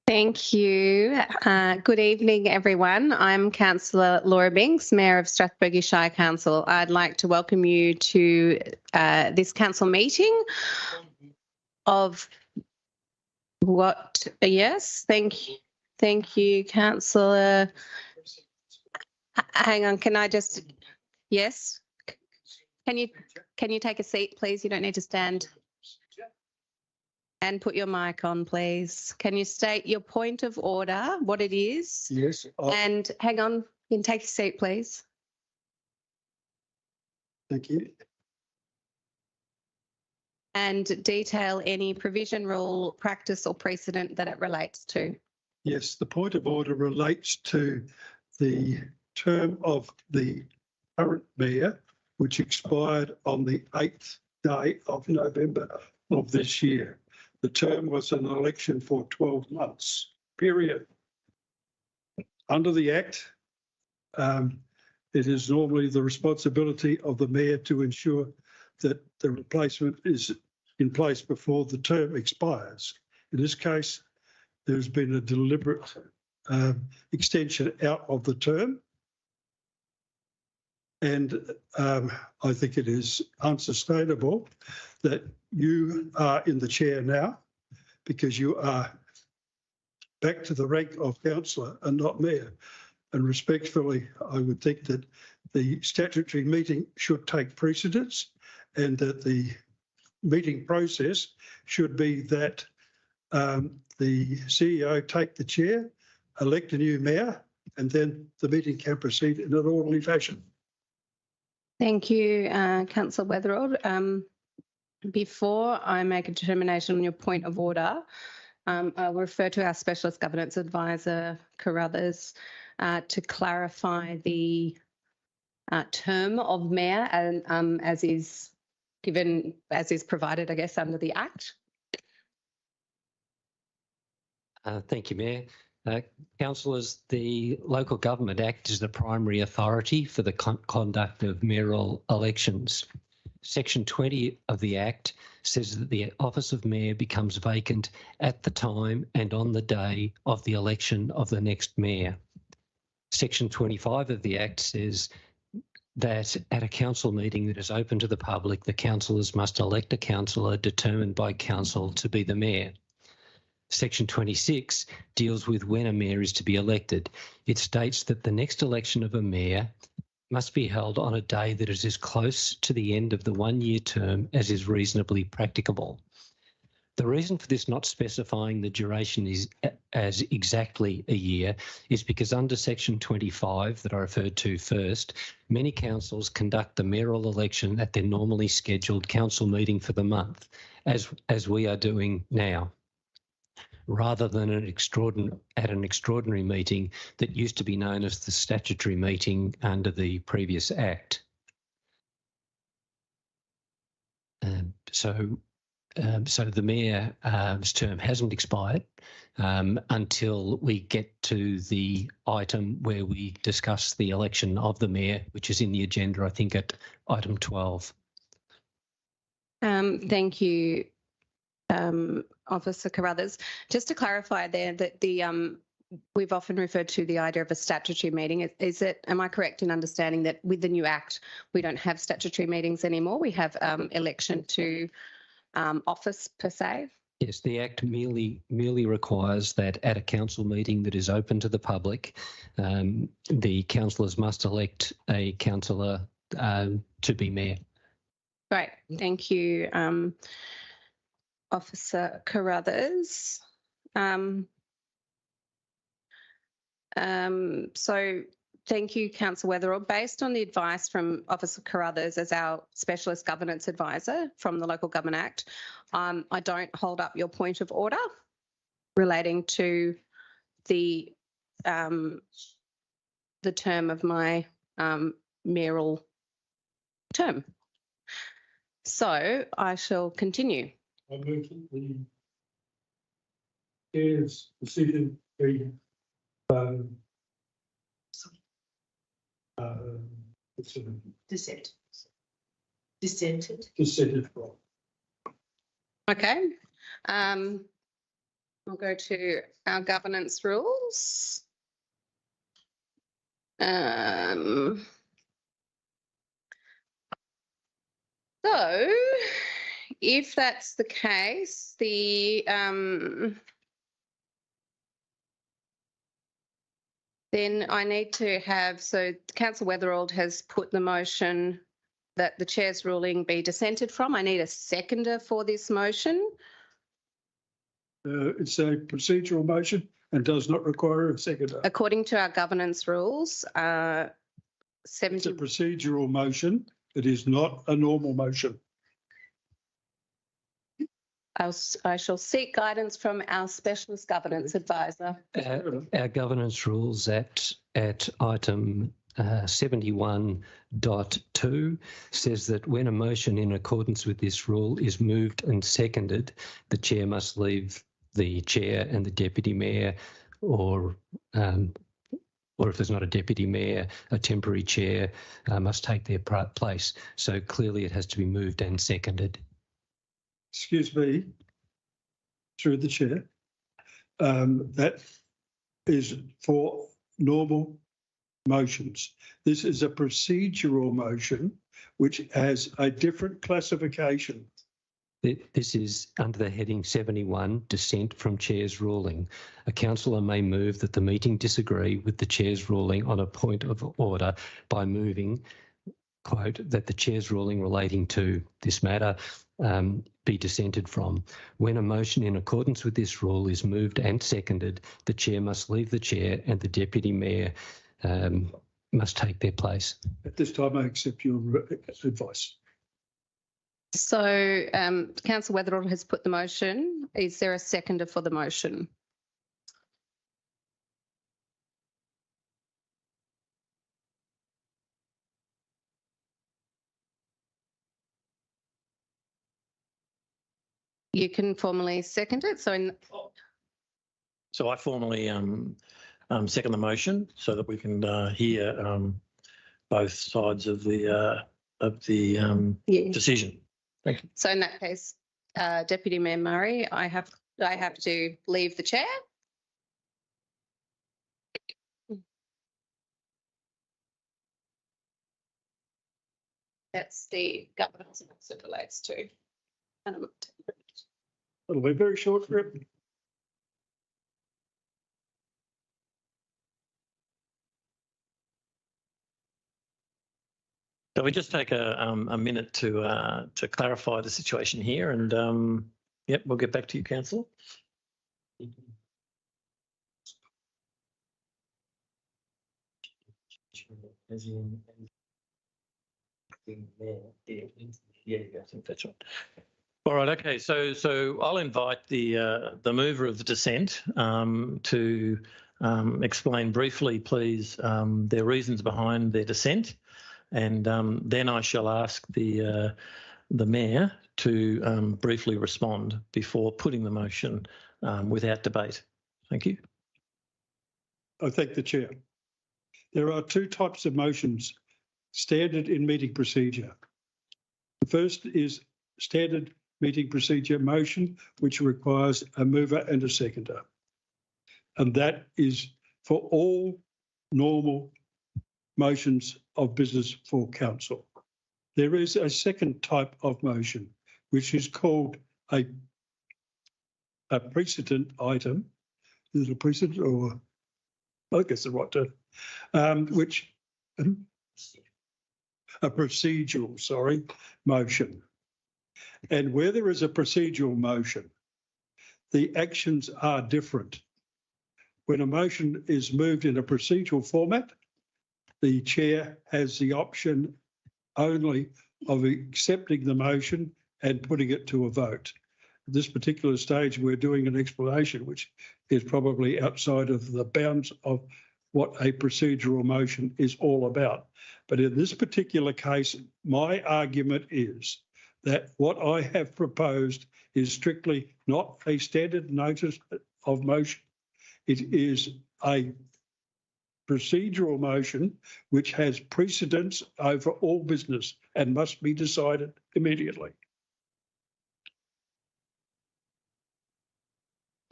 Thank you. Good evening, everyone. I'm Councillor Laura Binks, Mayor of Strathbogie Shire Council. I'd like to welcome you to this council meeting of what? Yes, thank you, Councillor. Hang on, can I just? Yes. Can you take a seat, please? You don't need to stand. And put your mic on, please. Can you state your point of order, what it is? Yes. And hang on, you can take your seat, please. Thank you. And detail any provision, rule, practice or precedent that it relates to. Yes, the point of order relates to the term of the current mayor, which expired on the 8th day of November of this year. The term was an election for 12 months, period. Under the Act, it is normally the responsibility of the mayor to ensure that the replacement is in place before the term expires. In this case, there's been a deliberate extension out of the term. And I think it is unsustainable that you are in the chair now because you are back to the rank of councillor and not mayor. And respectfully, I would think that the statutory meeting should take precedence and that the meeting process should be that the CEO take the chair, elect a new mayor, and then the meeting can proceed in an orderly fashion. Thank you, Councillor Weatherald. Before I make a determination on your point of order, I'll refer to our Specialist Governance Advisor, Carruthers, to clarify the term of mayor and as is provided, I guess, under the Act. Thank you, Mayor. Councillors, the Local Government Act is the primary authority for the conduct of mayoral elections. Section 20 of the Act says that the office of mayor becomes vacant at the time and on the day of the election of the next mayor. Section 25 of the Act says that at a council meeting that is open to the public, the councillors must elect a councillor determined by council to be the mayor. Section 26 deals with when a mayor is to be elected. It states that the next election of a mayor must be held on a day that is as close to the end of the one-year term as is reasonably practicable. The reason for this not specifying the duration is as exactly a year is because under Section 25 that I referred to first, many councils conduct the mayoral election at their normally scheduled council meeting for the month, as we are doing now, rather than an extraordinary meeting that used to be known as the statutory meeting under the previous Act. So the mayor's term hasn't expired until we get to the item where we discuss the election of the mayor, which is in the agenda, I think, at item 12. Thank you, Officer Carruthers. Just to clarify there that we've often referred to the idea of a statutory meeting. Am I correct in understanding that with the new Act, we don't have statutory meetings anymore? We have election to office per se? Yes, the Act merely requires that at a council meeting that is open to the public, the councillors must elect a councillor to be mayor. Great, thank you, Officer Carruthers. So thank you, Councillor Weatherall. Based on the advice from Officer Carruthers as our Specialist Governance Advisor from the Local Government Act, I don't hold up your point of order relating to the term of my mayoral term. So I shall continue. I move that the chair's decision be dissented from. Okay. We'll go to our governance rules. So if that's the case, then I need to have, so Councillor Weatherald has put the motion that the chair's ruling be dissented from. I need a seconder for this motion. It's a procedural motion and does not require a seconder. According to our governance rules, It's a procedural motion. It is not a normal motion. I shall seek guidance from our specialist governance advisor. Our governance rules at item 71.2 says that when a motion in accordance with this rule is moved and seconded, the chair must leave the chair and the deputy mayor, or if there's not a deputy mayor, a temporary chair must take their place. So clearly it has to be moved and seconded. Excuse me, through the chair. That is for normal motions. This is a procedural motion which has a different classification. This is under the heading 71, dissent from chair's ruling. A councillor may move that the meeting disagree with the chair's ruling on a point of order by moving, quote, that the chair's ruling relating to this matter be dissented from. When a motion in accordance with this rule is moved and seconded, the chair must leave the chair and the deputy mayor must take their place. At this time, I accept your advice. So Councillor Weatherald has put the motion. Is there a seconder for the motion? You can formally second it. So I formally second the motion so that we can hear both sides of the decision. Thank you. So in that case, Deputy Mayor Murray, I have to leave the chair. That's the governance as it relates to. It'll be very short for it. So we just take a minute to clarify the situation here, and yep, we'll get back to you, Councillor. Yeah, I think that's right. All right. Okay. So I'll invite the mover of the dissent to explain briefly, please, their reasons behind their dissent, and then I shall ask the mayor to briefly respond before putting the motion without debate. Thank you. I thank the chair. There are two types of motions standard in meeting procedure. The first is standard meeting procedure motion, which requires a mover and a seconder. And that is for all normal motions of business for council. There is a second type of motion, which is called a precedent item. Is it a precedent, or I guess the right term, a procedural, motion. And where there is a procedural motion, the actions are different. When a motion is moved in a procedural format, the chair has the option only of accepting the motion and putting it to a vote. At this particular stage, we're doing an explanation, which is probably outside of the bounds of what a procedural motion is all about. But in this particular case, my argument is that what I have proposed is strictly not a standard notice of motion. It is a procedural motion which has precedence over all business and must be decided immediately.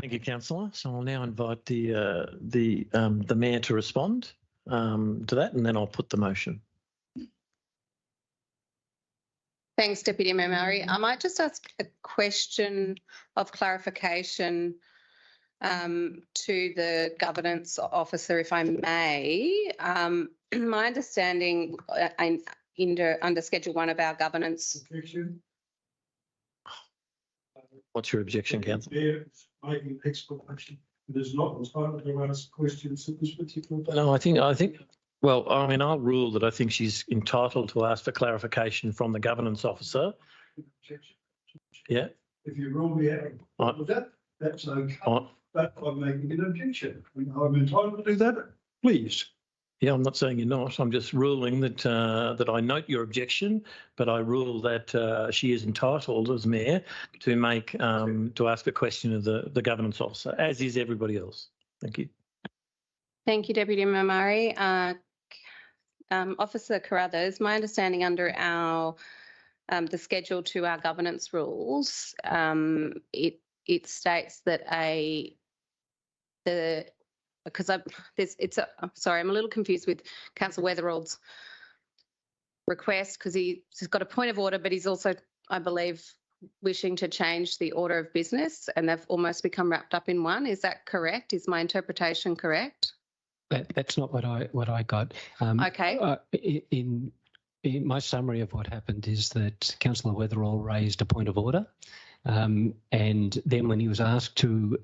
Thank you, councillor. So I'll now invite the mayor to respond to that, and then I'll put the motion. Thanks, Deputy Mayor Murray. I might just ask a question of clarification to the governance officer, if I may. My understanding under Schedule 1 of our governance. Objection. What's your objection, councillor? Mayor is making an explanation. It is not entitled to ask questions at this particular time. No, I think. Well, I mean, I'll rule that I think she's entitled to ask for clarification from the governance officer. Objection. Yeah. If you rule me out of that, that's okay. But I'm making an objection. I'm entitled to do that. Please. Yeah, I'm not saying you're not. I'm just ruling that that I note your objection, but I rule that she is entitled as mayor to make to ask a question of the governance officer, as is everybody else. Thank you. Thank you, Deputy Mayor Murray. Officer Carruthers, my understanding under our the schedule to our governance rules, it states that sorry, I'm a little confused with Councillor Weatherall's request because he's got a point of order, but he's also, I believe, wishing to change the order of business, and they've almost become wrapped up in one. Is that correct? Is my interpretation correct? That's not what I got. Okay. In my summary of what happened is that Councillor Weatherall raised a point of order, and then when he was asked to,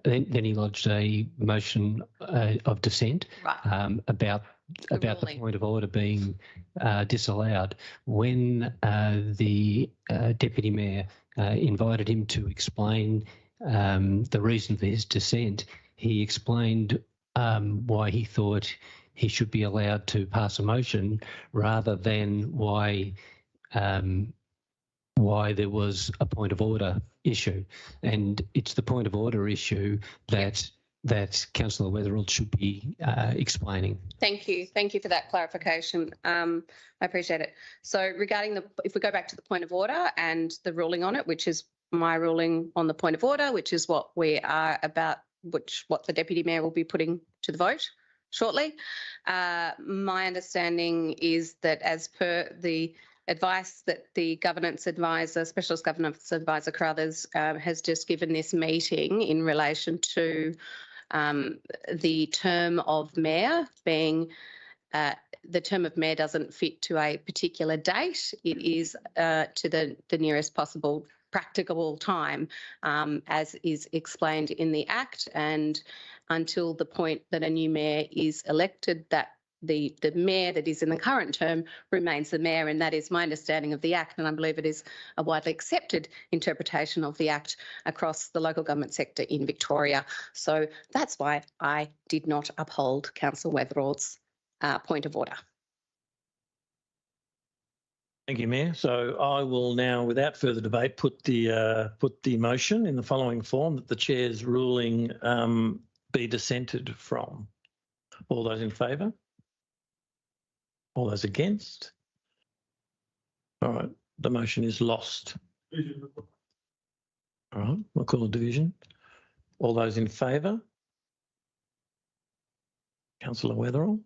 then he lodged a motion of dissent about the point of order being disallowed. When the Deputy Mayor invited him to explain the reason for his dissent, he explained why he thought he should be allowed to pass a motion rather than why there was a point of order issue. And it's the point of order issue that Councillor Weatherall should be explaining. Thank you. Thank you for that clarification. I appreciate it. So regarding if we go back to the point of order and the ruling on it, which is my ruling on the point of order, which is what we are about, what the Deputy Mayor will be putting to the vote shortly. My understanding is that as per the advice that the governance advisor, Specialist Governance Advisor Carruthers, has just given this meeting in relation to the term of mayor being the term of mayor doesn't fit to a particular date. It is to the nearest possible practicable time, as is explained in the Act, and until the point that a new mayor is elected, that the mayor that is in the current term remains the mayor, and that is my understanding of the Act, and I believe it is a widely accepted interpretation of the Act across the local government sector in Victoria. So that's why I did not uphold Councillor Weatherall's point of order. Thank you, Mayor. So I will now, without further debate, put the motion in the following form that the chair's ruling be dissented from. All those in favour? All those against? All right, the motion is lost. All right, we'll call a division. All those in favour? Councillor Weatherall?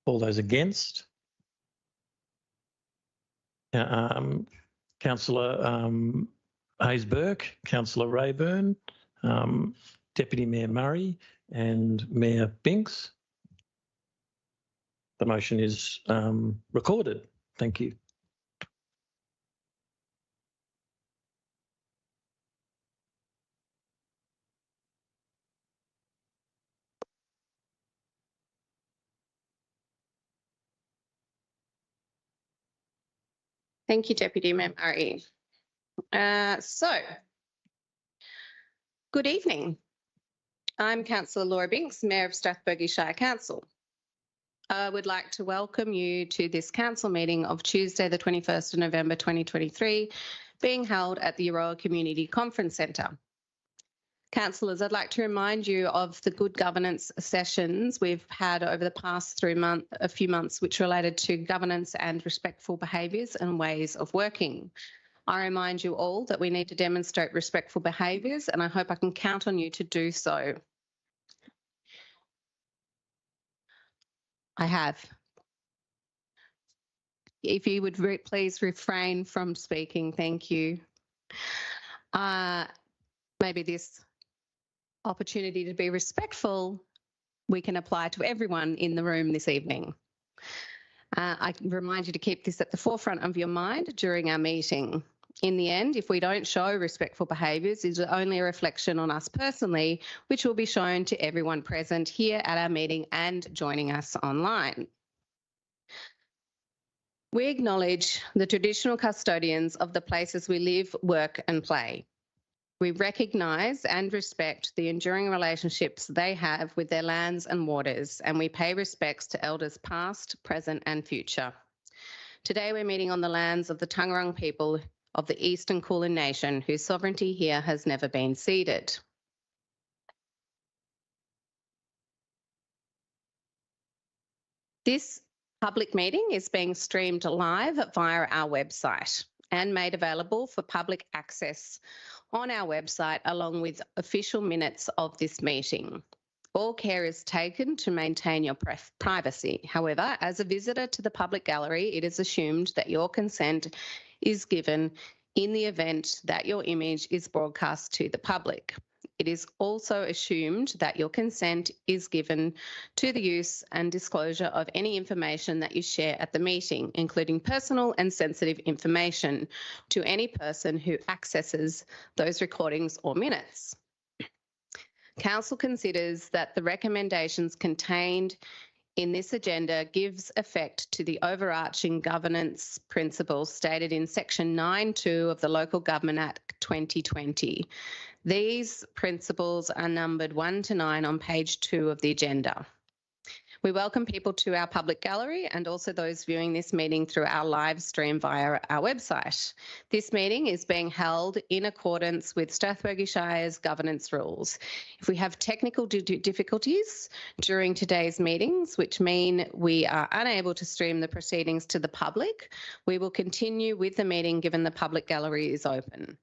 All those against? Councillor Hayes-Burke, Councillor Rayburn, Deputy Mayor Murray and Mayor Binks. The motion is recorded. Thank you. Thank you, Deputy Mayor Murray. Good evening. I'm Councillor Laura Binks, Mayor of Strathbogie Shire Council. I would like to welcome you to this council meeting of Tuesday, the 21st of November 2023, being held at the Euroa Community Conference Centre. Councillors, I'd like to remind you of the good governance sessions we've had over the past few months, which related to governance and respectful behaviours and ways of working. I remind you all that we need to demonstrate respectful behaviours, and I hope I can count on you to do so. I have. If you would please refrain from speaking, thank you. Maybe this opportunity to be respectful we can apply to everyone in the room this evening. I remind you to keep this at the forefront of your mind during our meeting. In the end, if we don't show respectful behaviours, it's only a reflection on us personally, which will be shown to everyone present here at our meeting and joining us online. We acknowledge the traditional custodians of the places we live, work and play. We recognise and respect the enduring relationships they have with their lands and waters, and we pay respects to elders past, present and future. Today we're meeting on the lands of the Taungurung people of the Eastern Kulin Nation, whose sovereignty here has never been ceded. This public meeting is being streamed live via our website and made available for public access on our website, along with official minutes of this meeting. All care is taken to maintain your privacy. However, as a visitor to the public gallery, it is assumed that your consent is given in the event that your image is broadcast to the public. It is also assumed that your consent is given to the use and disclosure of any information that you share at the meeting, including personal and sensitive information, to any person who accesses those recordings or minutes. Council considers that the recommendations contained in this agenda gives effect to the overarching governance principles stated in Section 9(2) of the Local Government Act 2020. These principles are numbered 1 to 9 on page 2 of the agenda. We welcome people to our public gallery and also those viewing this meeting through our live stream via our website. This meeting is being held in accordance with Strathbogie Shire's governance rules. If we have technical difficulties during today's meetings, which mean we are unable to stream the proceedings to the public, we will continue with the meeting given the public gallery is open.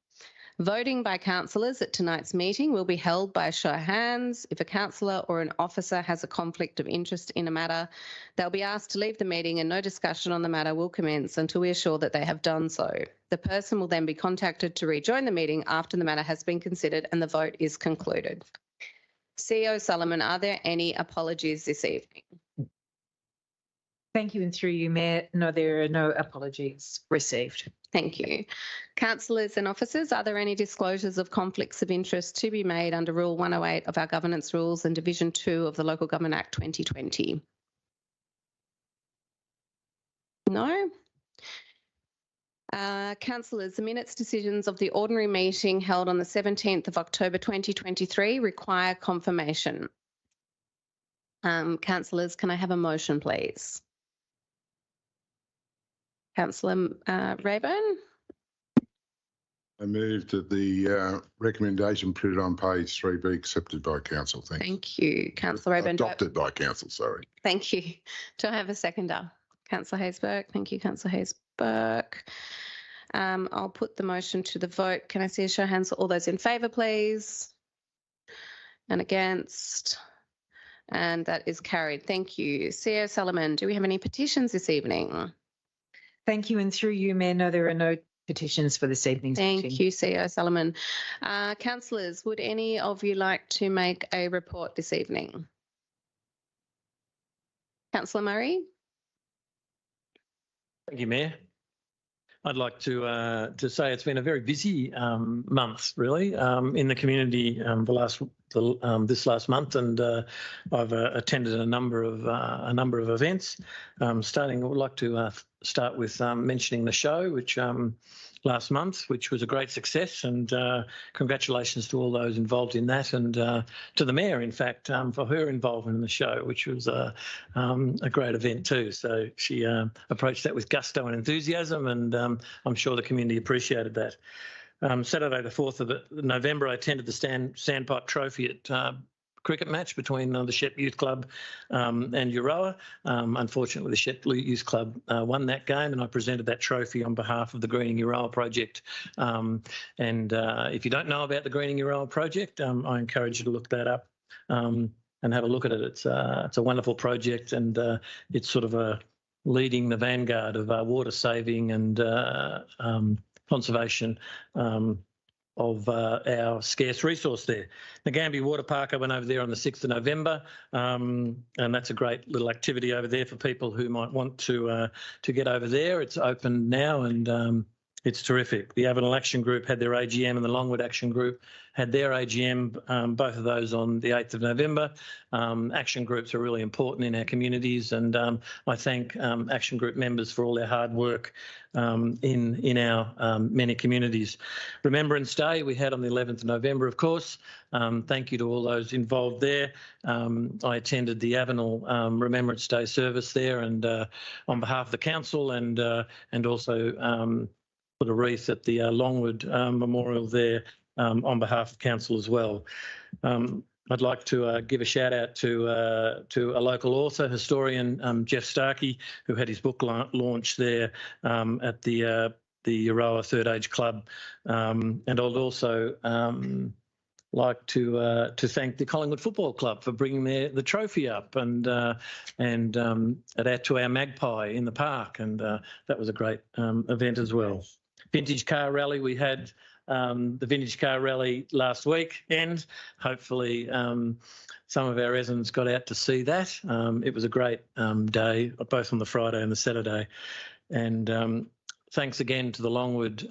Voting by councillors at tonight's meeting will be held by a show of hands. If a councillor or an officer has a conflict of interest in a matter, they'll be asked to leave the meeting and no discussion on the matter will commence until we are sure that they have done so. The person will then be contacted to rejoin the meeting after the matter has been considered and the vote is concluded. CEO Solomon, are there any apologies this evening? Thank you, and through you, Mayor, no, there are no apologies received. Thank you. Councillors and officers, are there any disclosures of conflicts of interest to be made under Rule 108 of our governance rules and Division 2 of the Local Government Act 2020? No? Councillors, the minutes decisions of the ordinary meeting held on the 17th of October 2023 require confirmation. Councillors, can I have a motion, please? Councillor Rayburn. I move that the recommendation printed on page 3 be accepted by council. Thank you, Councillor Rayburn. Adopted by council, sorry. Thank you. Do I have a seconder? Councillor Haysbrook. Thank you, Councillor Haysbrook. I'll put the motion to the vote. Can I see a show of hands for all those in favour, please? And against? And that is carried. Thank you. CEO Solomon, do we have any petitions this evening? Thank you, and through you, Mayor, no, there are no petitions for this evening's meeting. Thank you, CEO Solomon. Councillors, would any of you like to make a report this evening? Councillor Murray. Thank you, Mayor. I'd like to say it's been a very busy month, really, in the community this last month, and I've attended a number of events. I would like to start with mentioning the show, which last month, which was a great success, and congratulations to all those involved in that, and to the Mayor, in fact, for her involvement in the show, which was a great event too. So she approached that with gusto and enthusiasm, and I'm sure the community appreciated that. Saturday the 4th of November, I attended the Sandpipe Trophy at cricket match between the Shep Youth Club and Euroa. Unfortunately, the Shep Youth Club won that game, and I presented that trophy on behalf of the Greening Euroa project. If you don't know about the Greening Euroa project, I encourage you to look that up and have a look at it. It's a wonderful project, and it's sort of leading the vanguard of water saving and conservation of our scarce resource there. The Gambia Water Park, I went over there on the 6th of November, and that's a great little activity over there for people who might want to get over there. It's open now, and it's terrific. The Avenel Action Group had their AGM and the Longwood Action Group had their AGM, both of those on the 8th of November. Action groups are really important in our communities, and I thank Action Group members for all their hard work in our many communities. Remembrance Day we had on the 11th of November, of course. Thank you to all those involved there. I attended the Avenel Remembrance Day service there, and on behalf of the council, and also put a wreath at the Longwood Memorial there on behalf of council as well. I'd like to give a shout out to a local author, historian, Jeff Starkey, who had his book launch there at the Euroa Third Age Club. And I'd also like to thank the Collingwood Football Club for bringing the trophy up and add to our Magpie in the park, and that was a great event as well. Vintage Car Rally, we had the Vintage Car Rally last week, and hopefully some of our residents got out to see that. It was a great day, both on the Friday and the Saturday. And thanks again to the Longwood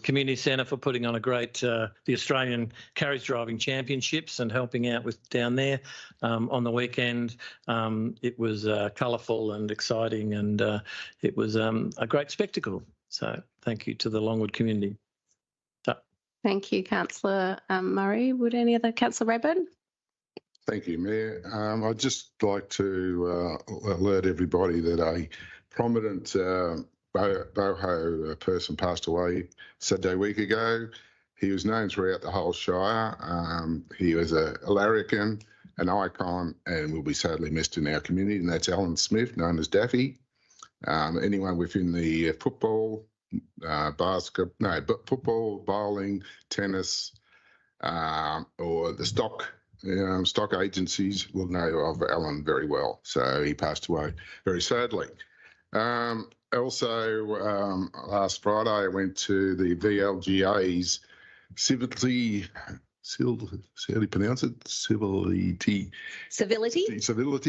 Community Centre for putting on a great, the Australian Carriage Driving Championships and helping out with down there on the weekend. It was colourful and exciting, and it was a great spectacle. So thank you to the Longwood community. Thank you, Councillor Murray. Would any other, Councillor Radburn? Thank you, Mayor. I'd just like to alert everybody that a prominent boho person passed away Saturday week ago. He was known throughout the whole Shire. He was a larrikin, an icon, and will be sadly missed in our community, and that's Alan Smith, known as Daffy. Anyone within the football, football, bowling, tennis, or the stock agencies will know of Alan very well. So he passed away very sadly. Also, last Friday I went to the VLGA's Civility,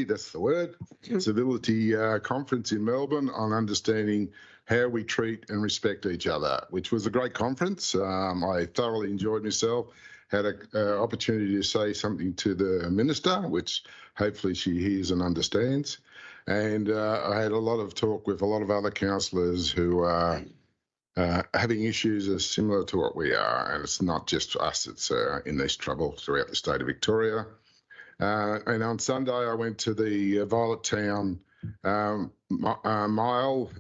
that's the word. Civility conference in Melbourne on understanding how we treat and respect each other, which was a great conference. I thoroughly enjoyed myself. Had an opportunity to say something to the minister, which hopefully she hears and understands. And I had a lot of talk with a lot of other councillors who are having issues as similar to what we are. And it's not just us, it's in this trouble throughout the state of Victoria. And on Sunday, I went to the Violet Town Mile,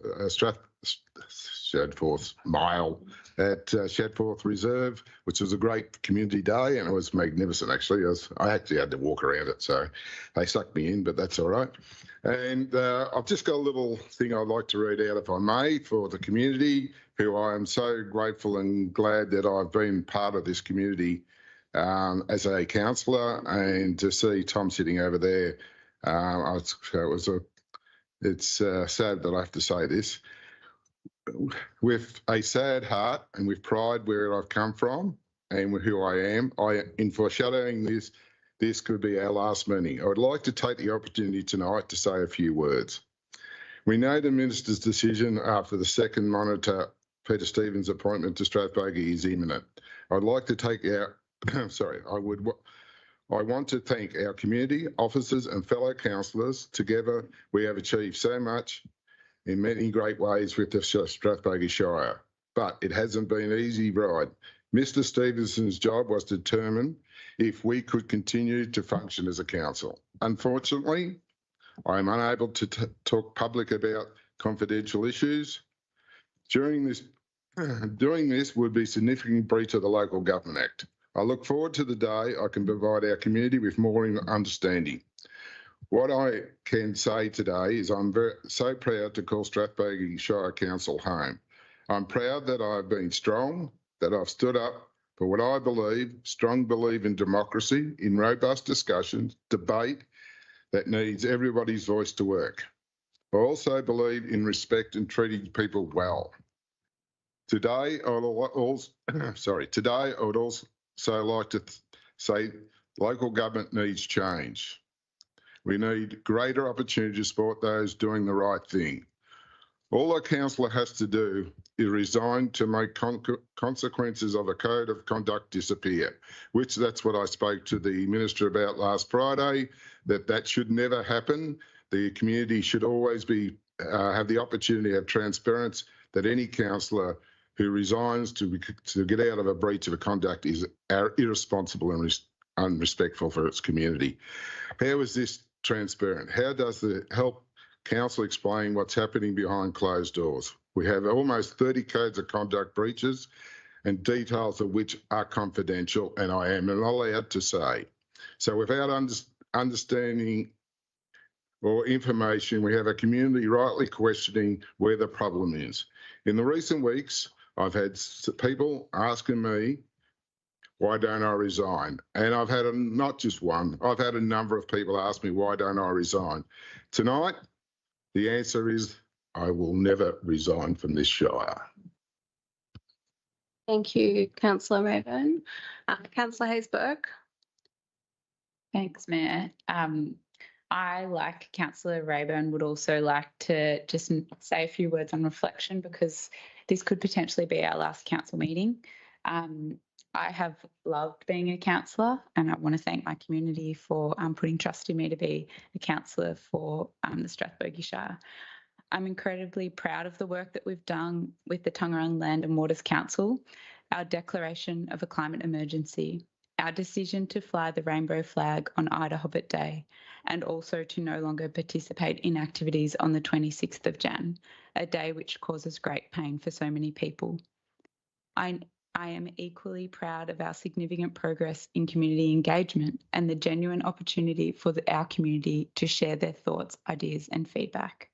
Shadforth Mile at Shadforth Reserve, which was a great community day, and it was magnificent, actually. I actually had to walk around it, so they sucked me in, but that's all right. And I've just got a little thing I'd like to read out, if I may, for the community, who I am so grateful and glad that I've been part of this community as a councillor, and to see Tom sitting over there. It's sad that I have to say this. With a sad heart and with pride where I've come from and who I am, in foreshadowing this could be our last meeting. I would like to take the opportunity tonight to say a few words. We know the Minister's decision after the second Monitor Peter Stevens' appointment to Strathbogie is imminent. I'd like to take our, I want to thank our community, officers and fellow councillors. Together, we have achieved so much in many great ways with the Strathbogie Shire, but it hasn't been an easy ride. Mr. Stevenson's job was to determine if we could continue to function as a council. Unfortunately, I am unable to talk public about confidential issues. Doing this would be a significant breach of the Local Government Act. I look forward to the day I can provide our community with more understanding. What I can say today is I'm so proud to call Strathbogie Shire Council home. I'm proud that I've been strong, that I've stood up for what I strong believe in democracy, in robust discussions, debate that needs everybody's voice to work. I also believe in respect and treating people well. Today, I would also like to say local government needs change. We need greater opportunity to support those doing the right thing. All a councillor has to do is resign to make consequences of a code of conduct disappear, which that's what I spoke to the Minister about last Friday, that should never happen. The community should always be have the opportunity to have transparency, that any councillor who resigns to get out of a breach of a conduct is irresponsible and unrespectful for its community. How is this transparent? How does the help council explain what's happening behind closed doors? We have almost 30 codes of conduct breaches and details of which are confidential, and I am not allowed to say. So without understanding or information, we have a community rightly questioning where the problem is. In the recent weeks, I've had people asking me, why don't I resign? And I've had not just one, I've had a number of people ask me, why don't I resign? Tonight, the answer is, I will never resign from this shire. Thank you, Councillor Rayburn. Councillor Haysbert. Thanks, Mayor. I, like Councillor Rayburn, would also like to just say a few words on reflection, because this could potentially be our last council meeting. I have loved being a councillor, and I want to thank my community for putting trust in me to be a councillor for the Strathbogie Shire. I'm incredibly proud of the work that we've done with the Tongarong Land and Waters Council, our declaration of a climate emergency, our decision to fly the rainbow flag on Ida Hobbit Day, and also to no longer participate in activities on the 26th of Jan, a day which causes great pain for so many people. I am equally proud of our significant progress in community engagement and the genuine opportunity for our community to share their thoughts, ideas and feedback.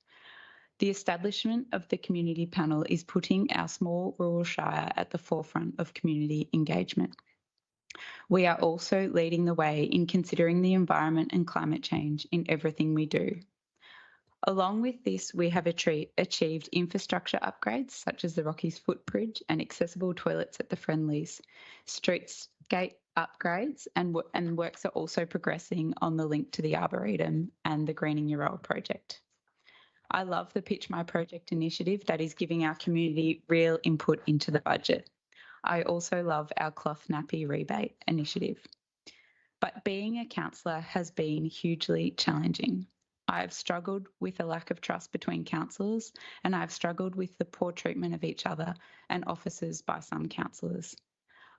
The establishment of the community panel is putting our small rural shire at the forefront of community engagement. We are also leading the way in considering the environment and climate change in everything we do. Along with this, we have achieved infrastructure upgrades such as the Rockies footbridge and accessible toilets at the Friendlies, streetscape upgrades, and works are also progressing on the link to the Arboretum and the Greening Your Old project. I love the Pitch My Project initiative that is giving our community real input into the budget. I also love our cloth nappy rebate initiative. But being a councillor has been hugely challenging. I have struggled with a lack of trust between councillors, and I have struggled with the poor treatment of each other and officers by some councillors.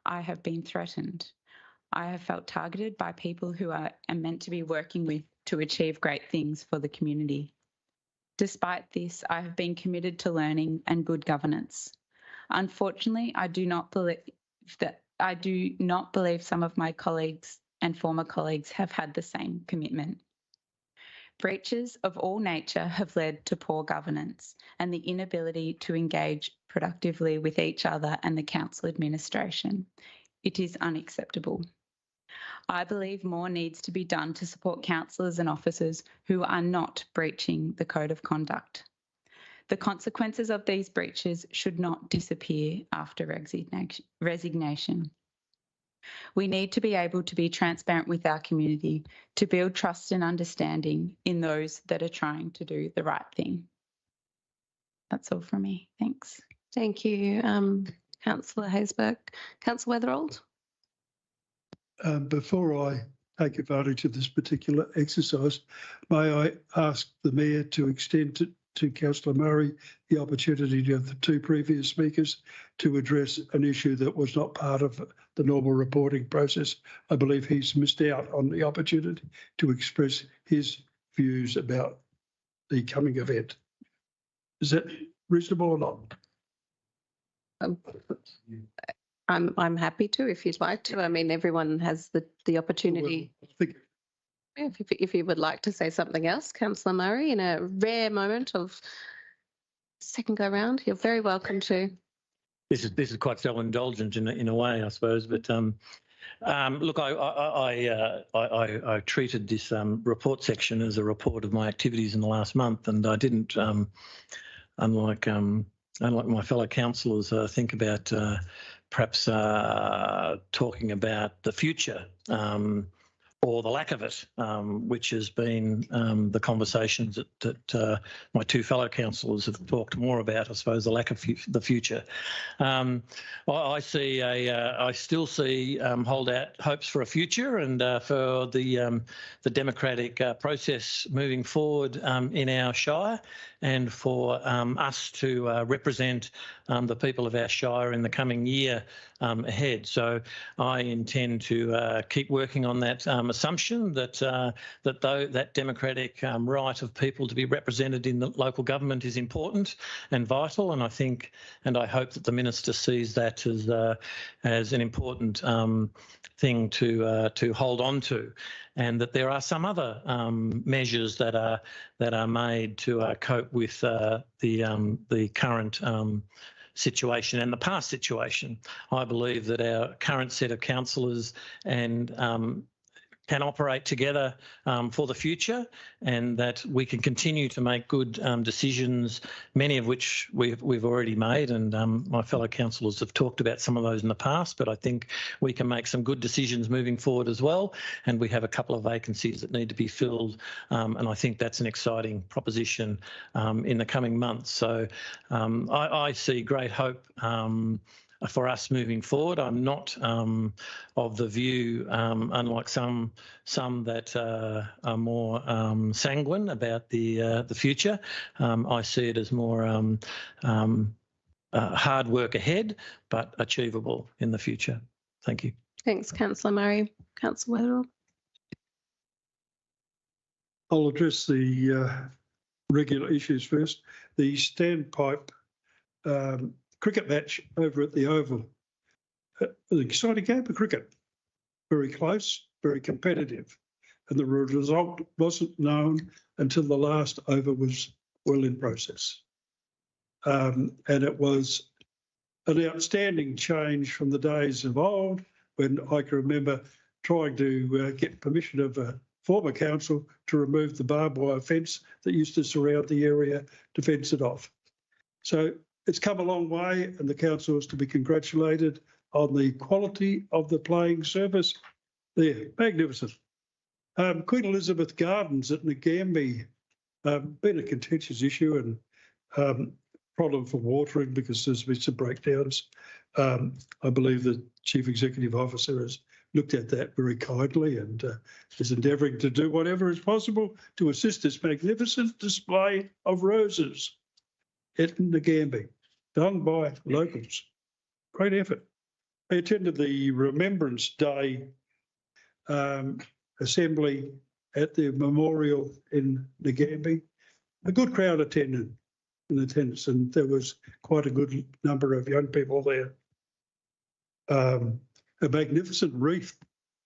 I have been threatened. I have felt targeted by people who I am meant to be working with to achieve great things for the community. Despite this, I have been committed to learning and good governance. Unfortunately, I do not believe some of my colleagues and former colleagues have had the same commitment. Breaches of all nature have led to poor governance and the inability to engage productively with each other and the council administration. It is unacceptable. I believe more needs to be done to support councillors and officers who are not breaching the code of conduct. The consequences of these breaches should not disappear after resignation. We need to be able to be transparent with our community to build trust and understanding in those that are trying to do the right thing. That's all from me. Thanks. Thank you, Councillor Haysbert. Councillor Weatherold. Before I take advantage of this particular exercise, may I ask the Mayor to extend to Councillor Murray the opportunity of the two previous speakers to address an issue that was not part of the normal reporting process. I believe he's missed out on the opportunity to express his views about the coming event. Is that reasonable or not? I'm happy to if you'd like to. I mean, everyone has the opportunity. Well, I think If you would like to say something else, Councillor Murray, in a rare moment of second go round, you're very welcome to. This is quite self-indulgent in a way, I suppose. But look, I treated this report section as a report of my activities in the last month, and I didn't, unlike my fellow councillors, think about perhaps talking about the future. Or the lack of it, which has been the conversations that my two fellow councillors have talked more about. I suppose the lack of the future. I still see hold out hopes for a future and for the democratic process moving forward in our shire, and for us to represent the people of our shire in the coming year ahead. So I intend to keep working on that assumption that that democratic right of people to be represented in the local government is important and vital, and I think and I hope that the minister sees that as an important thing to hold on to, and that there are some other measures that are made to cope with the current situation and the past situation. I believe that our current set of councillors and can operate together for the future, and that we can continue to make good decisions, many of which we've already made, and my fellow councillors have talked about some of those in the past, but I think we can make some good decisions moving forward as well, and we have a couple of vacancies that need to be filled, and I think that's an exciting proposition in the coming months. So I see great hope for us moving forward. I'm not of the view, unlike some that are more sanguine about the future. I see it as more hard work ahead, but achievable in the future. Thank you. Thanks, Councillor Murray. Councillor Weatherall. I'll address the regular issues first. The standpipe cricket match over at the Oval. An exciting game of cricket. Very close, very competitive. And the result wasn't known until the last over was well in process. And it was an outstanding change from the days of old, when I can remember trying to get permission of a former council to remove the barbed wire fence that used to surround the area to fence it off. So it's come a long way, and the council is to be congratulated on the quality of the playing surface there. Magnificent. Queen Elizabeth Gardens at Ngambie, been a contentious issue and problem for watering because there's been some breakdowns. I believe the Chief Executive Officer has looked at that very kindly and is endeavouring to do whatever is possible to assist this magnificent display of roses at Ngambie, done by locals. Great effort. I attended the Remembrance Day assembly at the memorial in Ngambie. A good crowd attended in attendance, and there was quite a good number of young people there. A magnificent wreath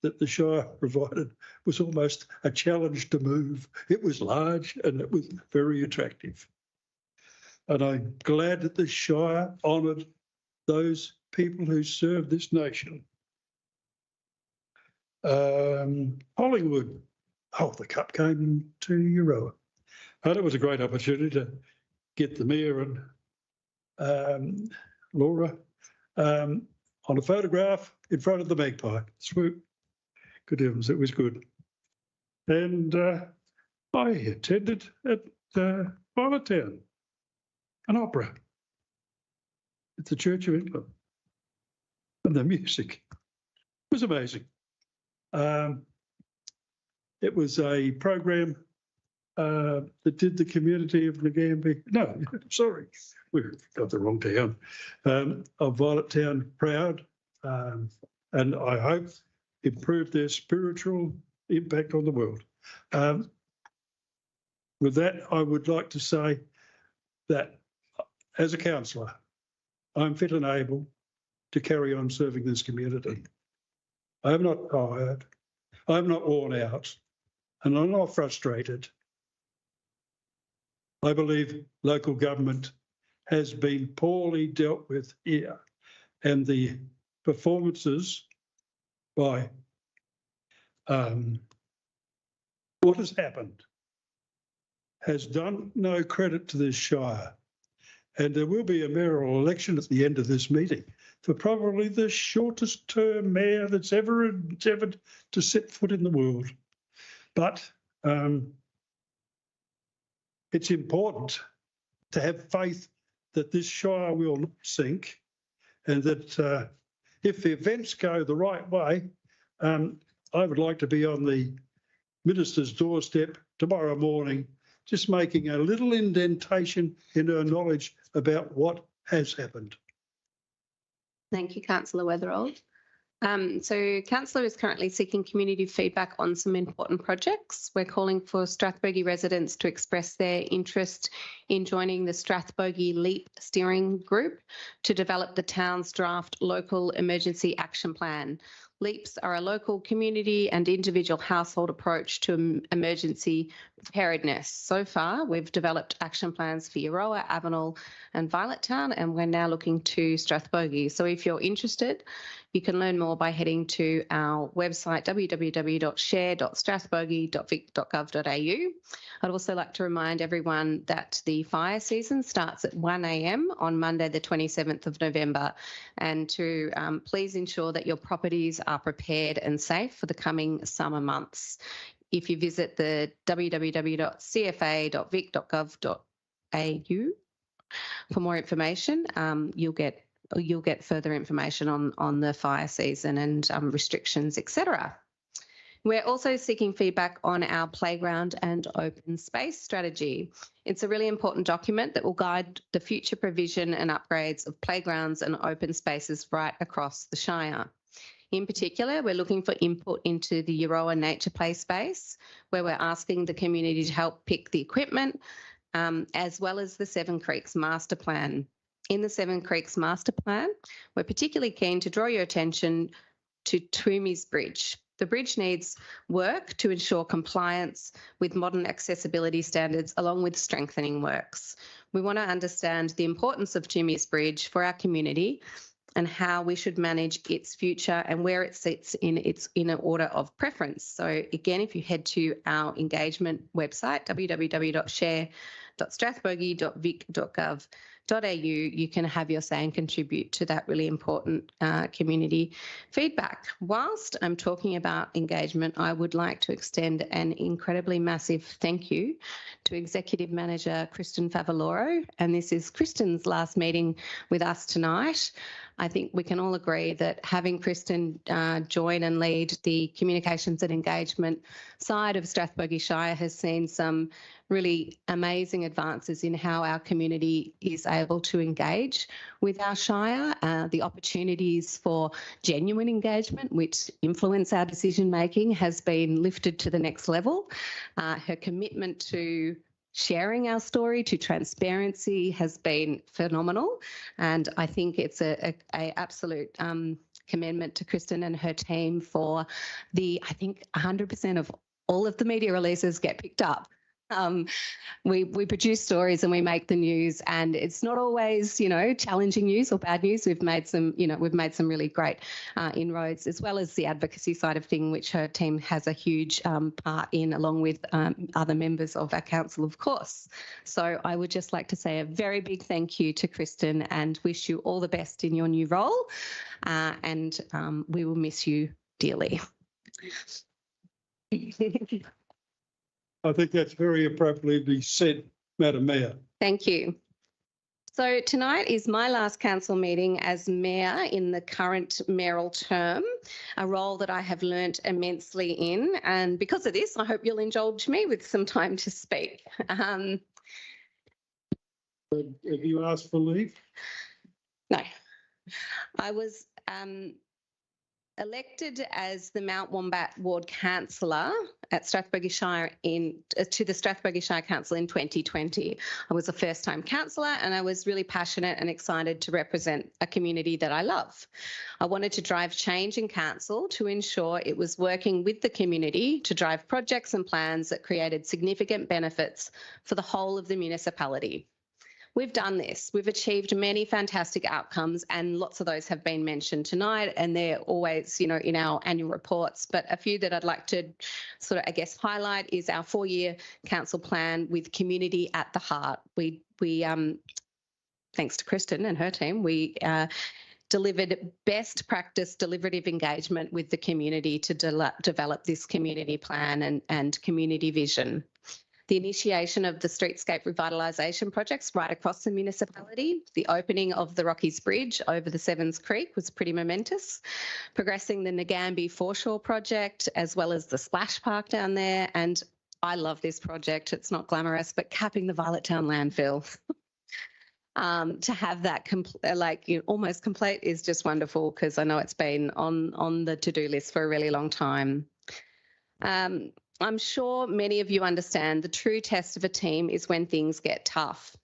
that the Shire provided was almost a challenge to move. It was large and it was very attractive. And I'm glad that the Shire honoured those people who served this nation. Collingwood, the cup came to Euroa. And it was a great opportunity to get the Mayor and Laura on a photograph in front of the magpie. Swoop. Good heavens, it was good. And I attended at Violet Town, an opera at the Church of England. And the music was amazing. It was a program that did the community of Ngambie. No, sorry, we got the wrong town. Of Violet Town proud, and I hope improve their spiritual impact on the world. With that, I would like to say that as a councillor, I'm fit and able to carry on serving this community. I am not tired, I'm not worn out, and I'm not frustrated. I believe local government has been poorly dealt with here, and the performances by what has happened has done no credit to this Shire. And there will be a mayoral election at the end of this meeting for probably the shortest term mayor that's ever endeavoured to set foot in the world. But it's important to have faith that this Shire will not sink, and that if the events go the right way, I would like to be on the minister's doorstep tomorrow morning, just making a little indentation in her knowledge about what has happened. Thank you, Councillor Weatherold. So Councillor is currently seeking community feedback on some important projects. We're calling for Strathbogie residents to express their interest in joining the Strathbogie LEAP steering group to develop the town's draft local emergency action plan. LEAPs are a local community and individual household approach to emergency preparedness. So far, we've developed action plans for Euroa, Avenel and Violettown, and we're now looking to Strathbogie. So if you're interested, you can learn more by heading to our website, www.share.strathbogie.vic.gov.au. I'd also like to remind everyone that the fire season starts at 1 a.m. on Monday, the 27th of November, and to please ensure that your properties are prepared and safe for the coming summer months. If you visit the www.cfa.vic.gov.au for more information, you'll get further information on the fire season and restrictions, etc. We're also seeking feedback on our playground and open space strategy. It's a really important document that will guide the future provision and upgrades of playgrounds and open spaces right across the Shire. In particular, we're looking for input into the Euroa Nature Play space, where we're asking the community to help pick the equipment, as well as the Seven Creeks Master Plan. In the Seven Creeks Master Plan, we're particularly keen to draw your attention to Toomey's Bridge. The bridge needs work to ensure compliance with modern accessibility standards, along with strengthening works. We want to understand the importance of Toomey's Bridge for our community and how we should manage its future and where it sits in an order of preference. So again, if you head to our engagement website, www.share.strathbogie.vic.gov.au, you can have your say and contribute to that really important community feedback. Whilst I'm talking about engagement, I would like to extend an incredibly massive thank you to Executive Manager Kristen Favaloro, and this is Kristen's last meeting with us tonight. I think we can all agree that having Kristen join and lead the communications and engagement side of Strathbogie Shire has seen some really amazing advances in how our community is able to engage with our Shire, the opportunities for genuine engagement, which influence our decision making, has been lifted to the next level. Her commitment to sharing our story, to transparency, has been phenomenal, and I think it's a absolute commendment to Kristen and her team for I think 100% of all of the media releases get picked up. We produce stories and we make the news, and it's not always, challenging news or bad news. We've made some really great inroads, as well as the advocacy side of things, which her team has a huge part in, along with other members of our council, of course. So I would just like to say a very big thank you to Kristen and wish you all the best in your new role, and we will miss you dearly. I think that's very appropriately said, Madam Mayor. Thank you. So tonight is my last council meeting as mayor in the current mayoral term, a role that I have learnt immensely in. And because of this, I hope you'll indulge me with some time to speak. Have you asked for leave? No. I was Elected as the Mount Wombat Ward Councillor at Strathbogie Shire to the Strathbogie Shire Council in 2020. I was a first-time councillor and I was really passionate and excited to represent a community that I love. I wanted to drive change in council to ensure it was working with the community to drive projects and plans that created significant benefits for the whole of the municipality. We've done this. We've achieved many fantastic outcomes, and lots of those have been mentioned tonight, and they're always, you know, in our annual reports. But a few that I'd like to sort of, I guess, highlight is our 4-year council plan with community at the heart. We thanks to Kristen and her team, we delivered best practice deliberative engagement with the community to develop this community plan and community vision. The initiation of the streetscape revitalisation projects right across the municipality. The opening of the Rockies Bridge over the Sevens Creek was pretty momentous. Progressing the Nagambie Foreshore project, as well as the splash park down there. And I love this project. It's not glamorous, but capping the Violet Town landfill. To have that almost complete is just wonderful, because I know it's been on the to-do list for a really long time. I'm sure many of you understand the true test of a team is when things get tough.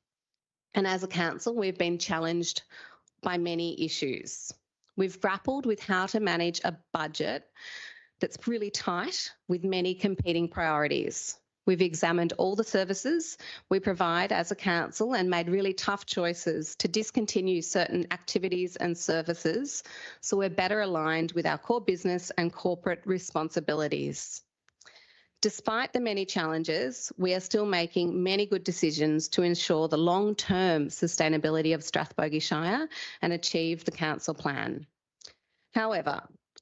And as a council, we've been challenged by many issues. We've grappled with how to manage a budget that's really tight with many competing priorities. We've examined all the services we provide as a council and made really tough choices to discontinue certain activities and services so we're better aligned with our core business and corporate responsibilities. Despite the many challenges, we are still making many good decisions to ensure the long-term sustainability of Strathbogie Shire and achieve the council plan. However,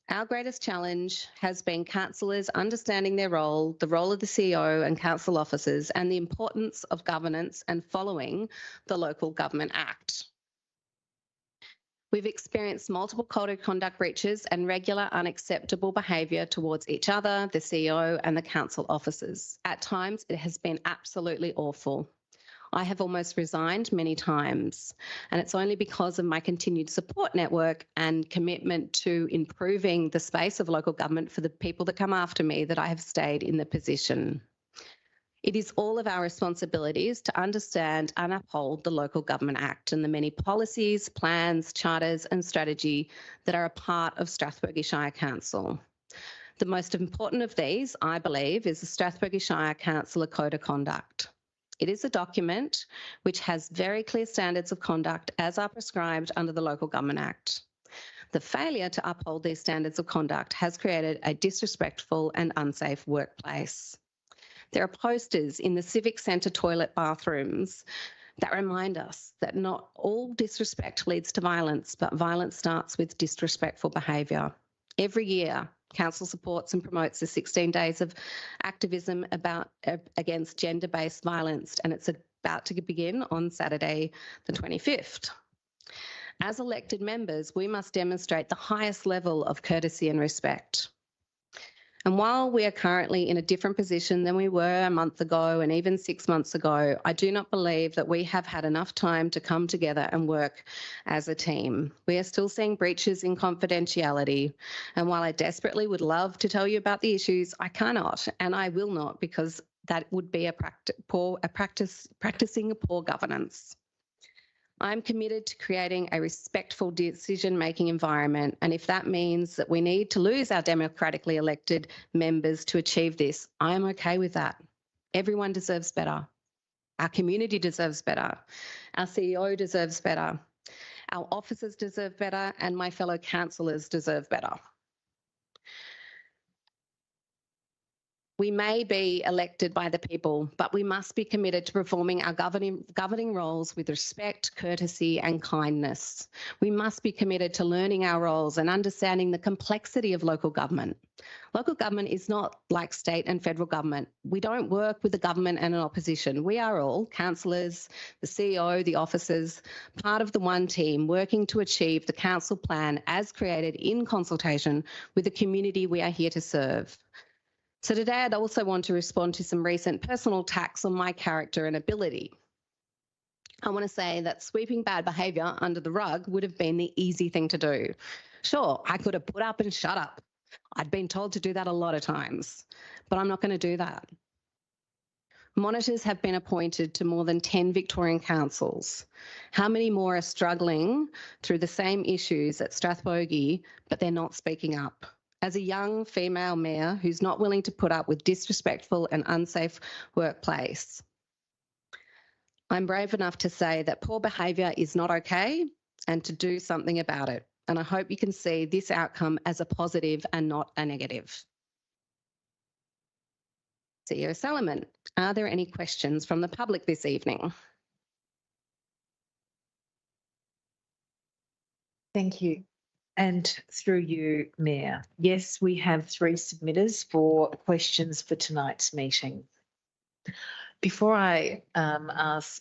our greatest challenge has been councillors understanding their role, the role of the CEO and council officers, and the importance of governance and following the Local Government Act. We've experienced multiple code of conduct breaches and regular unacceptable behaviour towards each other, the CEO and the council officers. At times, it has been absolutely awful. I have almost resigned many times, and it's only because of my continued support network and commitment to improving the space of local government for the people that come after me that I have stayed in the position. It is all of our responsibilities to understand and uphold the Local Government Act and the many policies, plans, charters and strategy that are a part of Strathbogie Shire Council. The most important of these, I believe, is the Strathbogie Shire Councillor Code of Conduct. It is a document which has very clear standards of conduct as are prescribed under the Local Government Act. The failure to uphold these standards of conduct has created a disrespectful and unsafe workplace. There are posters in the Civic Centre toilet bathrooms that remind us that not all disrespect leads to violence, but violence starts with disrespectful behaviour. Every year, Council supports and promotes the 16 days of activism against gender-based violence, and it's about to begin on Saturday, the 25th. As elected members, we must demonstrate the highest level of courtesy and respect. And while we are currently in a different position than we were a month ago and even 6 months ago, I do not believe that we have had enough time to come together and work as a team. We are still seeing breaches in confidentiality. And while I desperately would love to tell you about the issues, I cannot and I will not, because that would be practicing poor governance. I'm committed to creating a respectful decision-making environment, and if that means that we need to lose our democratically elected members to achieve this, I am okay with that. Everyone deserves better. Our community deserves better. Our CEO deserves better. Our officers deserve better, and my fellow councillors deserve better. We may be elected by the people, but we must be committed to performing our governing roles with respect, courtesy and kindness. We must be committed to learning our roles and understanding the complexity of local government. Local government is not like state and federal government. We don't work with the government and an opposition. We are all councillors, the CEO, the officers, part of the one team working to achieve the council plan as created in consultation with the community we are here to serve. So today I'd also want to respond to some recent personal attacks on my character and ability. I want to say that sweeping bad behaviour under the rug would have been the easy thing to do. Sure, I could have put up and shut up. I'd been told to do that a lot of times, but I'm not going to do that. Monitors have been appointed to more than 10 Victorian councils. How many more are struggling through the same issues at Strathbogie, but they're not speaking up? As a young female mayor who's not willing to put up with disrespectful and unsafe workplace, I'm brave enough to say that poor behaviour is not okay and to do something about it. And I hope you can see this outcome as a positive and not a negative. CEO Solomon, are there any questions from the public this evening? Thank you. And through you, Mayor. Yes, we have 3 submitters for questions for tonight's meeting. Before I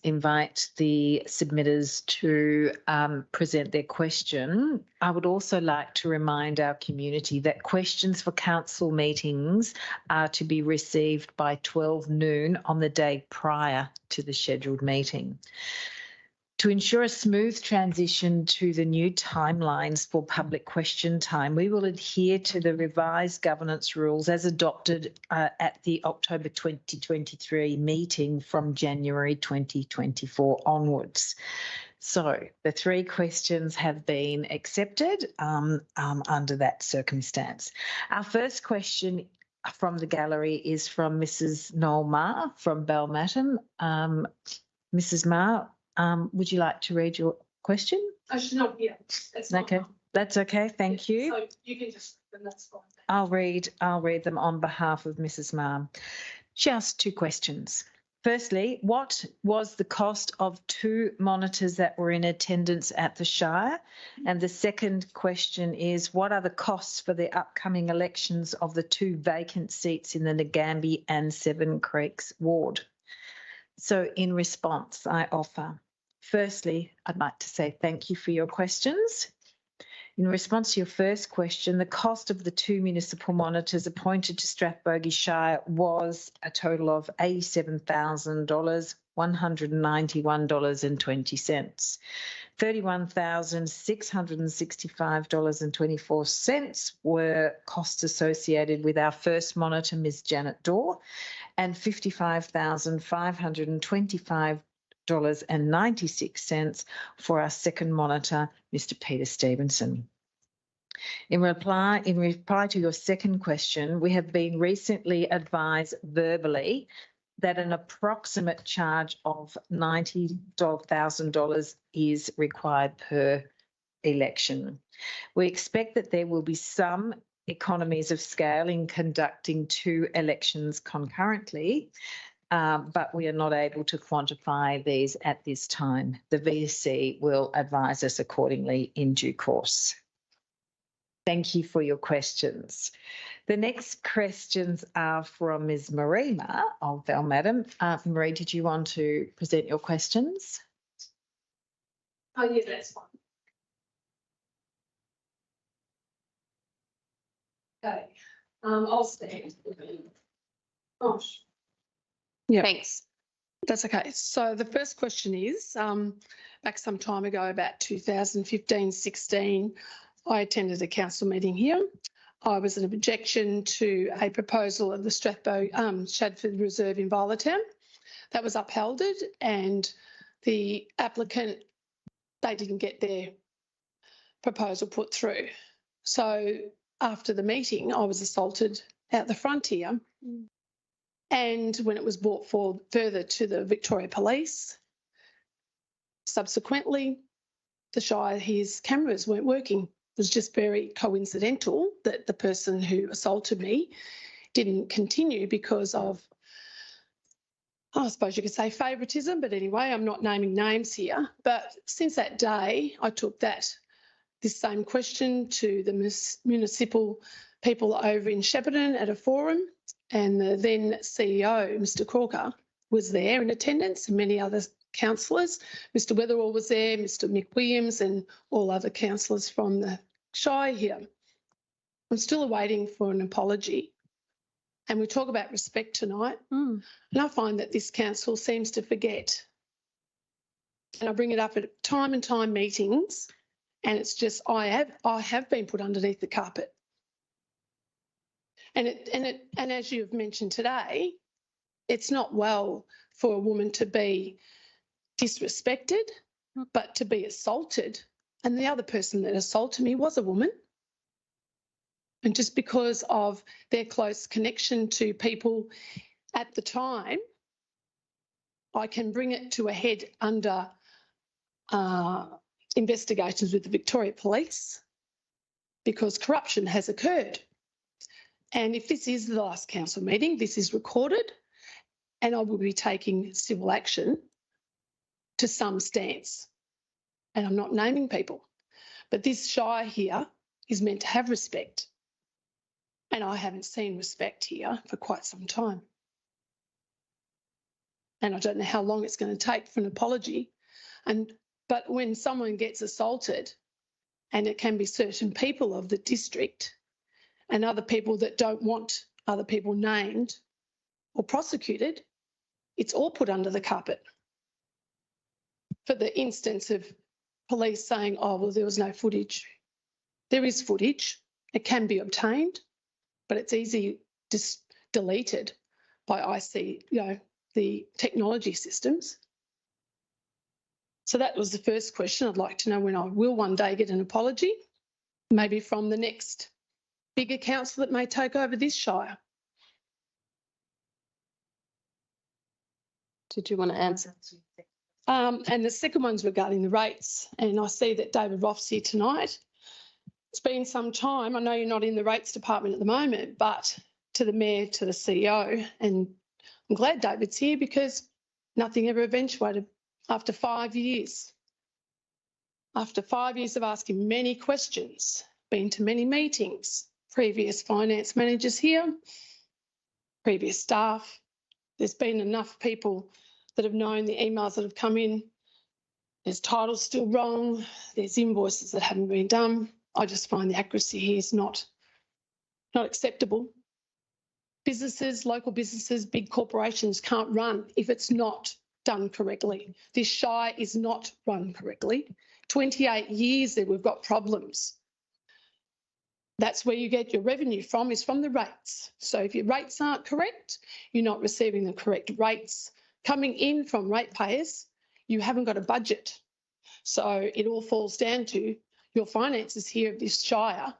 invite the submitters to present their question, I would also like to remind our community that questions for council meetings are to be received by 12 noon on the day prior to the scheduled meeting. To ensure a smooth transition to the new timelines for public question time, we will adhere to the revised governance rules as adopted at the October 2023 meeting from January 2024 onwards. So the 3 questions have been accepted under that circumstance. Our first question from the gallery is from Mrs. Noel Marr from Balmatin. Mrs. Marr, would you like to read your question? She's not here. That's okay. That's okay. Thank you. So you can just, then that's fine. I'll read them on behalf of Mrs. Marr. She asked 2 questions. Firstly, what was the cost of 2 monitors that were in attendance at the Shire? And the second question is, what are the costs for the upcoming elections of the 2 vacant seats in the Nagambie and Seven Creeks ward? So in response, I offer, firstly, I'd like to say thank you for your questions. In response to your first question, the cost of the 2 municipal monitors appointed to Strathbogie Shire was a total of $87,000, $191.20. $31,665.24 were costs associated with our first monitor, Ms. Janet Dorr, and $55,525.96 for our second monitor, Mr. Peter Stevenson. In reply to your second question, we have been recently advised verbally that an approximate charge of $90,000 is required per election. We expect that there will be some economies of scale in conducting 2 elections concurrently, but we are not able to quantify these at this time. The VC will advise us accordingly in due course. Thank you for your questions. The next questions are from Ms. Marie Marr of Balmatin. Marie, did you want to present your questions? Oh, yeah, that's fine. Okay, I'll stand. Oh, Yeah. thanks. That's okay. So the first question is, back some time ago, about 2015-16, I attended a council meeting here. I was an objection to a proposal of the Shadford Reserve in Violetown. That was upheld, and the applicant, they didn't get their proposal put through. So after the meeting, I was assaulted out the front here. And when it was brought forward further to the Victoria Police, subsequently, the Shire, his cameras weren't working. It was just very coincidental that the person who assaulted me didn't continue because of, I suppose you could say, favouritism, but anyway, I'm not naming names here. But since that day, I took this same question to the municipal people over in Shepparton at a forum, and the then CEO, Mr. Corker, was there in attendance, and many other councillors. Mr. Weatherall was there, Mr. Mick Williams, and all other councillors from the Shire here. I'm still awaiting for an apology. And we talk about respect tonight, and I find that this council seems to forget. And I bring it up at time and time meetings, And it's just I have been put underneath the carpet. And as you've mentioned today, it's not well for a woman to be disrespected, but to be assaulted. And the other person that assaulted me was a woman. And just because of their close connection to people at the time, I can bring it to a head under investigations with the Victoria Police because corruption has occurred. And if this is the last council meeting, this is recorded and I will be taking civil action to some stance. And I'm not naming people, but this shire here is meant to have respect. And I haven't seen respect here for quite some time. And I don't know how long it's going to take for an apology. But when someone gets assaulted, and it can be certain people of the district and other people that don't want other people named or prosecuted, it's all put under the carpet. For the instance of police saying, oh, well, there was no footage. There is footage. It can be obtained, but it's easy just deleted by the technology systems. So that was the first question. I'd like to know when I will one day get an apology, maybe from the next bigger council that may take over this shire. Did you want to answer? And the second one's regarding the rates. And I see that David Roth's here tonight. It's been some time. I know you're not in the rates department at the moment, but to the Mayor, to the CEO, and I'm glad David's here because nothing ever eventuated after 5 years. After 5 years of asking many questions, been to many meetings, previous finance managers here, previous staff, there's been enough people that have known the emails that have come in. There's titles still wrong. There's invoices that haven't been done. I just find the accuracy here is not acceptable. Businesses, local businesses, big corporations can't run if it's not done correctly. This shire is not run correctly. 28 years that we've got problems. That's where you get your revenue from, is from the rates. So if your rates aren't correct, you're not receiving the correct rates coming in from ratepayers, you haven't got a budget. So it all falls down to your finances here of this shire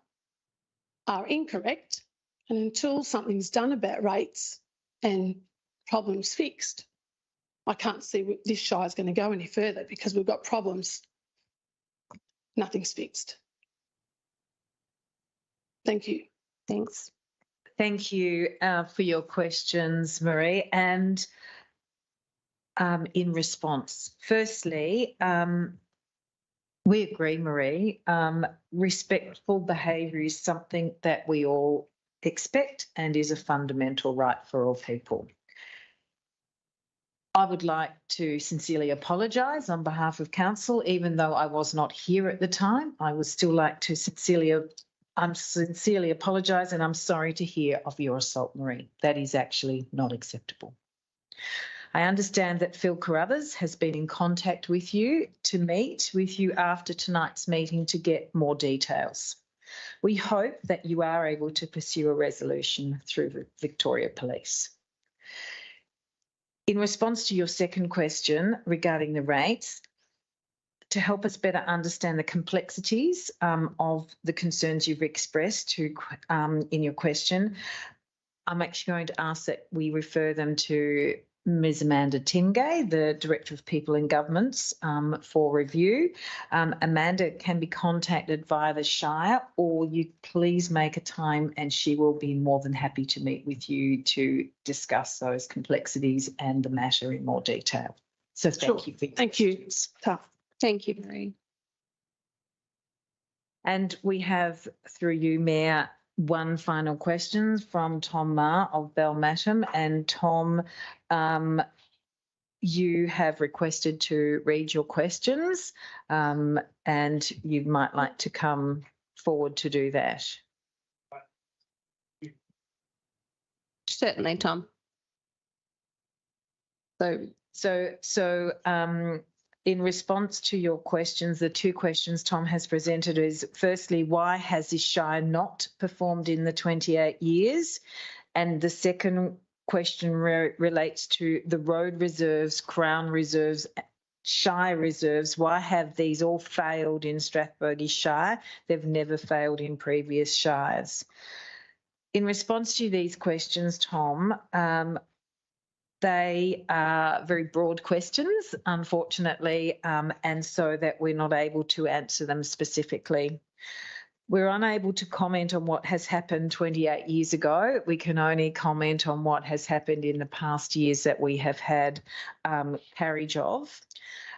are incorrect. And until something's done about rates and problems fixed, I can't see this shire is going to go any further because we've got problems. Nothing's fixed. Thank you. Thanks. Thank you for your questions, Marie. And in response, firstly, we agree, Marie. Respectful behaviour is something that we all expect and is a fundamental right for all people. I would like to sincerely apologise on behalf of council, even though I was not here at the time. I would still like to sincerely apologise, and I'm sorry to hear of your assault, Marie. That is actually not acceptable. I understand that Phil Carruthers has been in contact with you to meet with you after tonight's meeting to get more details. We hope that you are able to pursue a resolution through the Victoria Police. In response to your second question regarding the rates, to help us better understand the complexities of the concerns you've expressed in your question, I'm actually going to ask that we refer them to Ms. Amanda Tingay, the Director of People and Governments, for review. Amanda can be contacted via the Shire, or you please make a time and she will be more than happy to meet with you to discuss those complexities and the matter in more detail. So thank you for your questions. Tough. Thank you, Marie. And we have, through you, Mayor, one final question from Tom Marr of Belmatham. And Tom, you have requested to read your questions and you might like to come forward to do that. Certainly, Tom. So in response to your questions, the two questions Tom has presented is, firstly, why has this Shire not performed in the 28 years? And the second question relates to the road reserves, Crown reserves, Shire reserves. Why have these all failed in Strathbogie Shire? They've never failed in previous shires. In response to these questions, Tom, they are very broad questions, unfortunately, and so that we're not able to answer them specifically. We're unable to comment on what has happened 28 years ago. We can only comment on what has happened in the past years that we have had carriage of.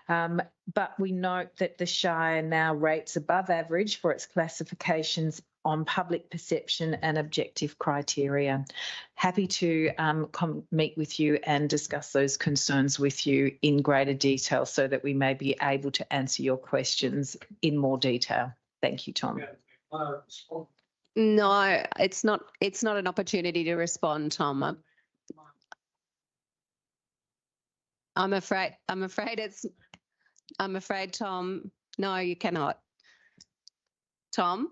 But we note that the Shire now rates above average for its classifications on public perception and objective criteria. Happy to meet with you and discuss those concerns with you in greater detail so that we may be able to answer your questions in more detail. Thank you, Tom. No, it's not an opportunity to respond, Tom. I'm afraid, Tom, no, you cannot. Tom?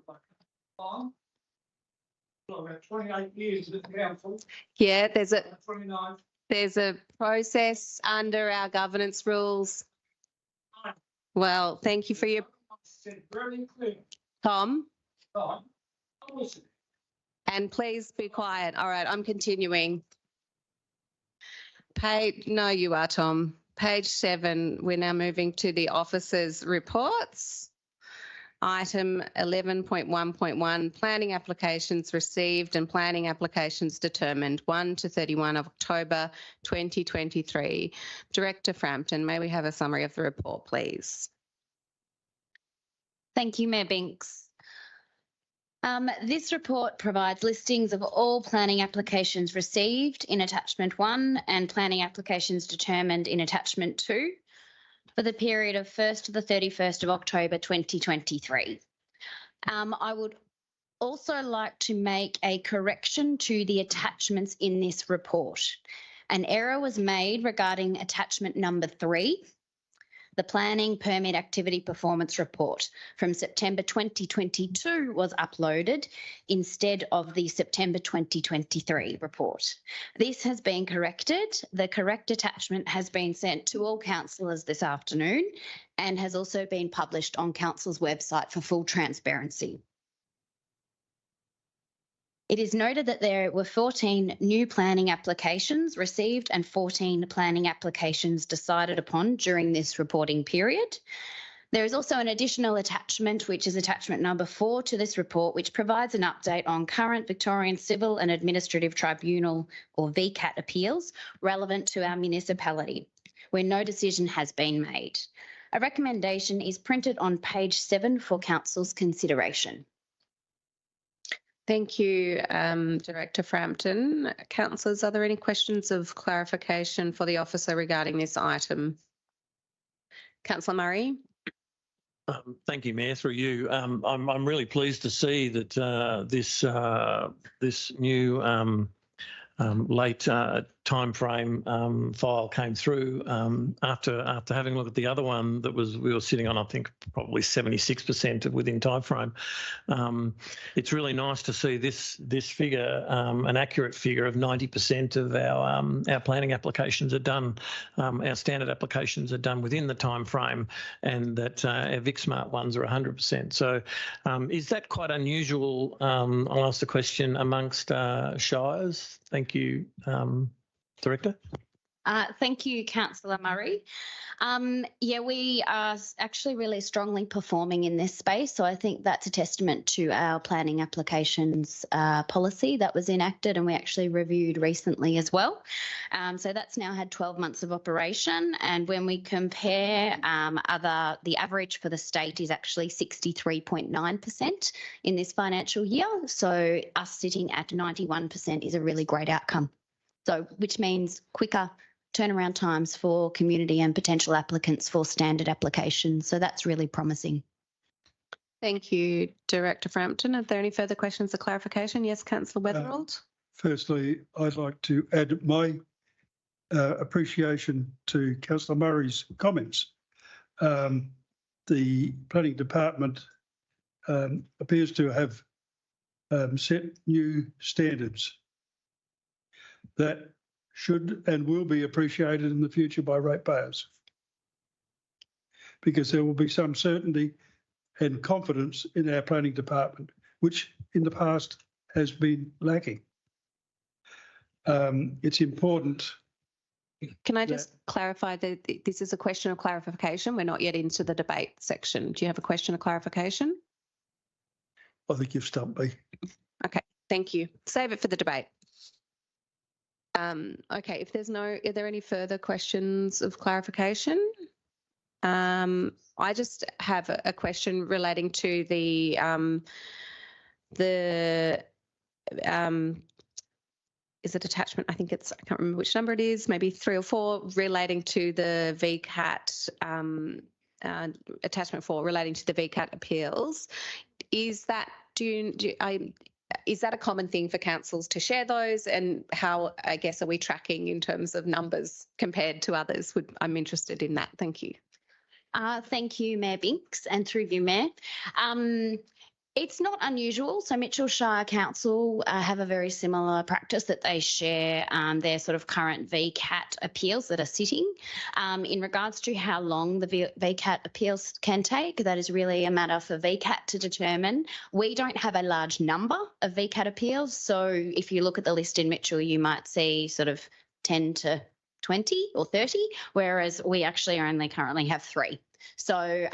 28 years at the council. Yeah, there's 29. a process under our governance rules. Well, thank you for your... Said very clear. Tom? Tom, listen. And please be quiet. All right, I'm continuing. No, you are, Tom. Page 7, we're now moving to the officers' reports. Item 11.1.1, planning applications received and planning applications determined 1 to 31 of October 2023. Director Frampton, may we have a summary of the report, please? Thank you, Mayor Binks. This report provides listings of all planning applications received in Attachment 1 and planning applications determined in Attachment 2 for the period of 1st to the 31st of October 2023. I would also like to make a correction to the attachments in this report. An error was made regarding attachment number 3. The Planning Permit Activity Performance Report from September 2022 was uploaded instead of the September 2023 report. This has been corrected. The correct attachment has been sent to all councillors this afternoon and has also been published on Council's website for full transparency. It is noted that there were 14 new planning applications received and 14 planning applications decided upon during this reporting period. There is also an additional attachment, which is attachment number 4 to this report, which provides an update on current Victorian Civil and Administrative Tribunal or VCAT appeals relevant to our municipality, where no decision has been made. A recommendation is printed on page 7 for Council's consideration. Thank you, Director Frampton. Councillors, are there any questions of clarification for the officer regarding this item? Councillor Murray. Thank you, Mayor. Through you, I'm really pleased to see that this new late timeframe file came through after having a look at the other one that we were sitting on, I think probably 76% within timeframe. It's really nice to see this figure, an accurate figure of 90% of our planning applications are done, our standard applications are done within the timeframe, and that our VicSmart ones are 100%. So is that quite unusual? I'll ask the question amongst shires. Thank you, Director. Thank you, Councillor Murray. Yeah, we are actually really strongly performing in this space. So I think that's a testament to our planning applications policy that was enacted and we actually reviewed recently as well. So that's now had 12 months of operation. And when we compare the average for the state is actually 63.9% in this financial year. So us sitting at 91% is a really great outcome. So which means quicker turnaround times for community and potential applicants for standard applications. So that's really promising. Thank you, Director Frampton. Are there any further questions or clarification? Yes, Councillor Weatherald. Firstly, I'd like to add my appreciation to Councillor Murray's comments. the planning department appears to have set new standards that should and will be appreciated in the future by ratepayers, because there will be some certainty and confidence in our planning department, which in the past has been lacking. It's important. Can I just clarify that this is a question of clarification? We're not yet into the debate section. Do you have a question of clarification? I think you've stumped me. Okay, thank you. Save it for the debate. Okay, if there's are there any further questions of clarification? I just have a question relating to the is it attachment? I think it's, I can't remember which number it is, maybe 3 or 4, relating to the VCAT, attachment 4 relating to the VCAT appeals. Is that, is that a common thing for councils to share those, and how, I guess, are we tracking in terms of numbers compared to others? I'm interested in that. Thank you. Thank you, Mayor Binks, and through you, Mayor. It's not unusual. So Mitchell Shire Council have a very similar practice that they share their sort of current VCAT appeals that are sitting. In regards to how long the VCAT appeals can take, that is really a matter for VCAT to determine. We don't have a large number of VCAT appeals. So if you look at the list in Mitchell, you might see sort of 10 to 20 or 30, whereas we actually only currently have 3. So,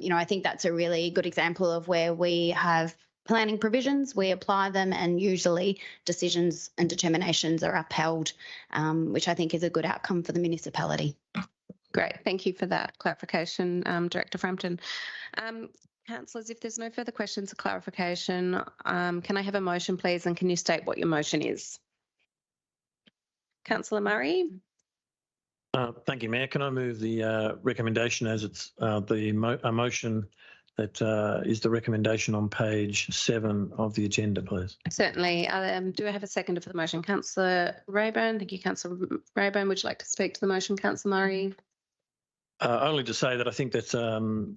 you know, I think that's a really good example of where we have planning provisions, we apply them, and usually decisions and determinations are upheld, which I think is a good outcome for the municipality. Great. Thank you for that clarification, Director Frampton. Councillors, if there's no further questions or clarification, can I have a motion, please, and can you state what your motion is? Councillor Murray. Thank you, Mayor. Can I move the recommendation as it's a motion that is the recommendation on page 7 of the agenda, please? Certainly. Do I have a seconder for the motion? Councillor Rayburn. Thank you, Councillor Rayburn. Would you like to speak to the motion, Councillor Murray? Only to say that I think that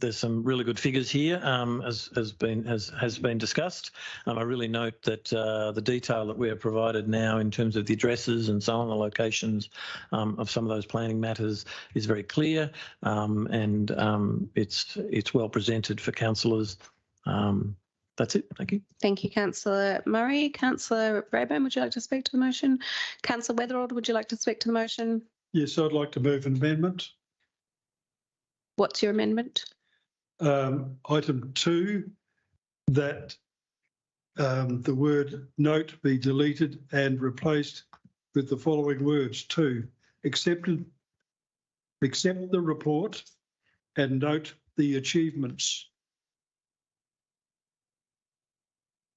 there's some really good figures here, as has been discussed. I really note that the detail that we are provided now in terms of the addresses and so on, the locations of some of those planning matters is very clear, and it's well presented for councillors. That's it. Thank you. Thank you, Councillor Murray. Councillor Rayburn, would you like to speak to the motion? Councillor Weatherill, would you like to speak to the motion? Yes, I'd like to move an amendment. What's your amendment? Item 2, that the word note be deleted and replaced with the following words: 2, accept the report and note the achievements.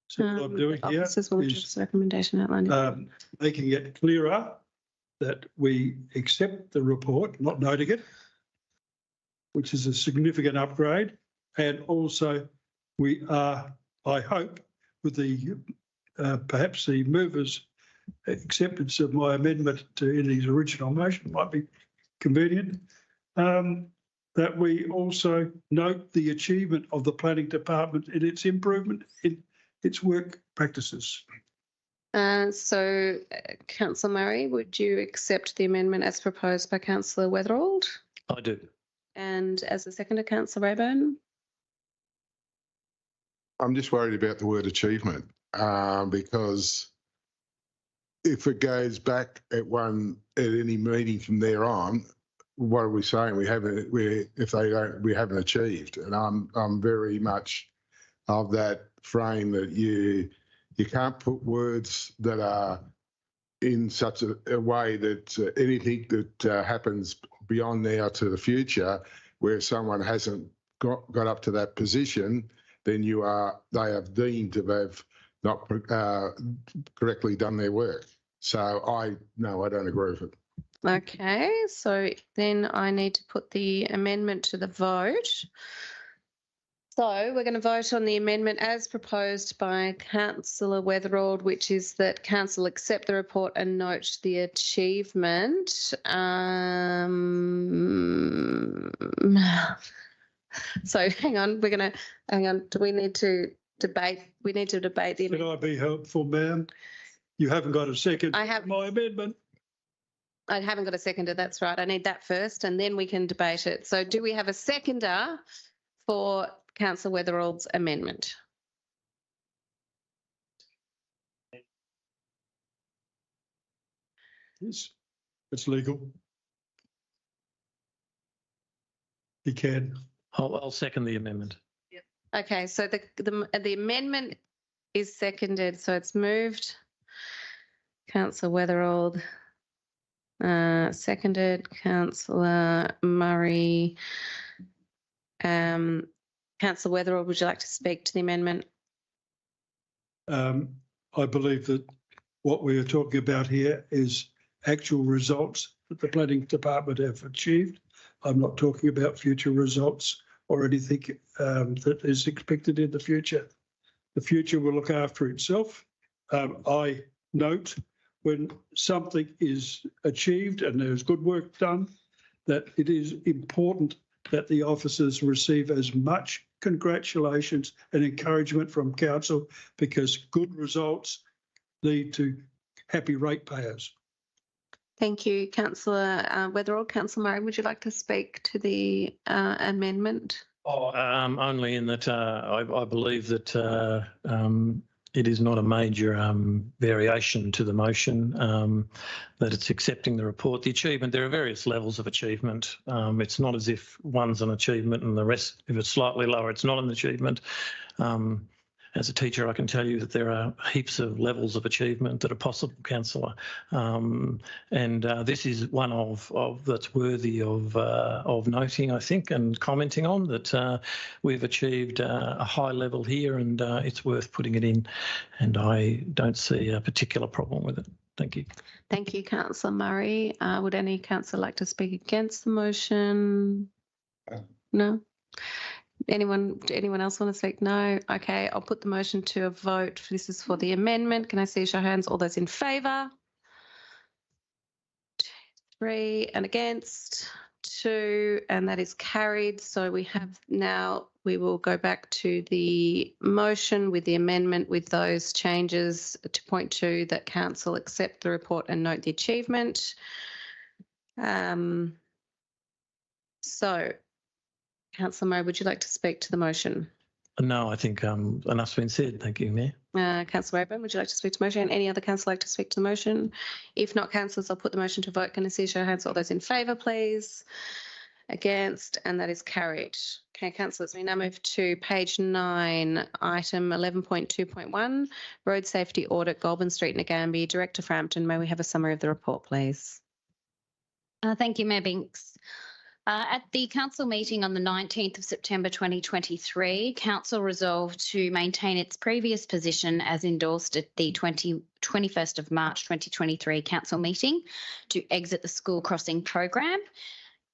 So what I'm doing here is recommendation outlined. Making it clearer that we accept the report, not noting it, which is a significant upgrade, and also we are, I hope, with the perhaps the movers' acceptance of my amendment to Eddie's original motion might be convenient, that we also note the achievement of the planning department in its improvement in its work practices. So, Councillor Murray, would you accept the amendment as proposed by Councillor Weatherill? I do. And as a seconder, Councillor Rayburn? I'm just worried about the word achievement, because if it goes back at any meeting from there on, what are we saying? We haven't achieved. And I'm very much of that frame that you can't put words that are in such a way that anything that happens beyond now to the future, where someone hasn't got up to that position, then they have deemed to have not correctly done their work. So I don't agree with it. Okay, so then I need to put the amendment to the vote. So we're going to vote on the amendment as proposed by Councillor Weatherald, which is that council accept the report and note the achievement. So hang on, Do we need to debate? We need to debate the Can amendment. I be helpful, ma'am? You haven't got a second. I have. My amendment. I haven't got a seconder. That's right. I need that first, and then we can debate it. So, do we have a seconder for Councillor Weatherald's amendment? Yes, it's legal. He can. I'll second the amendment. Okay, so the amendment is seconded, so it's moved. Councillor Weatherald, seconded. Councillor Murray. Councillor Weatherald, would you like to speak to the amendment? I believe that what we are talking about here is actual results that the planning department have achieved. I'm not talking about future results or anything that is expected in the future. The future will look after itself. I note when something is achieved and there's good work done, that it is important that the officers receive as much congratulations and encouragement from council, because good results lead to happy ratepayers. Thank you, Councillor Weatherald. Councillor Murray, would you like to speak to the amendment? Only in that I believe that it is not a major variation to the motion, that it's accepting the report. The achievement, there are various levels of achievement. It's not as if one's an achievement and the rest, if it's slightly lower, it's not an achievement. As a teacher, I can tell you that there are heaps of levels of achievement that are possible, councillor, and this is one of that's worthy of noting, I think, and commenting on, that we've achieved a high level here, and it's worth putting it in, and I don't see a particular problem with it. Thank you. Thank you, Councillor Murray. Would any councillor like to speak against the motion? No. Anyone else want to speak? No. Okay, I'll put the motion to a vote. This is for the amendment. Can I see show of hands? All those in favour? 3 and against 2, and that is carried. So we will go back to the motion with the amendment with those changes to point 2, that council accept the report and note the achievement. So, Councillor Murray, would you like to speak to the motion? No, I think enough's been said. Thank you, Mayor. Councillor Rayburn, would you like to speak to the motion? Any other councillor like to speak to the motion? If not, councillors, I'll put the motion to vote. Can I see show of hands? All those in favour, please. Against, and that is carried. Okay, councillors, we now move to page 9, item 11.2.1, road safety audit, Goulburn Street, Nagambie. Director Frampton, may we have a summary of the report, please? Thank you, Mayor Binks. At the council meeting on the 19th of September 2023, council resolved to maintain its previous position as endorsed at the 21st of March 2023 council meeting to exit the school crossing program.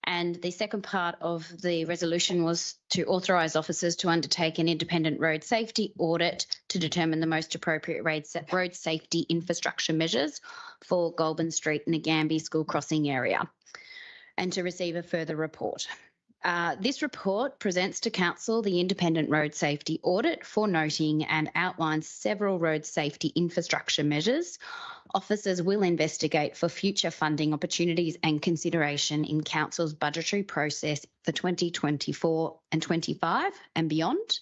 And the second part of the resolution was to authorise officers to undertake an independent road safety audit to determine the most appropriate road safety infrastructure measures for Goulburn Street and Nagambie school crossing area, and to receive a further report. This report presents to council the independent road safety audit for noting and outlines several road safety infrastructure measures officers will investigate for future funding opportunities and consideration in council's budgetary process for 2024 and 25 and beyond.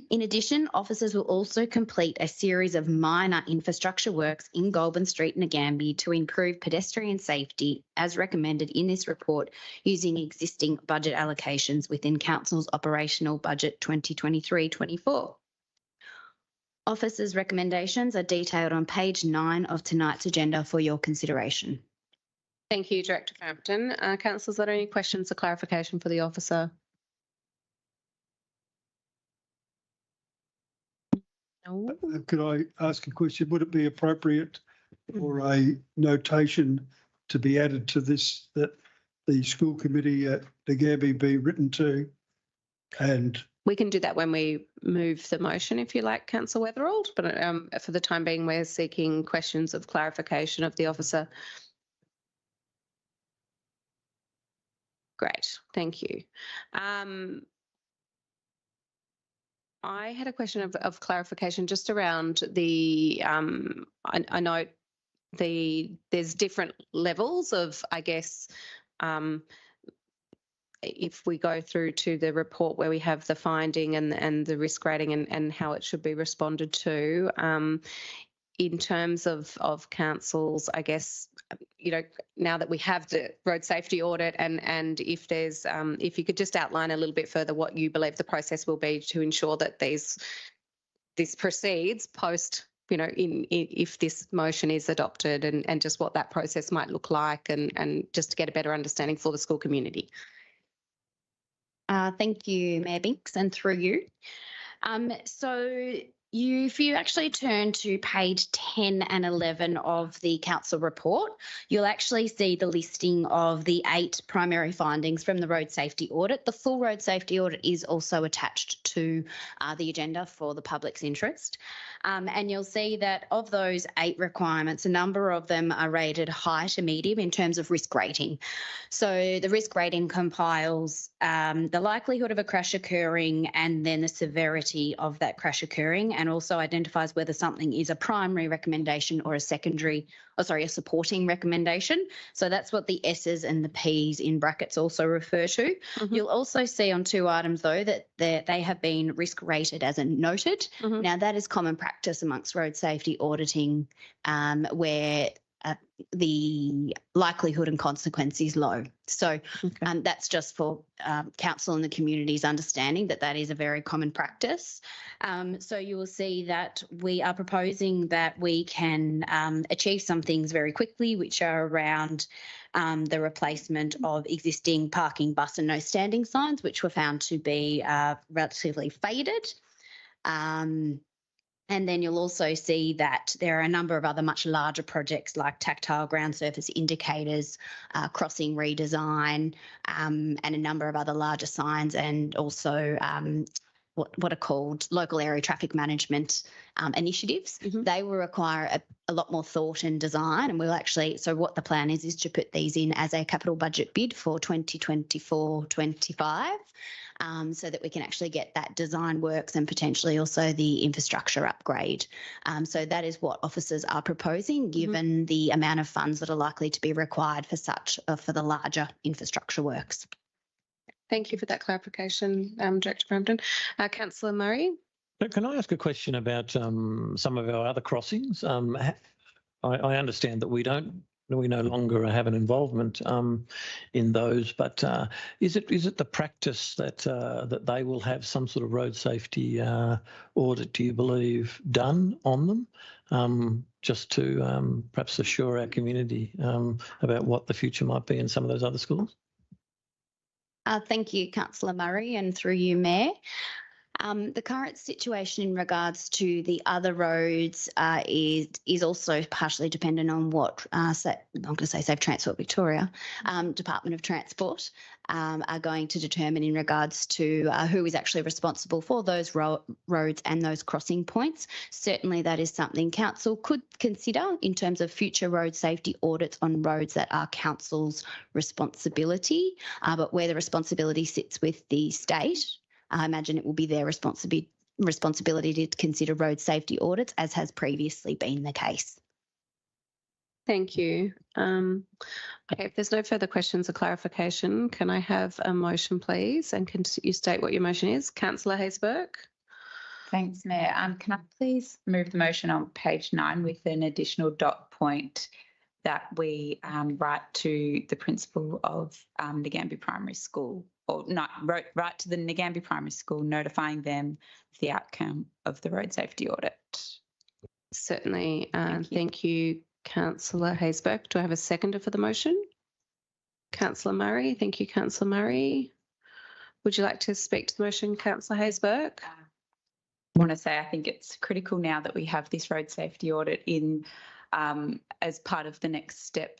In addition, officers will also complete a series of minor infrastructure works in Goulburn Street and Nagambie to improve pedestrian safety as recommended in this report using existing budget allocations within Council's operational budget 2023-24. Officers' recommendations are detailed on page 9 of tonight's agenda for your consideration. Thank you, Director Frampton. Councillors, are there any questions or clarification for the officer? No. Could I ask a question? Would it be appropriate for a notation to be added to this, that the school committee at Nagambie be written to, and We can do that when we move the motion, if you like, Councillor Weatherill. But for the time being, we're seeking questions of clarification of the officer. Great, thank you. I had a question of clarification just around the, I know there's different levels of, I guess, if we go through to the report where we have the finding and the risk rating and how it should be responded to, in terms of councils, I guess, you know, now that we have the road safety audit and if there's, if you could just outline a little bit further what you believe the process will be to ensure that this proceeds post, you know, if this motion is adopted and just what that process might look like and just to get a better understanding for the school community. Thank you, Mayor Binks, and through you. If you actually turn to page 10 and 11 of the council report, you'll actually see the listing of the 8 primary findings from the road safety audit. The full road safety audit is also attached to the agenda for the public's interest. And you'll see that of those 8 requirements, a number of them are rated high to medium in terms of risk rating. So the risk rating compiles the likelihood of a crash occurring and then the severity of that crash occurring, and also identifies whether something is a primary recommendation or a supporting recommendation. So that's what the S's and the P's in brackets also refer to. Mm-hmm. You'll also see on 2 items, though, that they have been risk rated as a noted. Mm-hmm. Now, that is common practice amongst road safety auditing where the likelihood and consequence is low. So that's just for council and the community's understanding that is a very common practice. So you will see that we are proposing that we can achieve some things very quickly, which are around the replacement of existing parking, bus and no standing signs, which were found to be relatively faded. And then you'll also see that there are a number of other much larger projects like tactile ground surface indicators, crossing redesign, and a number of other larger signs, and also what are called local area traffic management initiatives. Mm-hmm. They will require a lot more thought and design, and we'll actually, so what the plan is to put these in as a capital budget bid for 2024-25. So that we can actually get that design works and potentially also the infrastructure upgrade. So that is what officers are proposing, given the amount of funds that are likely to be required for for the larger infrastructure works. Thank you for that clarification, Director Brampton. Councillor Murray. Can I ask a question about some of our other crossings? I understand that we no longer have an involvement in those, but is it the practice that they will have some sort of road safety audit, do you believe, done on them, just to perhaps assure our community about what the future might be in some of those other schools? Thank you, Councillor Murray, and through you, Mayor. The current situation in regards to the other roads is also partially dependent on what, I'm going to say Safe Transport Victoria, Department of Transport are going to determine in regards to who is actually responsible for those roads and those crossing points. Certainly that is something Council could consider in terms of future road safety audits on roads that are Council's responsibility, but where the responsibility sits with the state, I imagine it will be their responsibility to consider road safety audits, as has previously been the case. Thank you. Okay, if there's no further questions or clarification, can I have a motion, please? And can you state what your motion is? Councillor Haysbert. Thanks, Mayor. Can I please move the motion on page 9 with an additional dot point that we write to the principal of Nagambie Primary School, or not, write to the Nagambie Primary School notifying them of the outcome of the road safety audit. Certainly. Thank you, Councillor Haysbert. Do I have a seconder for the motion? Councillor Murray. Thank you, Councillor Murray. Would you like to speak to the motion, Councillor Haysbert? I want to say I think it's critical now that we have this road safety audit in as part of the next step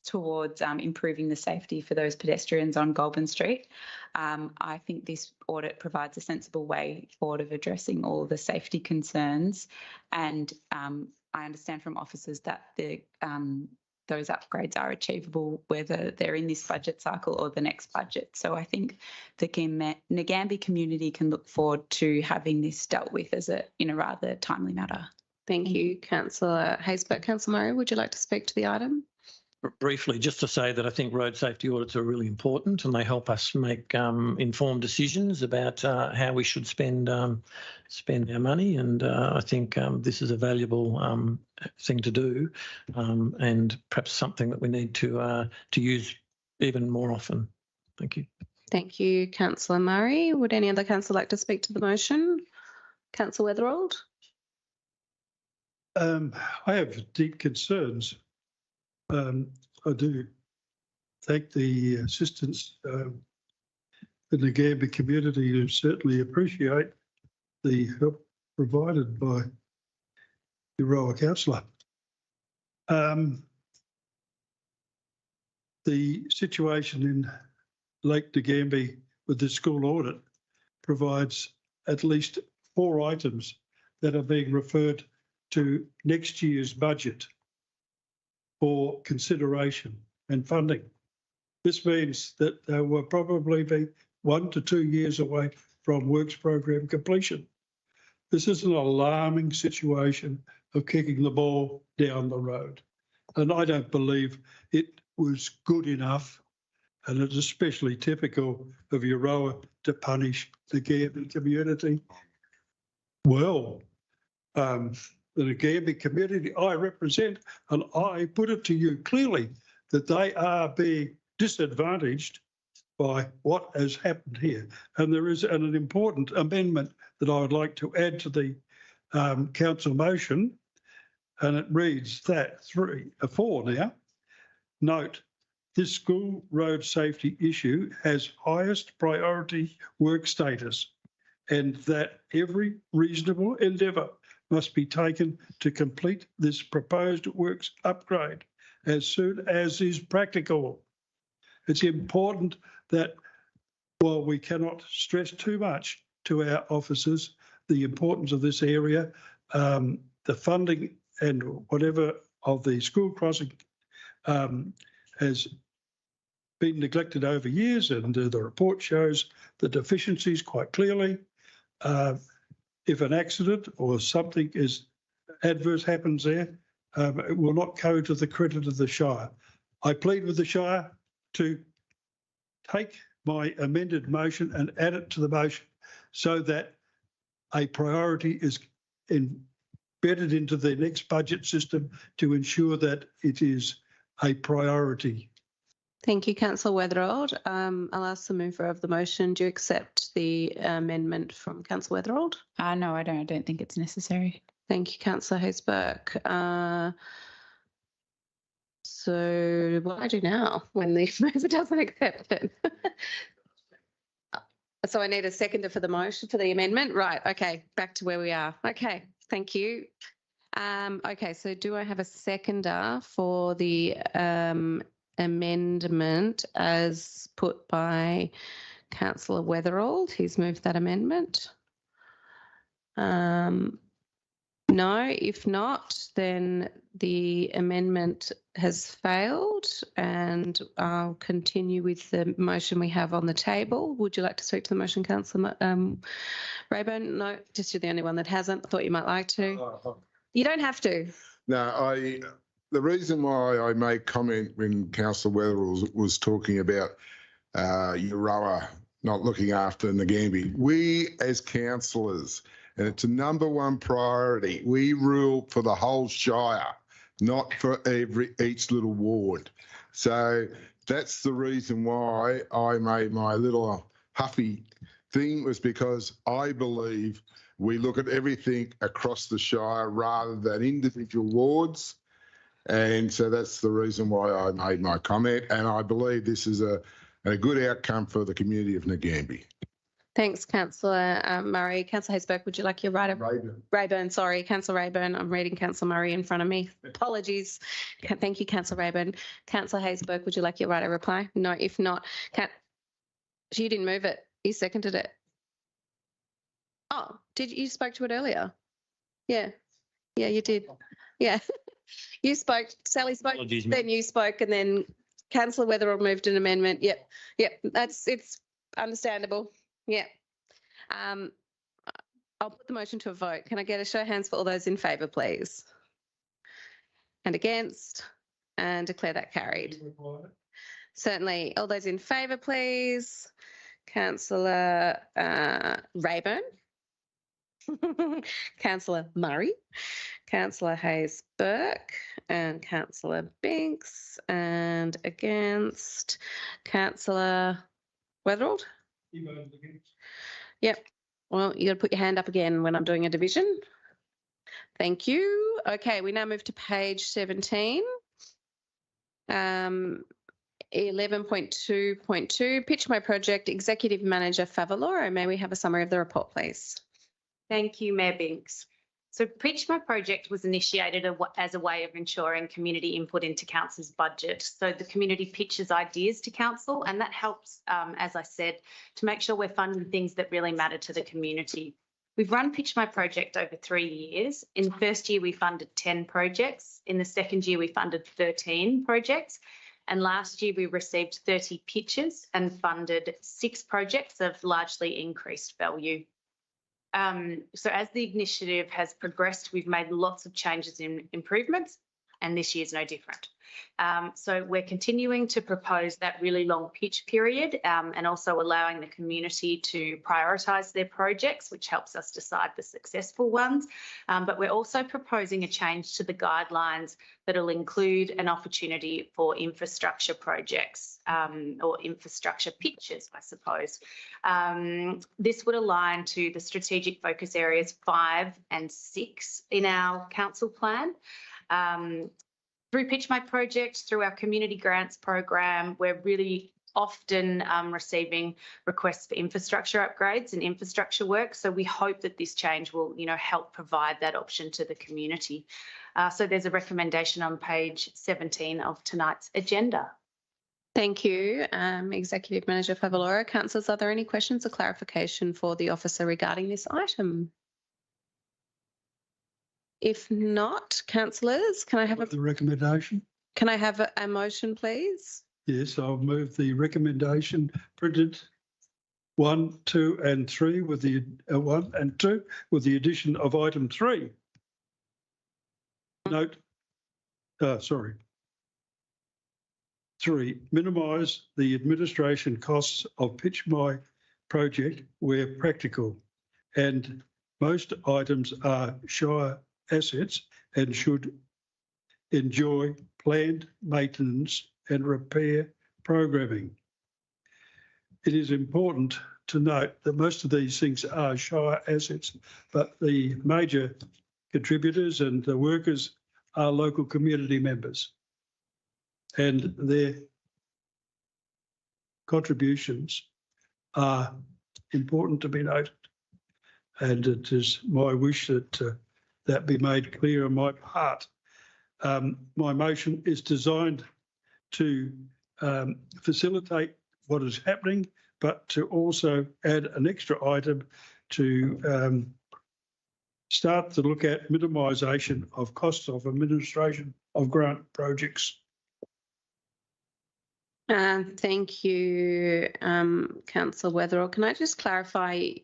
towards improving the safety for those pedestrians on Goulburn Street. I think this audit provides a sensible way forward of addressing all the safety concerns, and I understand from officers that those upgrades are achievable whether they're in this budget cycle or the next budget. So I think the Ngambie community can look forward to having this dealt with in a rather timely matter. Thank you, Councillor Haysbert. Councillor Murray, would you like to speak to the item? Briefly, just to say that I think road safety audits are really important, and they help us make informed decisions about how we should spend our money. And I think this is a valuable thing to do, and perhaps something that we need to use even more often. Thank you. Thank you, Councillor Murray. Would any other councillor like to speak to the motion? Councillor Weatherold. I have deep concerns. I do thank the assistance in the Ngambie community, who certainly appreciate the help provided by the Roa councillor. The situation in Lake Ngambie with the school audit provides at least 4 items that are being referred to next year's budget for consideration and funding. This means that they will probably be 1 to 2 years away from works program completion. This is an alarming situation of kicking the ball down the road. And I don't believe it was good enough, and it's especially typical of Euroa to punish the Ngambie community. Well, the Ngambie community I represent, and I put it to you clearly that they are being disadvantaged by what has happened here. And there is an important amendment that I would like to add to the council motion, and it reads that 4 now. Note, this school road safety issue has highest priority work status, and that every reasonable endeavour must be taken to complete this proposed works upgrade as soon as is practicable. It's important that while we cannot stress too much to our officers the importance of this area, the funding and whatever of the school crossing has been neglected over years, and the report shows the deficiencies quite clearly. If an accident or something is adverse happens there, it will not go to the credit of the Shire. I plead with the Shire to take my amended motion and add it to the motion so that a priority is embedded into the next budget system to ensure that it is a priority. Thank you, Councillor Weatherold. I'll ask the mover of the motion. Do you accept the amendment from Councillor Weatherold? No, I don't. I don't think it's necessary. Thank you, Councillor Haysbert. So what do I do now when the mover doesn't accept it? So I need a seconder for the motion, for the amendment? Right, okay, back to where we are. Okay, thank you. Okay, so do I have a seconder for the amendment as put by Councillor Weatherold? He's moved that amendment. No, if not, then the amendment has failed, and I'll continue with the motion we have on the table. Would you like to speak to the motion, Councillor Rayburn? No, just you're the only one that hasn't. I thought you might like to. You don't have to. No, the reason why I made comment when Councillor Weatherold was talking about Euroa not looking after Ngambie, we as councillors, and it's a #1 priority, we rule for the whole Shire, not for each little ward. So that's the reason why I made my little huffy thing, was because I believe we look at everything across the Shire rather than individual wards. And so that's the reason why I made my comment. And I believe this is a good outcome for the community of Ngambie. Thanks, Councillor Murray. Councillor Hayes-Burke, would you like your right of Rayburn? Sorry, Councillor Rayburn. I'm reading Councillor Murray in front of me. Apologies. Thank you, Councillor Rayburn. Councillor Hayes-Burke, would you like your right of reply? No, if not, you didn't move it. You seconded it. Oh, you spoke to it earlier? Yeah. Yeah, you did. Yeah. You spoke, Sally spoke, Apologies, then you spoke, and then Councillor Weatherall moved an amendment. Yep. It's understandable. Yeah. I'll put the motion to a vote. Can I get a show of hands for all those in favour, please? And against? And declare that carried. Certainly. All those in favour, please. Councillor Rayburn. Councillor Murray. Councillor Hayes-Burke and Councillor Binks, and against Councillor Weatherald. Yep. Well, you got to put your hand up again when I'm doing a division. Thank you. Okay, we now move to page 17. 11.2.2, Pitch My Project, Executive Manager Favaloro. May we have a summary of the report, please? Thank you, Mayor Binks. So Pitch My Project was initiated as a way of ensuring community input into council's budget. So the community pitches ideas to council, and that helps, as I said, to make sure we're funding things that really matter to the community. We've run Pitch My Project over 3 years. In the first year, we funded 10 projects. In the second year, we funded 13 projects. And last year, we received 30 pitches and funded 6 projects of largely increased value. So as the initiative has progressed, we've made lots of changes and improvements, and this year's no different. So we're continuing to propose that really long pitch period and also allowing the community to prioritise their projects, which helps us decide the successful ones. But we're also proposing a change to the guidelines that will include an opportunity for infrastructure projects or infrastructure pitches, I suppose. This would align to the strategic focus areas 5 and 6 in our council plan. Through Pitch My Project, through our community grants program, we're really often receiving requests for infrastructure upgrades and infrastructure work. So we hope that this change will, help provide that option to the community. So there's a recommendation on page 17 of tonight's agenda. Thank you, Executive Manager Favaloro. Councillors, are there any questions or clarification for the officer regarding this item? If not, councillors, can I have the recommendation? Can I have a motion, please? Yes, I'll move the recommendation printed 1, 2 and 3 with the 1 and 2 with the addition of item 3. Note, 3, minimise the administration costs of Pitch My Project where practical, and most items are Shire assets and should enjoy planned maintenance and repair programming. It is important to note that most of these things are Shire assets, but the major contributors and the workers are local community members, and their contributions are important to be noted. And it is my wish that that be made clear on my part. My motion is designed to facilitate what is happening, but to also add an extra item to start to look at minimisation of costs of administration of grant projects. Thank you, Councillor Weatherall. Can I just clarify,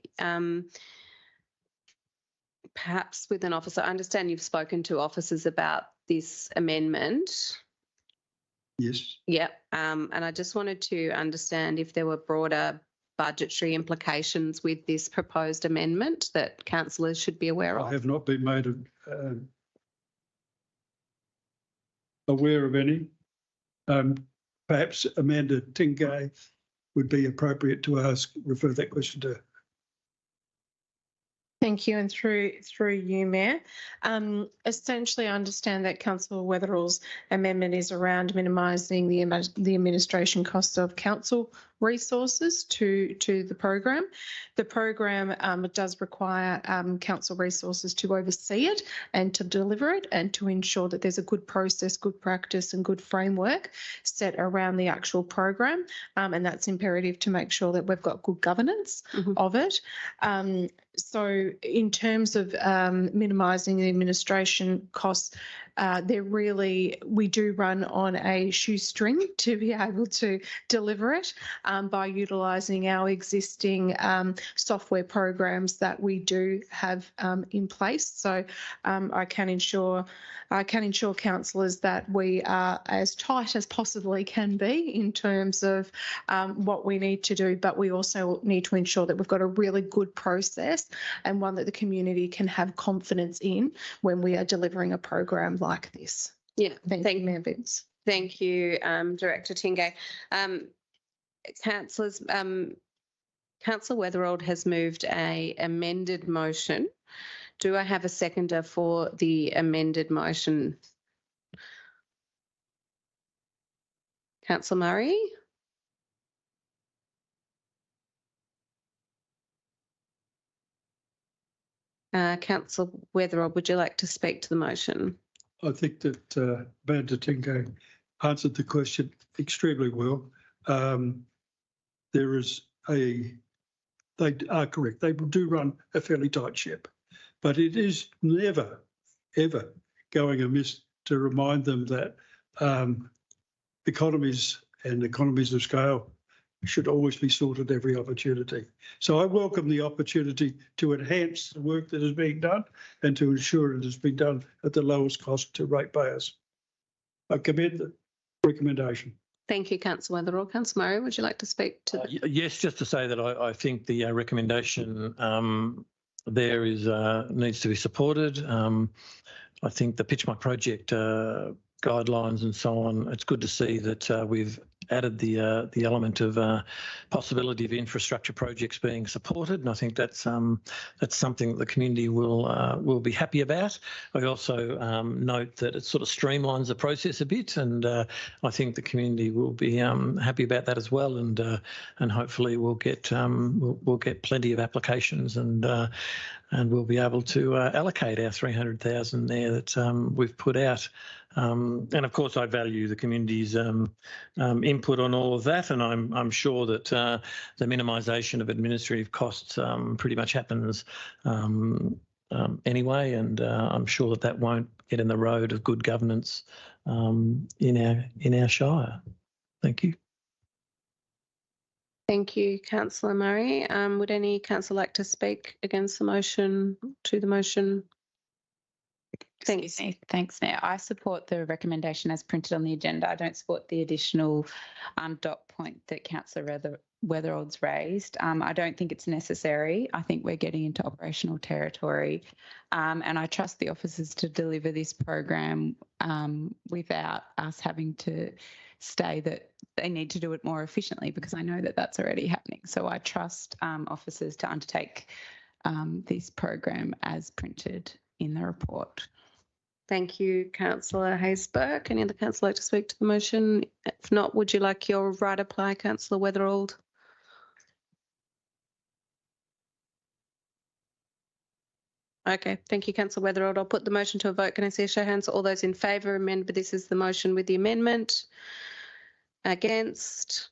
perhaps with an officer, I understand you've spoken to officers about this amendment. Yes. Yep. And I just wanted to understand if there were broader budgetary implications with this proposed amendment that councillors should be aware of. I have not been made aware of any. Perhaps Amanda Tingay would be appropriate to refer that question to. Thank you, and through you, Mayor. Essentially, I understand that Councillor Weatherall's amendment is around minimising the administration costs of council resources to the program. The program does require council resources to oversee it and to deliver it and to ensure that there's a good process, good practice and good framework set around the actual program, and that's imperative to make sure that we've got good governance of it. So in terms of minimising the administration costs, we do run on a shoestring to be able to deliver it by utilising our existing software programs that we do have in place. So I can ensure councillors that we are as tight as possibly can be in terms of what we need to do, but we also need to ensure that we've got a really good process and one that the community can have confidence in when we are delivering a program like this. Yeah, Thank you, Mayor Vince. Thank you, Director Tingay. Councillors, Councillor Weatherold has moved a amended motion. Do I have a seconder for the amended motion? Councillor Murray? Councillor Weatherold, would you like to speak to the motion? I think that Amanda Tingay answered the question extremely well. They are correct. They do run a fairly tight ship, but it is never, ever going amiss to remind them that economies of scale should always be sought at every opportunity. So I welcome the opportunity to enhance the work that is being done and to ensure it has been done at the lowest cost to ratepayers. I commend the recommendation. Thank you, Councillor Weatherold. Councillor Murray, would you like to speak to? Yes, just to say that I think the recommendation there is needs to be supported. I think the Pitch My Project guidelines and so on, it's good to see that we've added the element of possibility of infrastructure projects being supported, and I think that's something that the community will be happy about. I also note that it sort of streamlines the process a bit, and I think the community will be happy about that as well, and hopefully we'll get plenty of applications, and we'll be able to allocate our 300,000 there that we've put out. And of course, I value the community's input on all of that, and I'm sure that the minimisation of administrative costs pretty much happens anyway, and I'm sure that won't get in the road of good governance in our shire. Thank you. Thank you, Councillor Murray. Would any councillor like to speak against the motion, to the motion? Thanks, Mayor. I support the recommendation as printed on the agenda. I don't support the additional dot point that Councillor Weatherold's raised. I don't think it's necessary. I think we're getting into operational territory, and I trust the officers to deliver this program without us having to say that they need to do it more efficiently, because I know that that's already happening. So I trust officers to undertake this program as printed in the report. Thank you, Councillor Haysberg. Any other councillor like to speak to the motion? If not, would you like your right apply, Councillor Weatherold? Okay, thank you, Councillor Weatherold. I'll put the motion to a vote. Can I see a show of hands? All those in favour, remember this is the motion with the amendment. Against?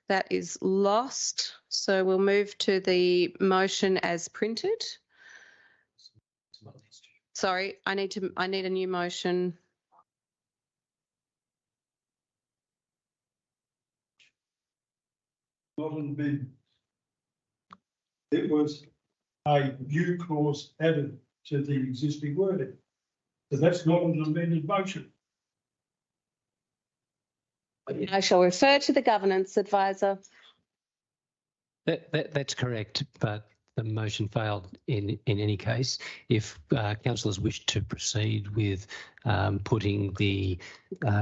That is lost. So we'll move to the motion as printed. Sorry, I need a new motion. Not an amendment. It was a new clause added to the existing wording. So that's not an amended motion. I shall refer to the governance advisor. That's correct, but the motion failed in any case. If councillors wish to proceed with putting the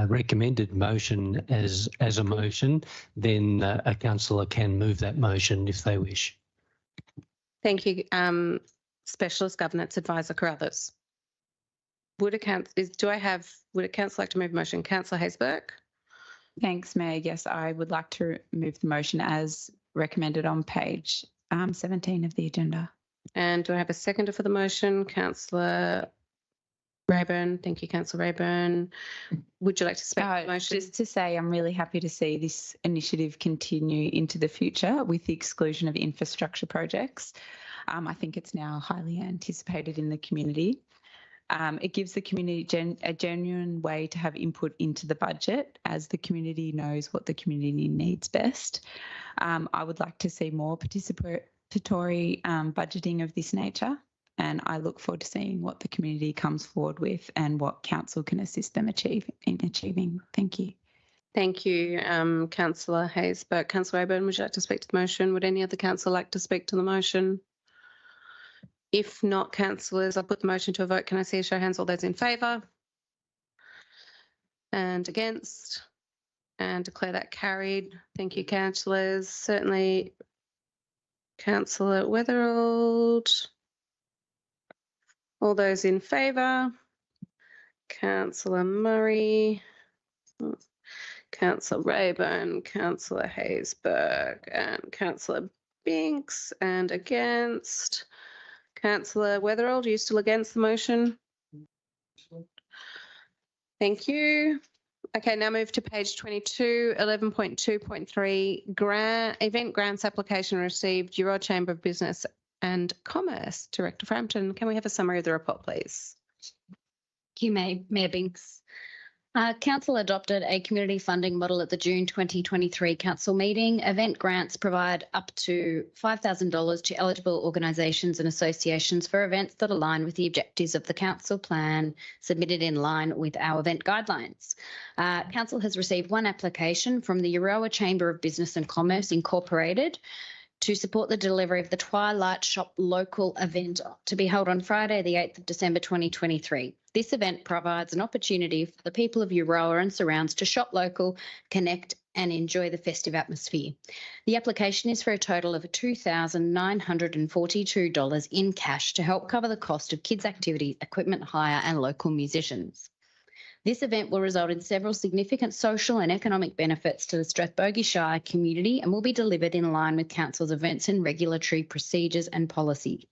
recommended motion as a motion, then a councillor can move that motion if they wish. Thank you, Specialist Governance Advisor Carruthers. Would a council like to move a motion? Councillor Haysberg. Thanks, Mayor. Yes, I would like to move the motion as recommended on page 17 of the agenda. And do I have a seconder for the motion? Councillor Rayburn. Thank you, Councillor Rayburn. Would you like to speak to the motion? Just to say, I'm really happy to see this initiative continue into the future with the exclusion of infrastructure projects. I think it's now highly anticipated in the community. It gives the community a genuine way to have input into the budget, as the community knows what the community needs best. I would like to see more participatory budgeting of this nature, and I look forward to seeing what the community comes forward with and what council can assist them in achieving. Thank you. Thank you, Councillor Hayes-Burke. Councillor Rayburn, would you like to speak to the motion? Would any other councillor like to speak to the motion? If not, councillors, I'll put the motion to a vote. Can I see a show of hands? All those in favour? And against? And declare that carried. Thank you, councillors. Certainly, Councillor Weatherill. All those in favour? Councillor Murray. Councillor Rayburn, Councillor Hayes-Burke, and Councillor Binks. And against? Councillor Weatherill, are you still against the motion? Thank you. Okay, now move to page 22, 11.2.3, event grants application received, Euro Chamber of Business and Commerce. Director Frampton, can we have a summary of the report, please? Thank you, Mayor Binks. Council adopted a community funding model at the June 2023 council meeting. Event grants provide up to $5,000 to eligible organisations and associations for events that align with the objectives of the council plan submitted in line with our event guidelines. Council has received one application from the Euroa Chamber of Business and Commerce Incorporated to support the delivery of the Twilight Shop local event to be held on Friday, the 8th of December 2023. This event provides an opportunity for the people of Euroa and surrounds to shop local, connect and enjoy the festive atmosphere. The application is for a total of $2,942 in cash to help cover the cost of kids' activities, equipment hire and local musicians. This event will result in several significant social and economic benefits to the Strathbogie Shire community and will be delivered in line with Council's events and regulatory procedures and policy.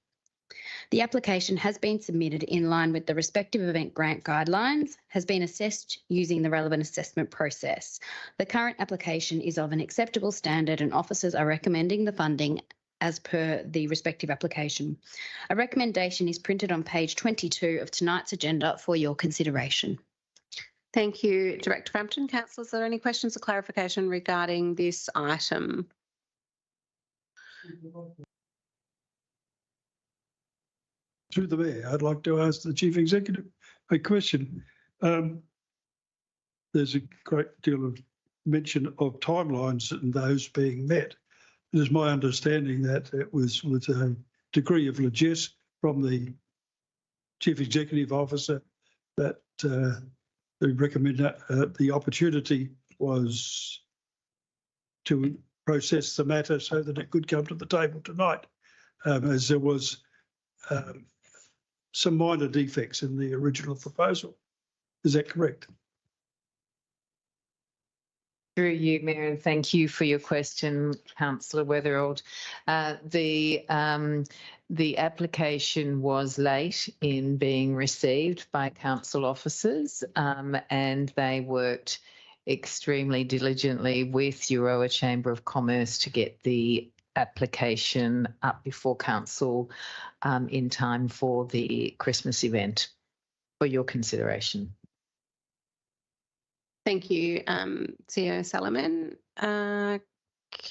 The application has been submitted in line with the respective event grant guidelines, has been assessed using the relevant assessment process. The current application is of an acceptable standard and officers are recommending the funding as per the respective application. A recommendation is printed on page 22 of tonight's agenda for your consideration. Thank you, Director Frampton. Councillors, are there any questions or clarification regarding this item? Through the Mayor, I'd like to ask the Chief Executive a question. There's a great deal of mention of timelines and those being met. It is my understanding that it was with a degree of largesse from the Chief Executive Officer that the opportunity was to process the matter so that it could come to the table tonight, as there was some minor defects in the original proposal. Is that correct? Through you, Mayor, and thank you for your question, Councillor Weatherill. The application was late in being received by council officers, and they worked extremely diligently with Euroa Chamber of Commerce to get the application up before council in time for the Christmas event for your consideration. Thank you, CEO Salaman.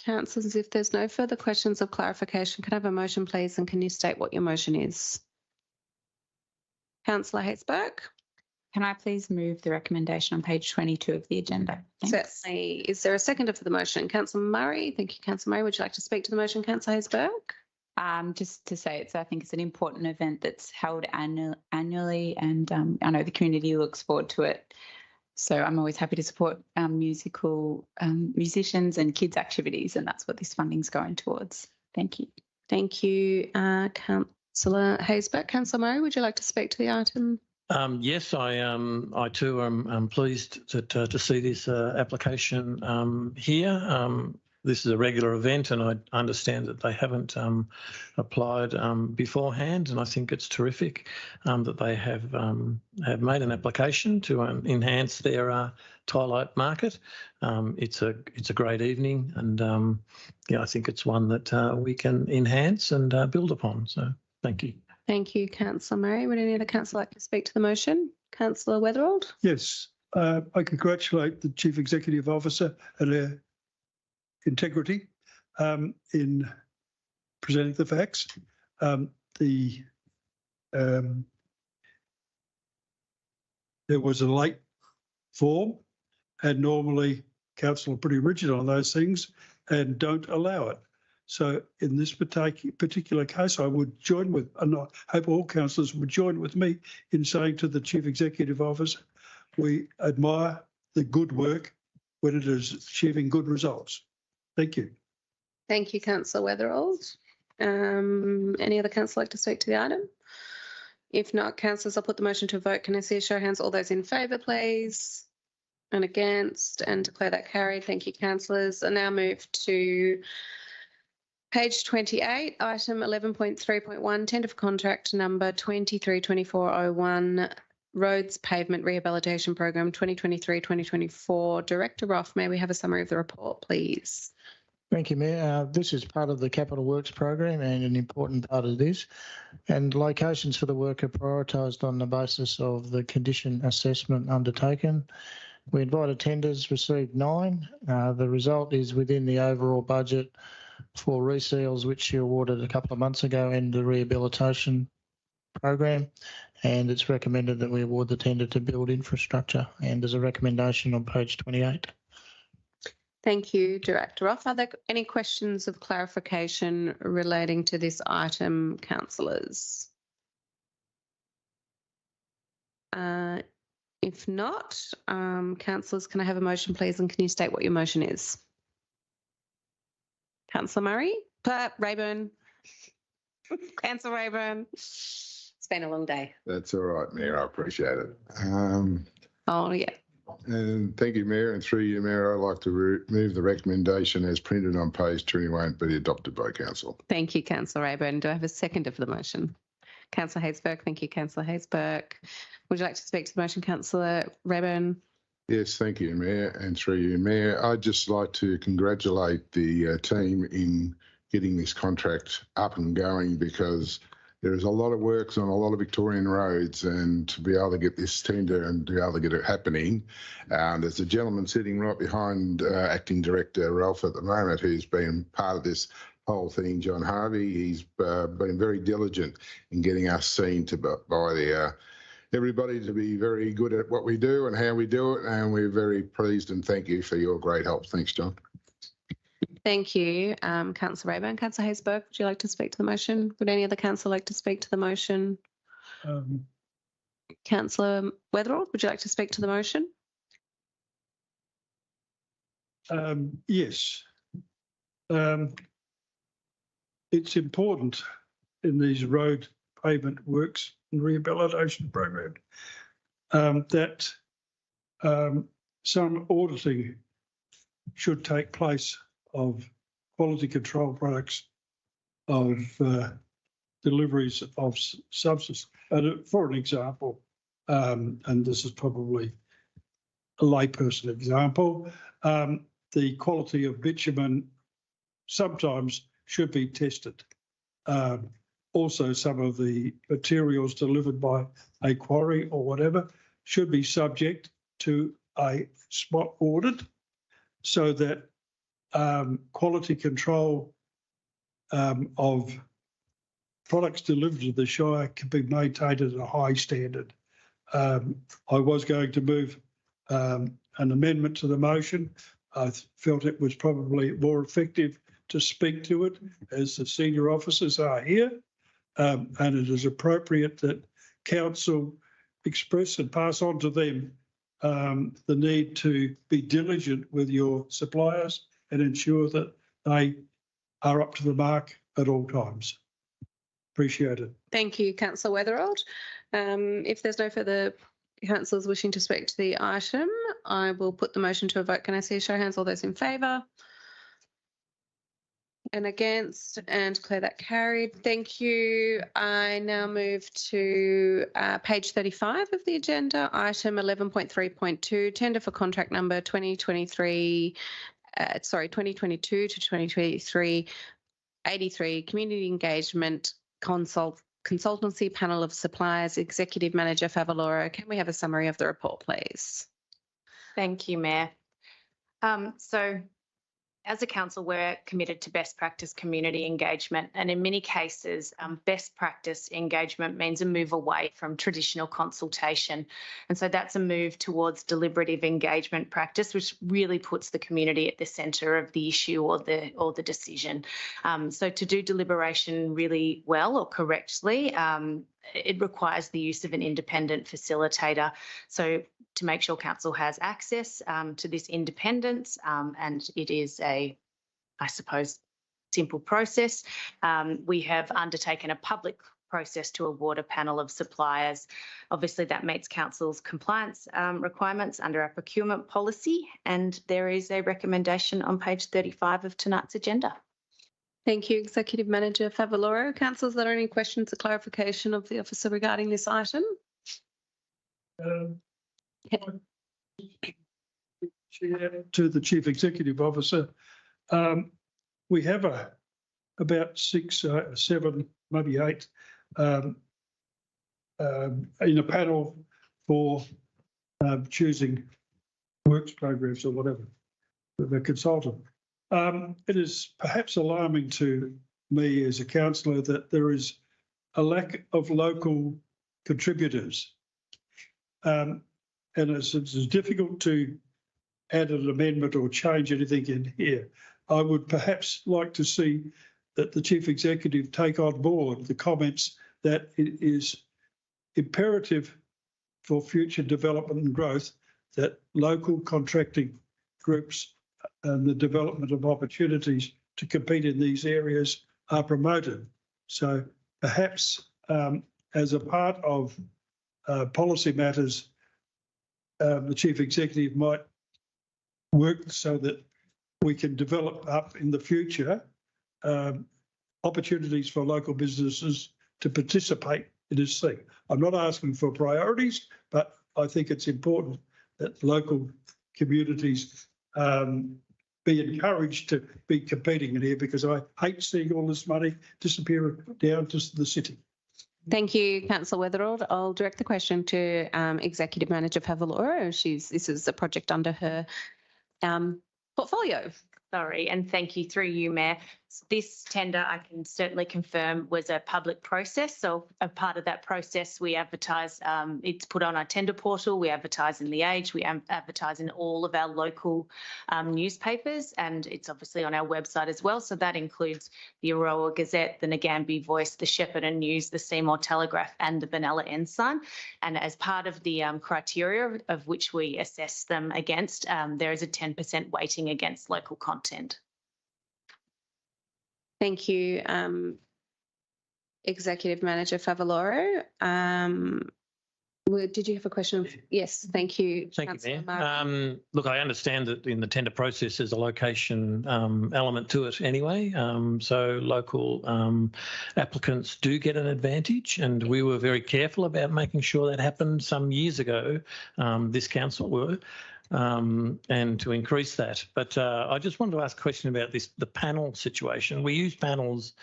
Councillors, if there's no further questions or clarification, can I have a motion, please, and can you state what your motion is? Councillor Hayes-Burke. Can I please move the recommendation on page 22 of the agenda? Thanks. Certainly. Is there a seconder for the motion? Councillor Murray. Thank you, Councillor Murray. Would you like to speak to the motion, Councillor Hayes-Burke? Just to say, I think it's an important event that's held annually, and I know the community looks forward to it. So I'm always happy to support musical musicians and kids' activities, and that's what this funding's going towards. Thank you. Thank you, Councillor Hayes-Burke. Councillor Murray, would you like to speak to the item? Yes, I too am pleased to see this application here. This is a regular event, and I understand that they haven't applied beforehand, and I think it's terrific that they have made an application to enhance their twilight market. It's a great evening, and yeah, I think it's one that we can enhance and build upon. So, thank you. Thank you, Councillor Murray. Would any other councillor like to speak to the motion? Councillor Weatherald? Yes, I congratulate the Chief Executive Officer and her integrity in presenting the facts. There was a late form, and normally council are pretty rigid on those things and don't allow it. So in this particular case, I would join with, and I hope all councillors would join with me in saying to the Chief Executive Officer, we admire the good work when it is achieving good results. Thank you. Thank you, Councillor Weatherald. Any other councillor like to speak to the item? If not, councillors, I'll put the motion to a vote. Can I see a show of hands? All those in favour, please. And against, and declare that carried. Thank you, councillors. I now move to page 28, item 11.3.1, tender for contract number 232401, Roads Pavement Rehabilitation Program 2023-2024. Director Roth, may we have a summary of the report, please? Thank you, Mayor. This is part of the Capital Works program and an important part of this. And locations for the work are prioritised on the basis of the condition assessment undertaken. We invited tenders, received 9. The result is within the overall budget for reseals, which she awarded a couple of months ago, and the rehabilitation program. And it's recommended that we award the tender to Build Infrastructure, and there's a recommendation on page 28. Thank you, Director Roth. Are there any questions of clarification relating to this item, councillors? If not, councillors, can I have a motion, please? And can you state what your motion is? Councillor Murray? Rayburn? Councillor Rayburn? It's been a long day. That's all right, Mayor. I appreciate it. Oh, yeah. And thank you, Mayor. And through you, Mayor, I'd like to move the recommendation as printed on page 21 be adopted by Council. Thank you, Councillor Rayburn. Do I have a seconder for the motion? Councillor Haysbert. Thank you, Councillor Haysbert. Would you like to speak to the motion, Councillor Rayburn? Yes, thank you, Mayor. And through you, Mayor, I'd just like to congratulate the team in getting this contract up and going, because there is a lot of works on a lot of Victorian roads, and to be able to get this tender and to be able to get it happening. There's a gentleman sitting right behind Acting Director Ralph at the moment who's been part of this whole thing, John Harvey. He's been very diligent in getting us seen to by everybody to be very good at what we do and how we do it, and we're very pleased and thank you for your great help. Thanks, John. Thank you, Councillor Rayburn. Councillor Haysbert, would you like to speak to the motion? Would any other councillor like to speak to the motion? Councillor Weatherald, would you like to speak to the motion? Yes. It's important in these road pavement works and rehabilitation program that some auditing should take place of quality control products, of deliveries of substances. And for an example, and this is probably a layperson example, the quality of bitumen sometimes should be tested. Also, some of the materials delivered by a quarry or whatever should be subject to a spot audit, so that quality control of products delivered to the Shire can be maintained at a high standard. I was going to move an amendment to the motion. I felt it was probably more effective to speak to it as the senior officers are here, and it is appropriate that Council express and pass on to them the need to be diligent with your suppliers and ensure that they are up to the mark at all times. Appreciate it. Thank you, Councillor Weatherald. If there's no further councillors wishing to speak to the item, I will put the motion to a vote. Can I see a show of hands? All those in favour? And against, and declare that carried. Thank you. I now move to page 35 of the agenda, item 11.3.2, tender for contract number 2022 to 2023 83 community engagement consultancy panel of suppliers. Executive Manager Favaloro, can we have a summary of the report, please? Thank you, Mayor. So as a council, we're committed to best practice community engagement, and in many cases, best practice engagement means a move away from traditional consultation. And so that's a move towards deliberative engagement practice, which really puts the community at the centre of the issue or the decision. So to do deliberation really well or correctly, it requires the use of an independent facilitator. So to make sure council has access to this independence, and it is a, I suppose, simple process. We have undertaken a public process to award a panel of suppliers. Obviously, that meets council's compliance requirements under our procurement policy, and there is a recommendation on page 35 of tonight's agenda. Thank you, Executive Manager Favaloro. Councillors, are there any questions or clarification of the officer regarding this item? To the Chief Executive Officer, we have about 6, 7, maybe 8 in a panel for choosing works programs or whatever with a consultant. It is perhaps alarming to me as a councillor that there is a lack of local contributors. And it's difficult to add an amendment or change anything in here. I would perhaps like to see that the Chief Executive take on board the comments that it is imperative for future development and growth that local contracting groups and the development of opportunities to compete in these areas are promoted. So perhaps as a part of policy matters, the Chief Executive might work so that we can develop up in the future opportunities for local businesses to participate in this thing. I'm not asking for priorities, but I think it's important that local communities be encouraged to be competing in here, because I hate seeing all this money disappear down to the city. Thank you, Councillor Weatherald. I'll direct the question to Executive Manager Favaloro. This is a project under her portfolio. Sorry, and thank you through you, Mayor. This tender, I can certainly confirm, was a public process. So a part of that process, we advertise, it's put on our tender portal, we advertise in The Age, we advertise in all of our local newspapers, and it's obviously on our website as well. So that includes the Aroa Gazette, the Nagambie Voice, the Shepparton News, the Seymour Telegraph and the Benalla Ensign. And as part of the criteria of which we assess them against, there is a 10% weighting against local content. Thank you, Executive Manager Favaloro. Did you have a question? Yes, thank you. Thank you, Mayor. Look, I understand that in the tender process there's a location element to it anyway, so local applicants do get an advantage, and we were very careful about making sure that happened some years ago, this council were. And to increase that. But I just wanted to ask a question about the panel situation. We use panels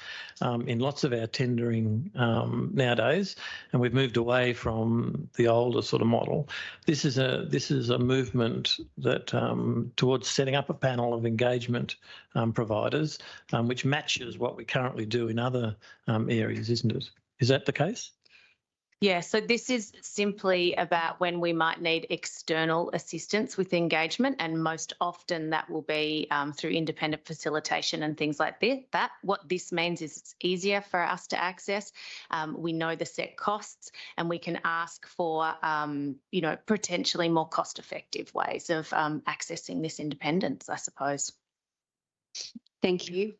in lots of our tendering nowadays, and we've moved away from the older sort of model. This is a movement that towards setting up a panel of engagement providers, which matches what we currently do in other areas, isn't it? Is that the case? Yeah, so this is simply about when we might need external assistance with engagement, and most often that will be through independent facilitation and things like that. What this means is it's easier for us to access. We know the set costs, and we can ask for, potentially more cost-effective ways of accessing this independence, I suppose. Thank you.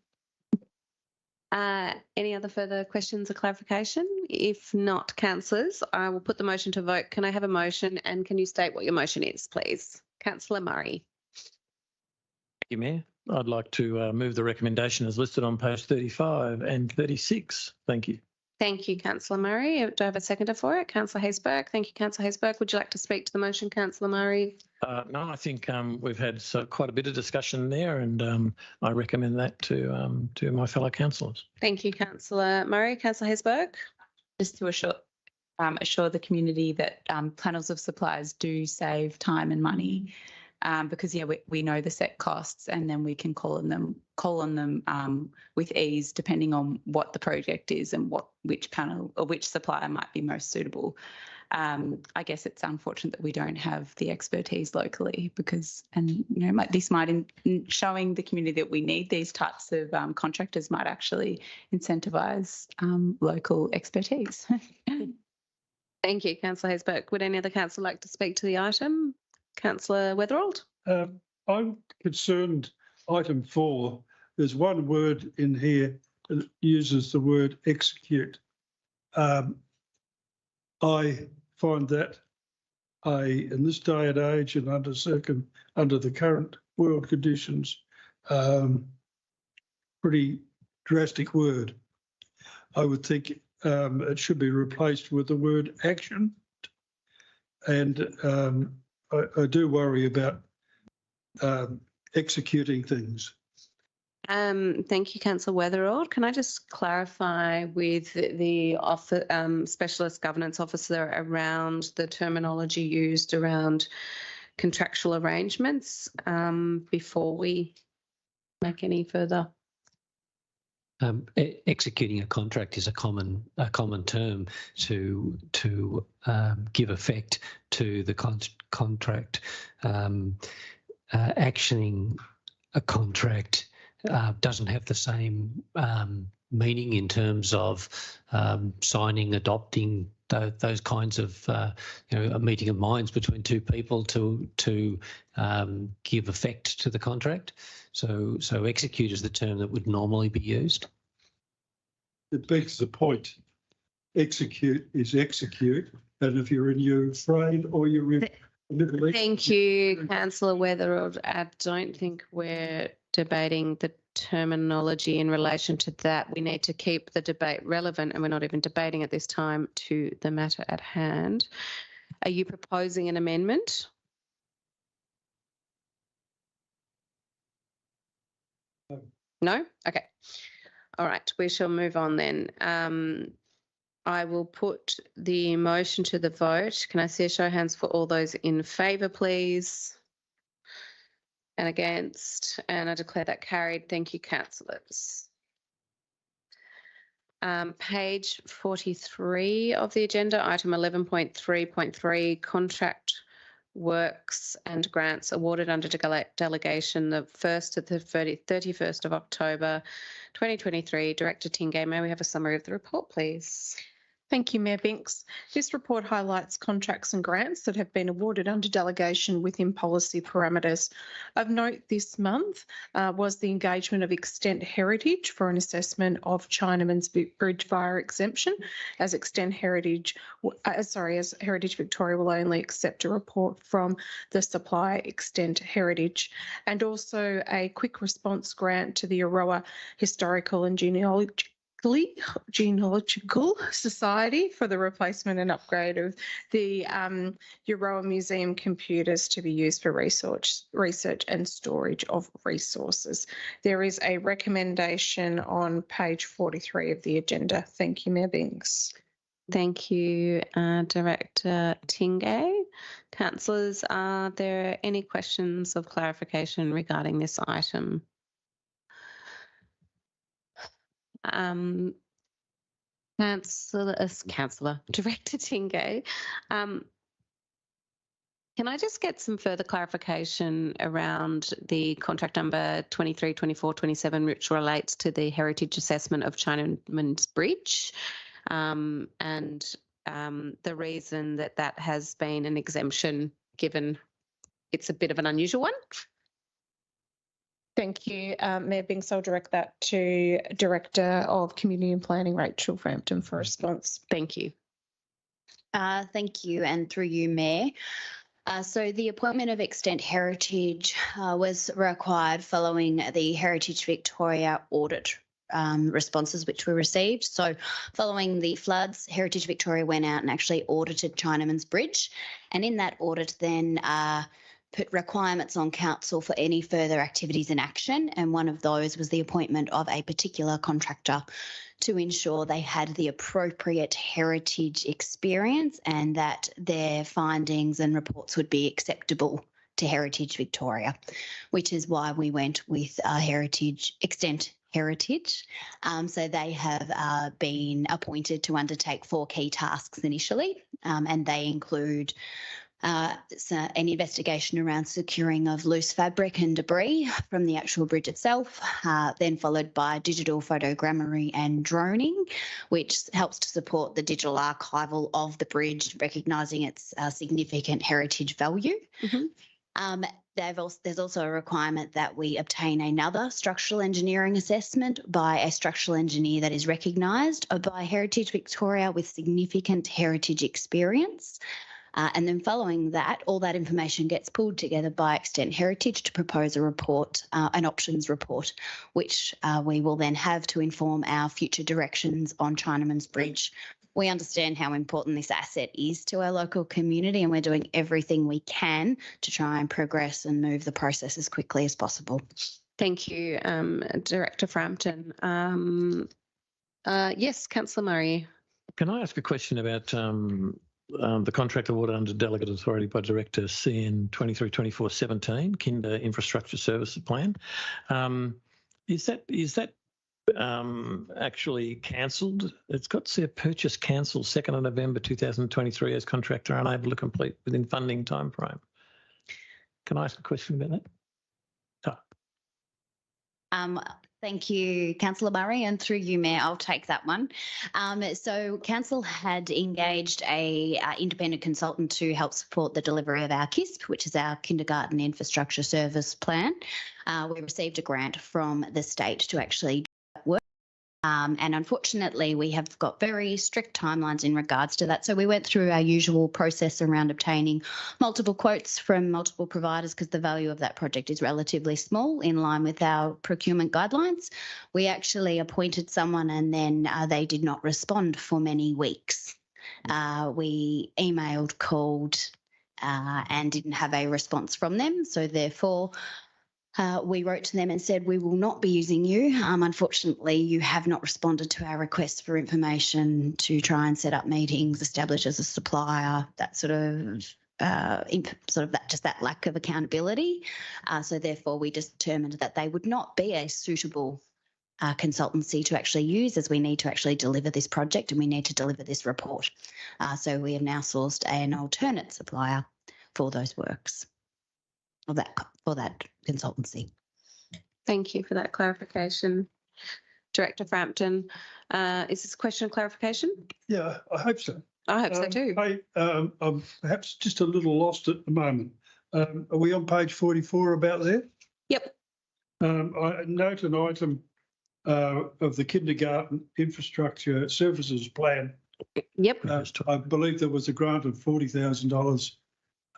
Any other further questions or clarification? If not, councillors, I will put the motion to vote. Can I have a motion, and can you state what your motion is, please? Councillor Murray. Thank you, Mayor. I'd like to move the recommendation as listed on page 35 and 36. Thank you. Thank you, Councillor Murray. Do I have a seconder for it? Councillor Haysberg. Thank you, Councillor Haysberg. Would you like to speak to the motion, Councillor Murray? No, I think we've had quite a bit of discussion there, and I recommend that to my fellow councillors. Thank you, Councillor Murray. Councillor Haysberg. Just to assure the community that panels of suppliers do save time and money, because we know the set costs, and then we can call on them with ease depending on what the project is and which panel or which supplier might be most suitable. I guess it's unfortunate that we don't have the expertise locally, because, and this might showing the community that we need these types of contractors might actually incentivise local expertise. Thank you, Councillor Haysberg. Would any other councillor like to speak to the item? Councillor Weatherald. I'm concerned, item 4, there's one word in here that uses the word execute. I find that in this day and age and under the current world conditions, pretty drastic word. I would think it should be replaced with the word action. And I do worry about executing things. Thank you, Councillor Weatherald. Can I just clarify with the Specialist Governance Officer around the terminology used around contractual arrangements before we make any further? Executing a contract is a common term to give effect to the contract. Actioning a contract doesn't have the same meaning in terms of signing, adopting, those kinds of a meeting of minds between two people to give effect to the contract. So execute is the term that would normally be used. It begs the point. Execute is execute, and if you're in Ukraine or you're in the Middle East. Thank you, Councillor Weatherald. I don't think we're debating the terminology in relation to that. We need to keep the debate relevant, and we're not even debating at this time to the matter at hand. Are you proposing an amendment? No? Okay. All right, we shall move on then. I will put the motion to the vote. Can I see a show of hands for all those in favour, please? And against? And I declare that carried. Thank you, councillors. Page 43 of the agenda, item 11.3.3, contract works and grants awarded under delegation the 1st to the 31st of October 2023. Director Tingay, may we have a summary of the report, please? Thank you, Mayor Binks. This report highlights contracts and grants that have been awarded under delegation within policy parameters. Of note this month was the engagement of Extent Heritage for an assessment of Chinaman's Bridge via exemption, as Heritage Victoria will only accept a report from the supplier Extent Heritage, and also a quick response grant to the Aroa Historical and Genealogical Society for the replacement and upgrade of the Euroa Museum computers to be used for research and storage of resources. There is a recommendation on page 43 of the agenda. Thank you, Mayor Binks. Thank you, Director Tingay. Councillors, are there any questions of clarification regarding this item? Councillor Director Tingay, can I just get some further clarification around the contract number 23, 24, 27, which relates to the heritage assessment of Chinaman's Bridge, and the reason that has been an exemption, given it's a bit of an unusual one? Thank you, Mayor Binks. I'll direct that to Director of Community and Planning, Rachel Frampton, for response. Thank you. Thank you, and through you, Mayor. So the appointment of Extent Heritage was required following the Heritage Victoria audit responses which were received. So following the floods, Heritage Victoria went out and actually audited Chinaman's Bridge, and in that audit then put requirements on council for any further activities in action, and one of those was the appointment of a particular contractor to ensure they had the appropriate heritage experience and that their findings and reports would be acceptable to Heritage Victoria, which is why we went with Extent Heritage. So they have been appointed to undertake 4 key tasks initially, and they include an investigation around securing of loose fabric and debris from the actual bridge itself, then followed by digital photogrammetry and droning, which helps to support the digital archival of the bridge, recognising its significant heritage value. There's also a requirement that we obtain another structural engineering assessment by a structural engineer that is recognised by Heritage Victoria with significant heritage experience. And then following that, all that information gets pulled together by Extent Heritage to propose a report, an options report, which we will then have to inform our future directions on Chinaman's Bridge. We understand how important this asset is to our local community, and we're doing everything we can to try and progress and move the process as quickly as possible. Thank you, Director Frampton. Yes, Councillor Murray. Can I ask a question about the contract awarded under Delegate Authority by Director CN 232417, Kinder Infrastructure Services Plan? Is that actually cancelled? It's got to say purchase cancelled 2nd of November 2023 as contractor unable to complete within funding timeframe. Can I ask a question about that? Thank you, Councillor Murray, and through you, Mayor, I'll take that one. So Council had engaged a independent consultant to help support the delivery of our KISP, which is our Kindergarten Infrastructure Service Plan. We received a grant from the state to actually do that work. And unfortunately, we have got very strict timelines in regards to that. So we went through our usual process around obtaining multiple quotes from multiple providers because the value of that project is relatively small in line with our procurement guidelines. We actually appointed someone and then they did not respond for many weeks. We emailed, called and didn't have a response from them. So therefore, we wrote to them and said, we will not be using you. Unfortunately, you have not responded to our requests for information to try and set up meetings, establish as a supplier, that sort of that lack of accountability. So therefore, we just determined that they would not be a suitable consultancy to actually use, as we need to actually deliver this project and we need to deliver this report. So we have now sourced an alternate supplier for those works. For that consultancy. Thank you for that clarification. Director Frampton, is this a question of clarification? Yeah, I hope so. I hope so too. I'm perhaps just a little lost at the moment. Are we on page 44 about that? Yep. I note an item of the Kindergarten Infrastructure Services Plan. Yep. I believe there was a grant of $40,000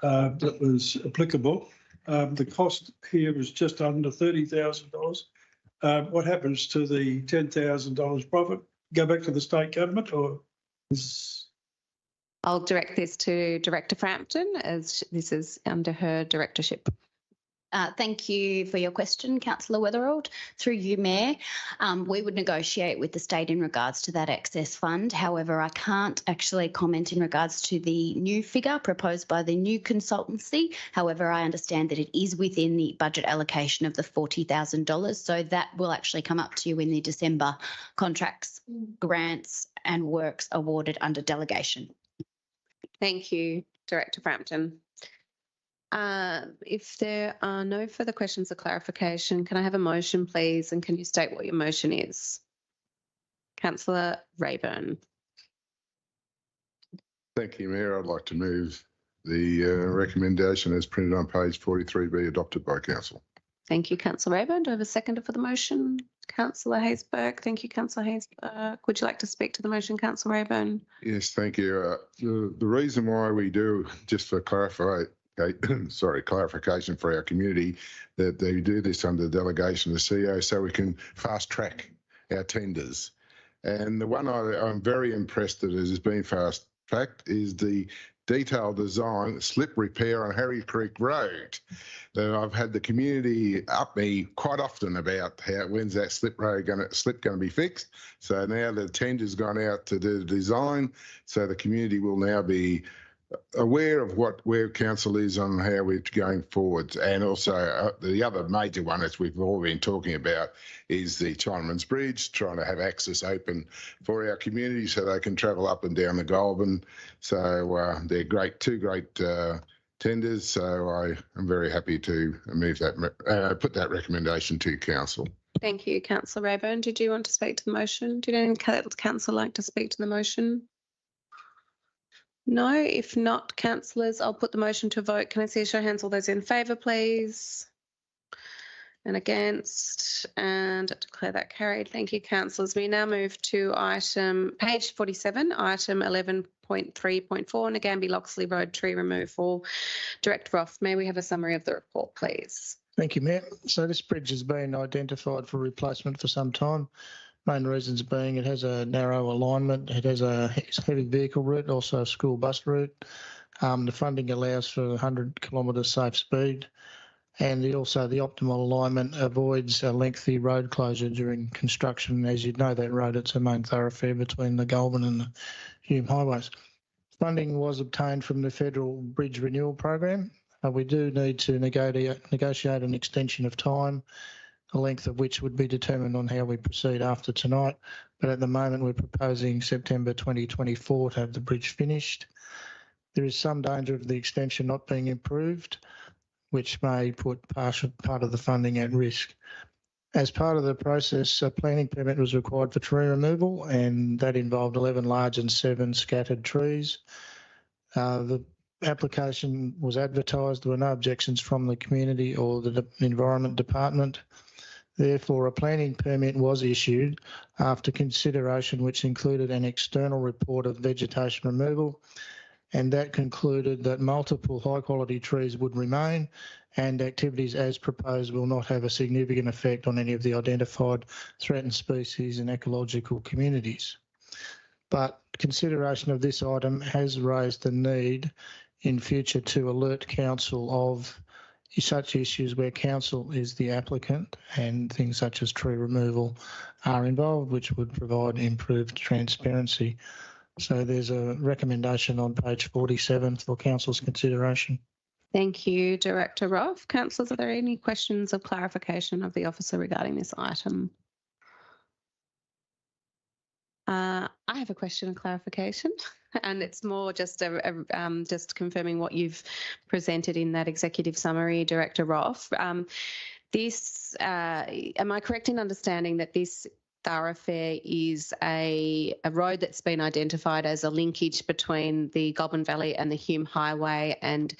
that was applicable. The cost here is just under $30,000. What happens to the $10,000 profit? Go back to the state government, or is... I'll direct this to Director Frampton as this is under her directorship. Thank you for your question, Councillor Weatherald. Through you, Mayor, we would negotiate with the state in regards to that excess fund. However, I can't actually comment in regards to the new figure proposed by the new consultancy. However, I understand that it is within the budget allocation of the $40,000. So that will actually come up to you in the December contracts, grants and works awarded under delegation. Thank you, Director Frampton. If there are no further questions or clarification, can I have a motion, please? And can you state what your motion is? Councillor Rayburn. Thank you, Mayor. I'd like to move the recommendation as printed on page 43 be adopted by Council. Thank you, Councillor Rayburn. Do I have a seconder for the motion? Councillor Haysberg. Thank you, Councillor Haysberg. Would you like to speak to the motion, Councillor Rayburn? Yes, thank you. The reason why we do, just for clarification for our community, that they do this under delegation of the CEO so we can fast track our tenders. And the one I'm very impressed that has been fast tracked is the detailed design slip repair on Harry Creek Road. I've had the community up me quite often about when's that slip going to be fixed. So now the tender's gone out to do the design, so the community will now be aware of where council is on how we're going forward. And also the other major one, as we've all been talking about, is the Chinaman's Bridge, trying to have access open for our community so they can travel up and down the Goulburn. So they're two great tenders. So I am very happy to move that, put that recommendation to council. Thank you, Councillor Rayburn. Did you want to speak to the motion? Did any council like to speak to the motion? No, if not, councillors, I'll put the motion to a vote. Can I see a show of hands? All those in favour, please. And against, and declare that carried. Thank you, councillors. We now move to page 47, item 11.3.4, Nagambie Loxley Road tree removal. Director Roth, may we have a summary of the report, please? Thank you, Mayor. So this bridge has been identified for replacement for some time. Main reasons being it has a narrow alignment, it has a heavy vehicle route, also a school bus route. The funding allows for 100 kilometre safe speed, and also the optimal alignment avoids a lengthy road closure during construction. As you know, that road, it's a main thoroughfare between the Goulburn and the Hume highways. Funding was obtained from the Federal Bridge Renewal Program. We do need to negotiate an extension of time, the length of which would be determined on how we proceed after tonight. But at the moment, we're proposing September 2024 to have the bridge finished. There is some danger of the extension not being approved, which may put part of the funding at risk. As part of the process, a planning permit was required for tree removal, and that involved 11 large and 7 scattered trees. The application was advertised. There were no objections from the community or the Environment Department. Therefore, a planning permit was issued after consideration, which included an external report of vegetation removal, and that concluded that multiple high-quality trees would remain and activities as proposed will not have a significant effect on any of the identified threatened species and ecological communities. But consideration of this item has raised the need in future to alert council of such issues where council is the applicant and things such as tree removal are involved, which would provide improved transparency. So there's a recommendation on page 47 for council's consideration. Thank you, Director Roth. Councillors, are there any questions of clarification of the officer regarding this item? I have a question of clarification, and it's more just just confirming what you've presented in that executive summary, Director Roth. Am I correct in understanding that this thoroughfare is a road that's been identified as a linkage between the Goulburn Valley and the Hume Highway, and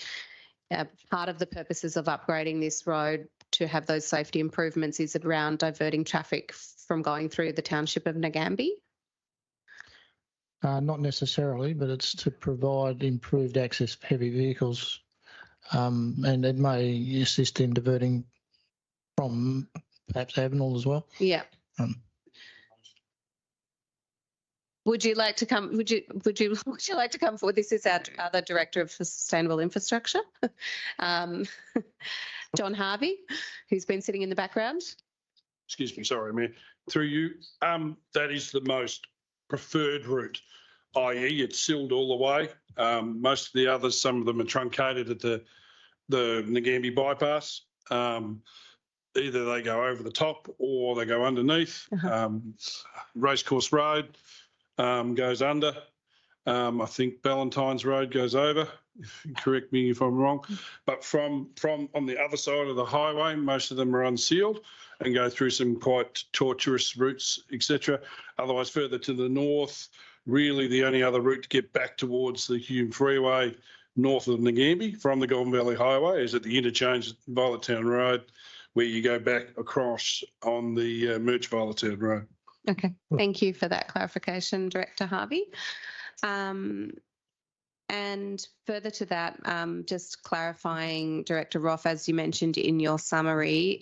part of the purposes of upgrading this road to have those safety improvements is around diverting traffic from going through the township of Nagambie? Not necessarily, but it's to provide improved access for heavy vehicles, and it may assist in diverting from perhaps Avenel as well. Yeah. Would you like to come? Would you like to come forward? This is our other Director of Sustainable Infrastructure, John Harvey, who's been sitting in the background. Excuse me, sorry, Mayor. Through you, that is the most preferred route, i.e. it's sealed all the way. Most of the others, some of them are truncated at the Nagambie bypass. Either they go over the top or they go underneath. Racecourse Road goes under. I think Ballantyne's Road goes over. Correct me if I'm wrong. But from on the other side of the highway, most of them are unsealed and go through some quite tortuous routes, etc. Otherwise, further to the north, really the only other route to get back towards the Hume Freeway north of Nagambie from the Goulburn Valley Highway is at the interchange at Violet Town Road, where you go back across on the Merch Violettown Road. Okay, thank you for that clarification, Director Harvey. And further to that, just clarifying, Director Roth, as you mentioned in your summary,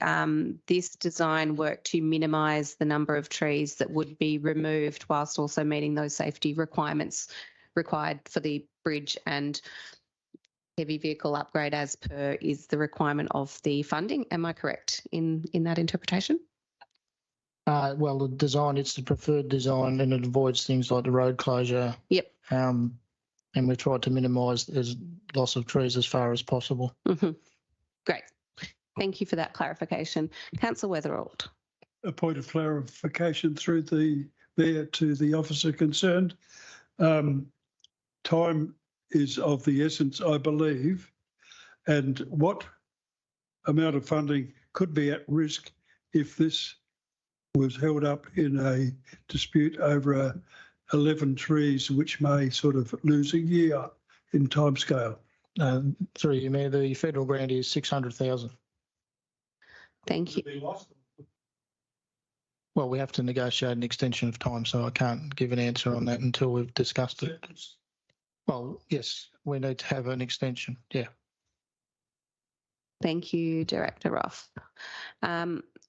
this design worked to minimise the number of trees that would be removed whilst also meeting those safety requirements required for the bridge and heavy vehicle upgrade as per is the requirement of the funding. Am I correct in that interpretation? Well, the design, it's the preferred design and it avoids things like the road closure. Yep. And we've tried to minimise loss of trees as far as possible. Mm-hmm. Great. Thank you for that clarification. Councillor Weatherald. A point of clarification through the Mayor to the officer concerned. Time is of the essence, I believe, and what amount of funding could be at risk if this was held up in a dispute over 11 trees, which may sort of lose a year in timescale. Through you, Mayor, the federal grant is 600,000. Thank you. Well, we have to negotiate an extension of time, so I can't give an answer on that until we've discussed it. Well, yes, we need to have an extension, yeah. Thank you, Director Roth.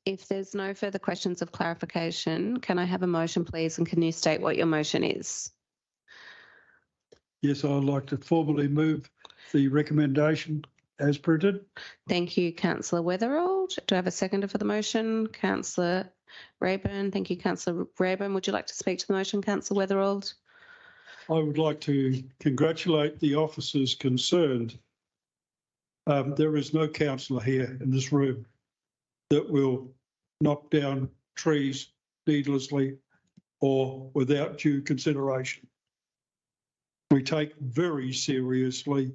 If there's no further questions of clarification, can I have a motion, please, and can you state what your motion is? Yes, I'd like to formally move the recommendation as printed. Thank you, Councillor Weatherald. Do I have a seconder for the motion? Councillor Rayburn. Thank you, Councillor Rayburn. Would you like to speak to the motion, Councillor Weatherald? I would like to congratulate the officers concerned. There is no councillor here in this room that will knock down trees needlessly or without due consideration. We take very seriously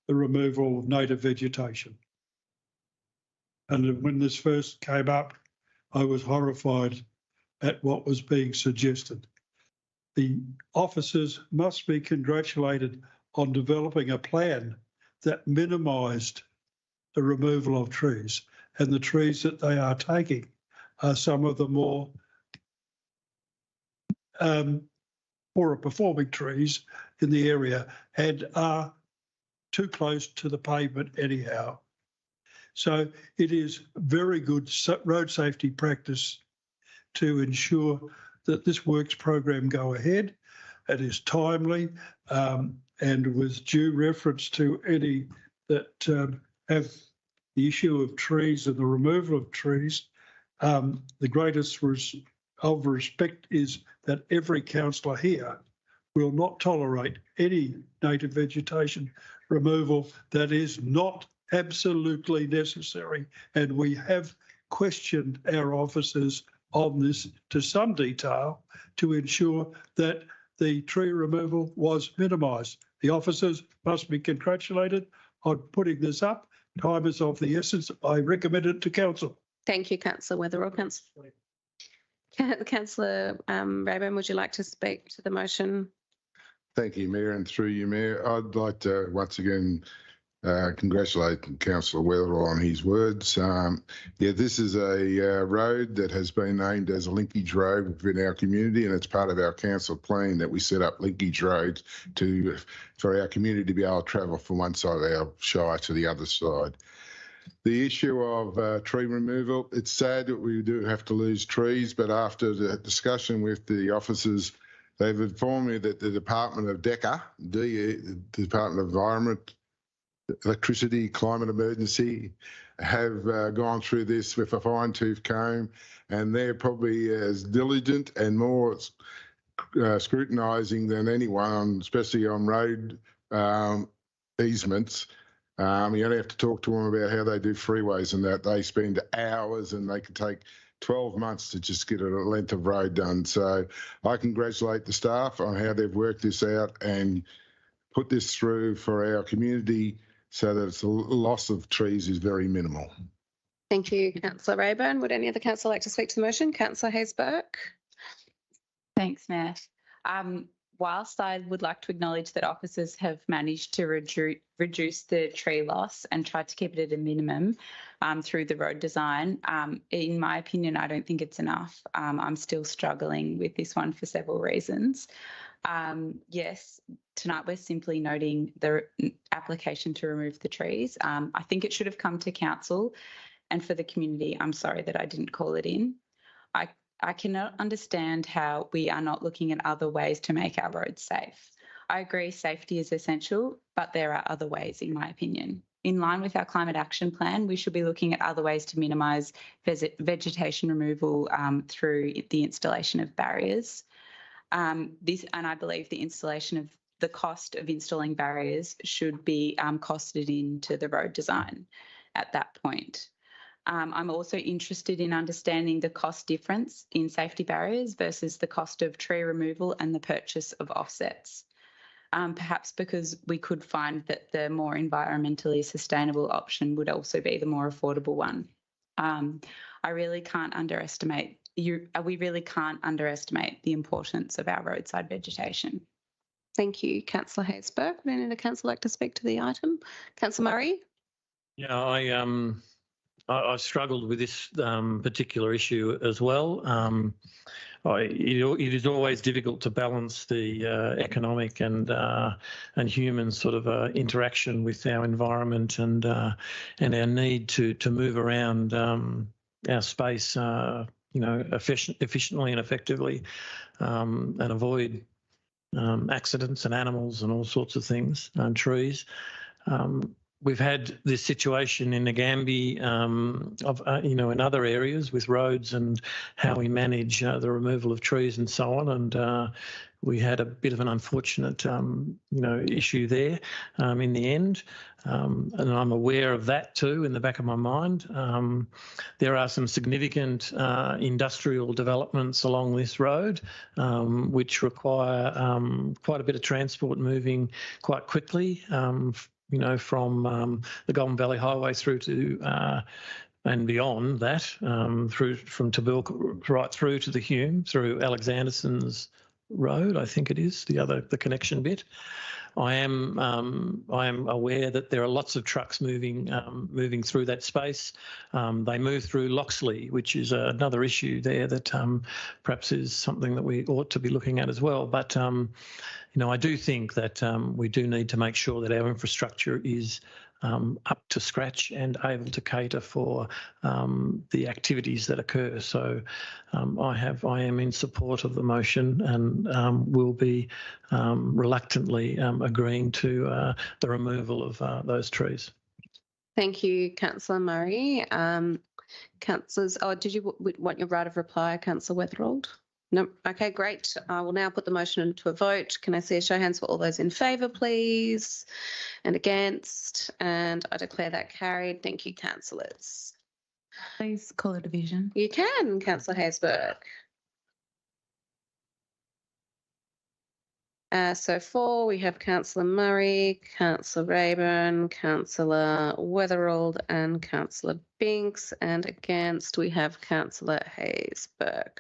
the removal of native vegetation. And when this first came up, I was horrified at what was being suggested. The officers must be congratulated on developing a plan that minimised the removal of trees, and the trees that they are taking are some of the more poorer performing trees in the area and are too close to the pavement anyhow. So it is very good road safety practice to ensure that this works program go ahead. It is timely and with due reference to any that have the issue of trees and the removal of trees. The greatest of respect is that every councillor here will not tolerate any native vegetation removal that is not absolutely necessary. And we have questioned our officers on this to some detail to ensure that the tree removal was minimised. The officers must be congratulated on putting this up. Time is of the essence. I recommend it to council. Thank you, Councillor Weatherall. Councillor Rayburn, would you like to speak to the motion? Thank you, Mayor, and through you, Mayor, I'd like to once again congratulate Councillor Weatherall on his words. This is a road that has been named as a linkage road within our community, and it's part of our council plan that we set up linkage roads for our community to be able to travel from one side of our shire to the other side. The issue of tree removal, it's sad that we do have to lose trees, but after the discussion with the officers, they've informed me that the Department of DECA, the Department of Environment, Electricity, Climate Emergency, have gone through this with a fine-tooth comb, and they're probably as diligent and more scrutinising than anyone, especially on road easements. You only have to talk to them about how they do freeways and that. They spend hours and they can take 12 months to just get a length of road done. So I congratulate the staff on how they've worked this out and put this through for our community so that the loss of trees is very minimal. Thank you, Councillor Rayburn. Would any other councillor like to speak to the motion? Councillor Hayes-Burke. Thanks, Matt. whilst I would like to acknowledge that officers have managed to reduce the tree loss and tried to keep it at a minimum through the road design, in my opinion, I don't think it's enough. I'm still struggling with this one for several reasons. Yes, tonight we're simply noting the application to remove the trees. I think it should have come to council, and for the community, I'm sorry that I didn't call it in. I cannot understand how we are not looking at other ways to make our roads safe. I agree safety is essential, but there are other ways, in my opinion. In line with our climate action plan, we should be looking at other ways to minimise vegetation removal through the installation of barriers. And I believe the cost of installing barriers should be costed into the road design at that point. I'm also interested in understanding the cost difference in safety barriers versus the cost of tree removal and the purchase of offsets. Perhaps because we could find that the more environmentally sustainable option would also be the more affordable one. We really can't underestimate the importance of our roadside vegetation. Thank you, Councillor Haysbert. Would any of the council like to speak to the item? Councillor Murray? Yeah, I struggled with this particular issue as well. It is always difficult to balance the economic and human sort of interaction with our environment and our need to move around our space, efficiently and effectively, and avoid accidents and animals and all sorts of things, and trees. We've had this situation in Nagambie, in other areas with roads and how we manage the removal of trees and so on. And we had a bit of an unfortunate, issue there in the end. And I'm aware of that too in the back of my mind. There are some significant industrial developments along this road, which require quite a bit of transport moving quite quickly. From the Golden Valley Highway through to and beyond that, from Tabilk right through to the Hume, through Alexanderson's Road, I think it is the connection bit. I am aware that there are lots of trucks moving through that space. They move through Loxley, which is another issue there that perhaps is something that we ought to be looking at as well. But I do think that we do need to make sure that our infrastructure is up to scratch and able to cater for the activities that occur. So I am in support of the motion and will be reluctantly agreeing to the removal of those trees. Thank you, Councillor Murray. Councillors, did you want your right of reply, Councillor Weatherill? No. Okay, great. I will now put the motion to a vote. Can I see a show of hands for all those in favour, please? And against? And I declare that carried. Thank you, councillors. Please call a division. You can, Councillor Haysbert. So 4, we have Councillor Murray, Councillor Rayburn, Councillor Weatherill and Councillor Binks. And against, we have Councillor Haysbert.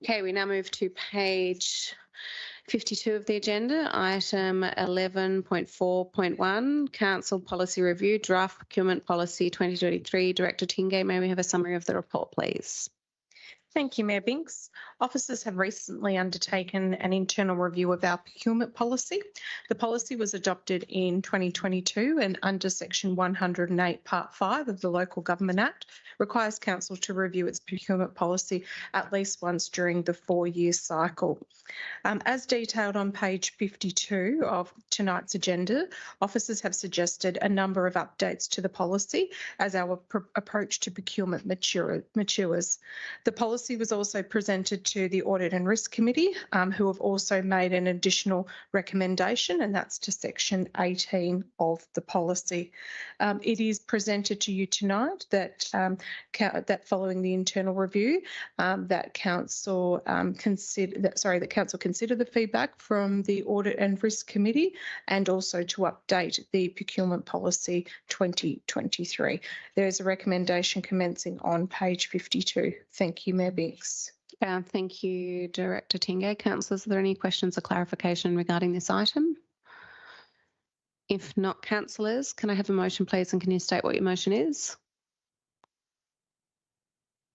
Okay, we now move to page 52 of the agenda, item 11.4.1, Council Policy Review, Draft Procurement Policy 2023. Director Tingay, may we have a summary of the report, please? Thank you, Mayor Binks. Officers have recently undertaken an internal review of our procurement policy. The policy was adopted in 2022 and under Section 108 Part 5 of the Local Government Act requires Council to review its procurement policy at least once during the 4-year cycle. As detailed on page 52 of tonight's agenda, officers have suggested a number of updates to the policy as our approach to procurement matures. The policy was also presented to the Audit and Risk Committee, who have also made an additional recommendation, and that's to Section 18 of the policy. It is presented to you tonight that following the internal review, that Council consider the feedback from the Audit and Risk Committee, and also to update the Procurement Policy 2023. There is a recommendation commencing on page 52. Thank you, Mayor Binks. Thank you, Director Tingay. Councillors, are there any questions or clarification regarding this item? If not, councillors, can I have a motion, please, and can you state what your motion is?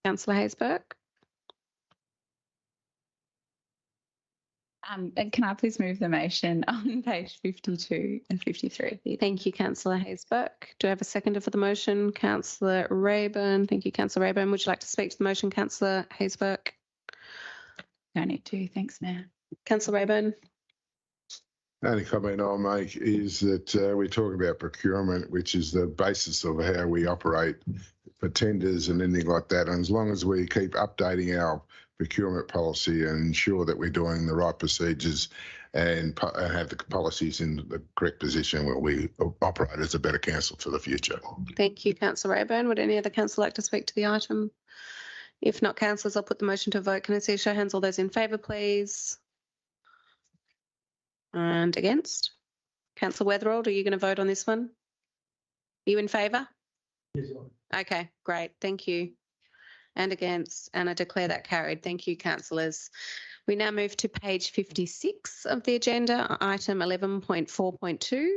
Councillor Haysberg. And can I please move the motion on page 52 and 53? Thank you, Councillor Haysberg. Do I have a seconder for the motion? Councillor Rayburn. Thank you, Councillor Rayburn. Would you like to speak to the motion, Councillor Haysberg? No need to. Thanks, Mayor. Councillor Rayburn. The only comment I'll make is that we talk about procurement, which is the basis of how we operate for tenders and anything like that. And as long as we keep updating our procurement policy and ensure that we're doing the right procedures and have the policies in the correct position, where we operate as a better council for the future. Thank you, Councillor Rayburn. Would any other councillor like to speak to the item? If not, councillors, I'll put the motion to a vote. Can I see a show of hands? All those in favour, please. And against? Councillor Weatherald, are you going to vote on this one? Are you in favour? Yes. Okay, great. Thank you. And against, and I declare that carried. Thank you, councillors. We now move to page 56 of the agenda, item 11.4.2.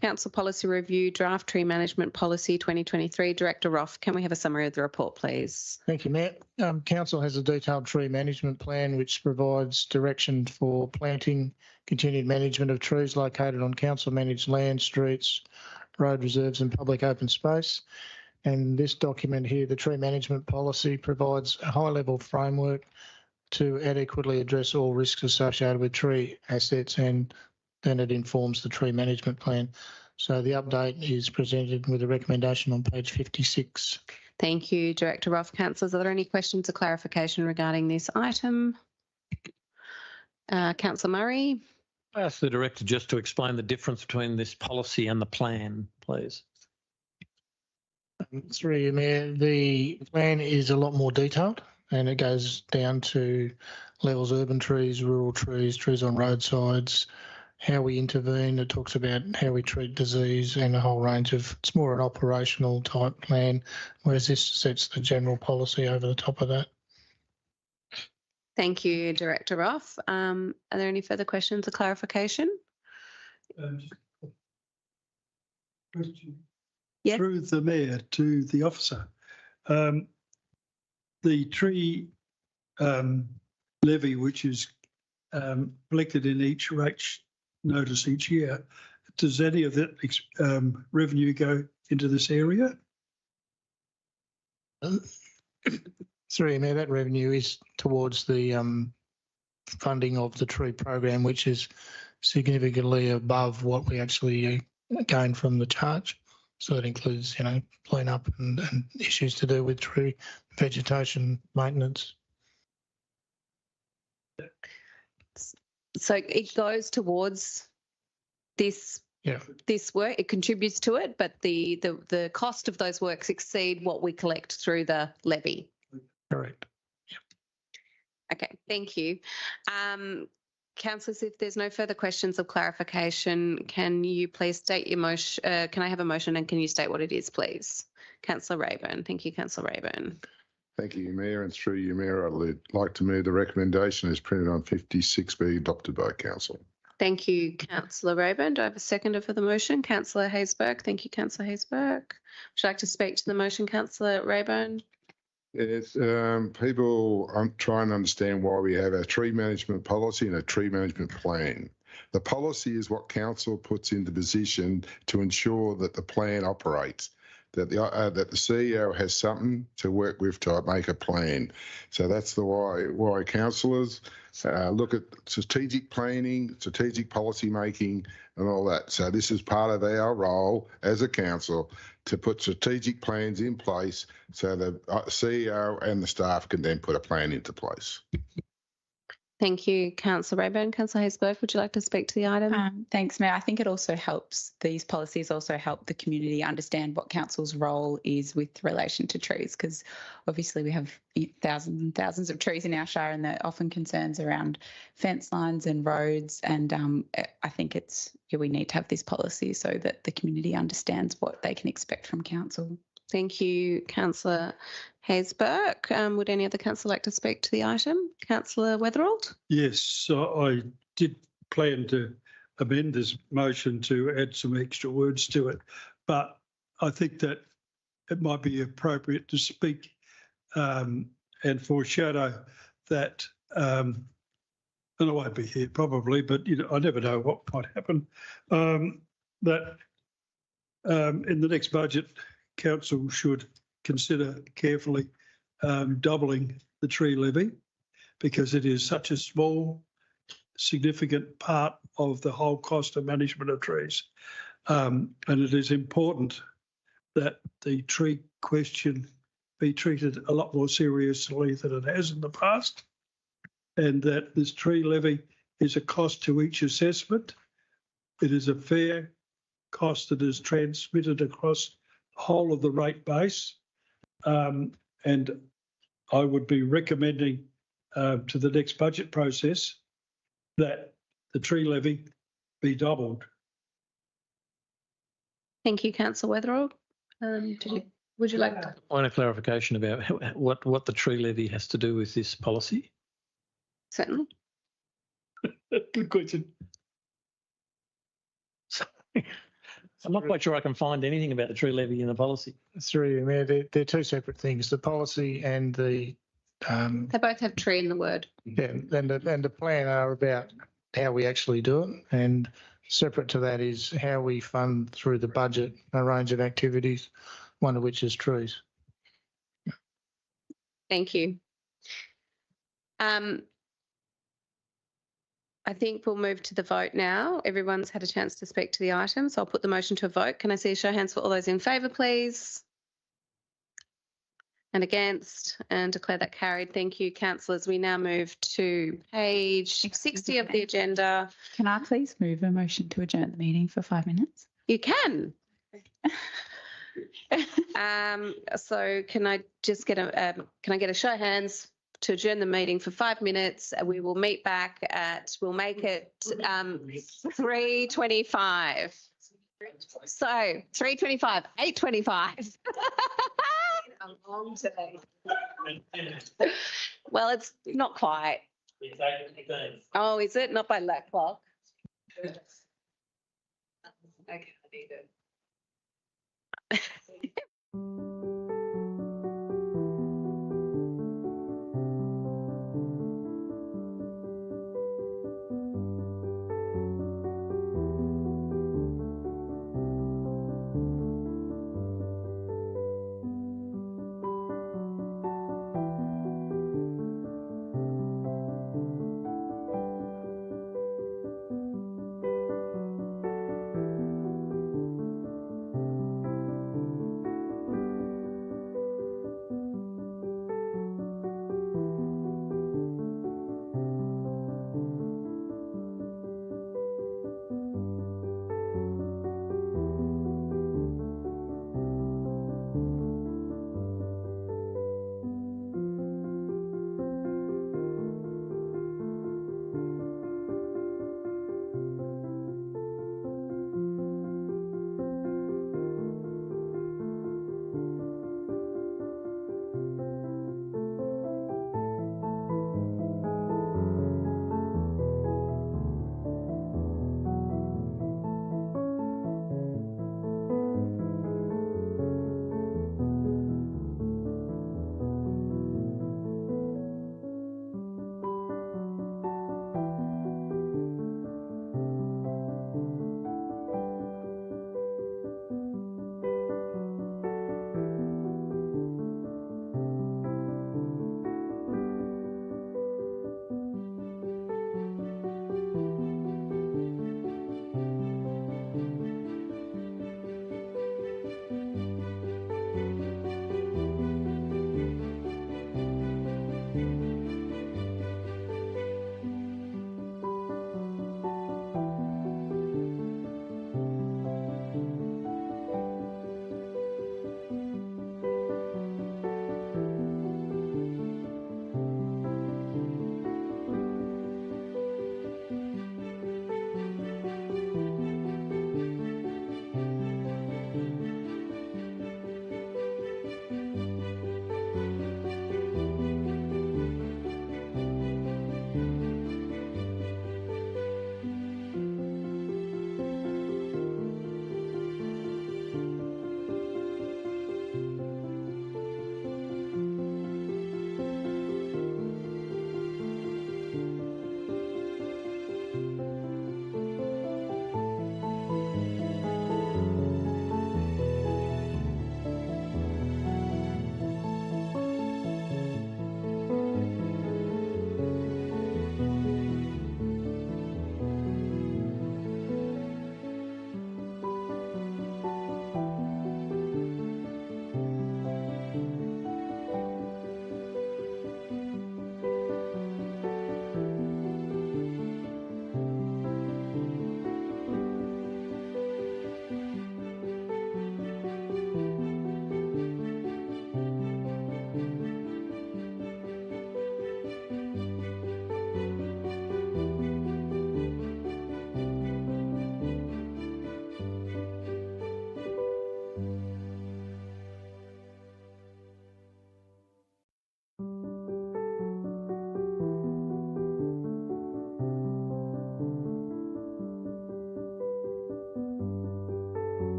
Council Policy Review, Draft Tree Management Policy 2023. Director Roth, can we have a summary of the report, please? Thank you, Mayor. Council has a detailed tree management plan which provides direction for planting, continued management of trees located on council managed land, streets, road reserves and public open space. And this document here, the tree management policy, provides a high-level framework to adequately address all risks associated with tree assets, and then it informs the tree management plan. So the update is presented with a recommendation on page 56. Thank you, Director Roth. Councillors, are there any questions or clarification regarding this item? Councillor Murray. I ask the Director just to explain the difference between this policy and the plan, please. Through you, Mayor, the plan is a lot more detailed and it goes down to levels, urban trees, rural trees, trees on roadsides, how we intervene. It talks about how we treat disease and a whole range of, it's more an operational type plan, whereas this sets the general policy over the top of that. Thank you, Director Roth. Are there any further questions or clarification? Question. Yeah. Through the mayor to the officer. The tree levy, which is collected in each rates notice each year, does any of that revenue go into this area? Through you, Mayor, that revenue is towards the funding of the tree program, which is significantly above what we actually gain from the charge. So it includes, clean up and issues to do with tree vegetation maintenance. So it goes towards this work. It contributes to it, but the cost of those works exceed what we collect through the levy. Correct. Okay, thank you. Councillors, if there's no further questions of clarification, can you please state your motion? Can I have a motion and can you state what it is, please? Councillor Rayburn. Thank you, Councillor Rayburn. Thank you, Mayor, and through you, Mayor, I'd like to move the recommendation as printed on 56 be adopted by Council. Thank you, Councillor Rayburn. Do I have a seconder for the motion? Councillor Haysberg. Thank you, Councillor Haysberg. Would you like to speak to the motion, Councillor Rayburn? Yes, people try and understand why we have a tree management policy and a tree management plan. The policy is what council puts into position to ensure that the plan operates, that the CEO has something to work with to make a plan. So that's the why councillors look at strategic planning, strategic policy making and all that. So this is part of our role as a council to put strategic plans in place so the CEO and the staff can then put a plan into place. Thank you, Councillor Rayburn. Councillor Haysberg, would you like to speak to the item? Thanks, Mayor. I think it also helps, these policies also help the community understand what council's role is with relation to trees, because obviously we have thousands and thousands of trees in our shire and there are often concerns around fence lines and roads, and I think we need to have this policy so that the community understands what they can expect from council. Thank you, Councillor Haysbert. Would any other councillor like to speak to the item? Councillor Weatherold? Yes, so I did plan to amend this motion to add some extra words to it, but I think that it might be appropriate to speak and foreshadow that, and I won't be here probably, but I never know what might happen, that in the next budget, council should consider carefully doubling the tree levy, because it is such a small, significant part of the whole cost of management of trees. And it is important that the tree question be treated a lot more seriously than it has in the past, and that this tree levy is a cost to each assessment. It is a fair cost that is transmitted across the whole of the rate base. And I would be recommending to the next budget process that the tree levy be doubled. Thank you, Councillor Weatherold. Would you like to? Point of clarification about what the tree levy has to do with this policy. Certainly. Good question. I'm not quite sure I can find anything about the tree levy in the policy. Through you, Mayor, they're two separate things, the policy and the They both have tree in the word. yeah, and the plan are about how we actually do it, and separate to that is how we fund through the budget a range of activities, one of which is trees. Thank you. I think we'll move to the vote now. Everyone's had a chance to speak to the item, so I'll put the motion to a vote. Can I see a show of hands for all those in favour, please? And against, and declare that carried. Thank you, councillors. We now move to page 60 of the agenda. Can I please move a motion to adjourn the meeting for 5 minutes? You can. So can I just get a show of hands to adjourn the meeting for 5 minutes? We will meet back at, we'll make it 3:25. So 3:25, 8:25. A long day. Well, it's not quite. Oh, is it? Not by that clock. Okay, I need it.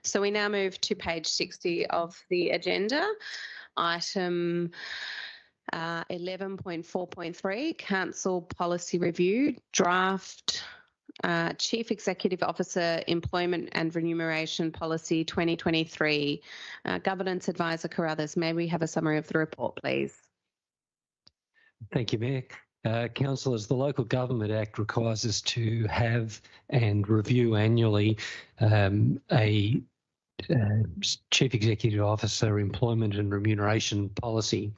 So we now move to page 60 of the agenda. Item 11.4.3, Council Policy Review, Draft Chief Executive Officer Employment and Remuneration Policy 2023. Governance Advisor Carruthers, may we have a summary of the report, please? Thank you, Mayor. Councillors, the Local Government Act requires us to have and review annually a Chief Executive Officer Employment and Remuneration Policy.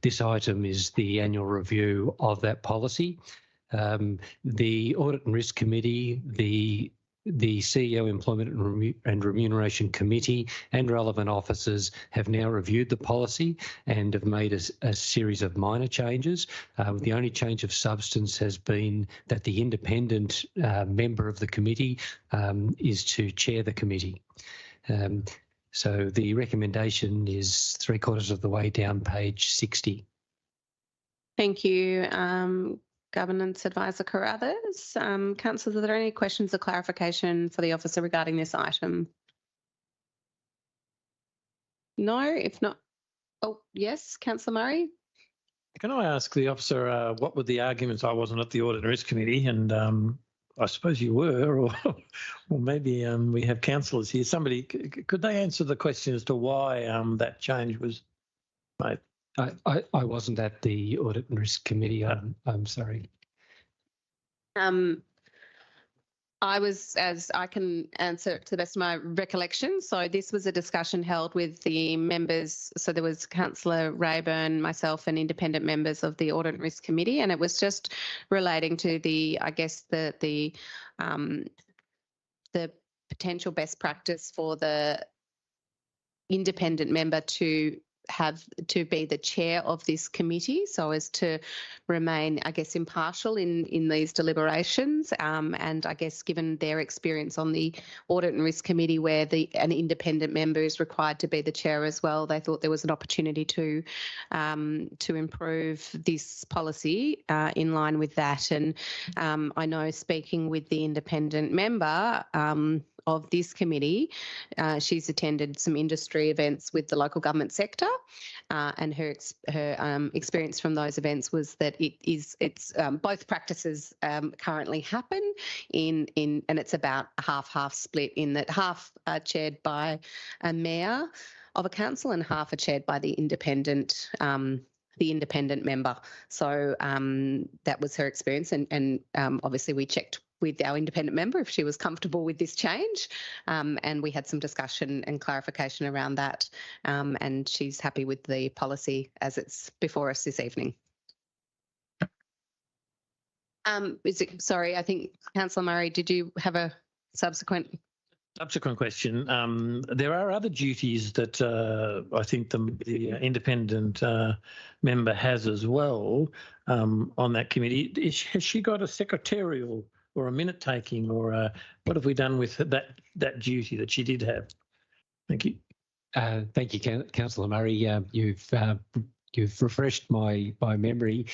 This item is the annual review of that policy. The Audit and Risk Committee, the CEO Employment and Remuneration Committee and relevant officers have now reviewed the policy and have made a series of minor changes. The only change of substance has been that the independent member of the committee is to chair the committee. So the recommendation is 3/4 of the way down page 60. Thank you, Governance Advisor Carruthers. Councillors, are there any questions or clarification for the officer regarding this item? No, if not, oh, yes, Councillor Murray. Can I ask the officer what were the arguments? I wasn't at the Audit and Risk Committee, and I suppose you were, or maybe we have councillors here. Somebody, could they answer the question as to why that change was made? I wasn't at the Audit and Risk Committee. I'm sorry. I was, as I can answer to the best of my recollection. So this was a discussion held with the members. So there was Councillor Rayburn, myself, and independent members of the Audit and Risk Committee, and it was just relating to the, I guess, the potential best practice for the independent member to be the chair of this committee, so as to remain, I guess, impartial in these deliberations. And I guess given their experience on the Audit and Risk Committee, where an independent member is required to be the chair as well, they thought there was an opportunity to improve this policy in line with that. And I know, speaking with the independent member of this committee, she's attended some industry events with the local government sector, and her experience from those events was that it's both practices currently happen and it's about a half split, in that half are chaired by a mayor of a council and half are chaired by the independent member. So that was her experience, and obviously we checked with our independent member if she was comfortable with this change, and we had some discussion and clarification around that, and she's happy with the policy as it's before us this evening. Sorry, I think Councillor Murray, did you have a subsequent question? There are other duties that I think the independent member has as well on that committee. Has she got a secretarial or a minute taking, or what have we done with that duty that she did have? Thank you. Thank you, Councillor Murray. You've refreshed my memory.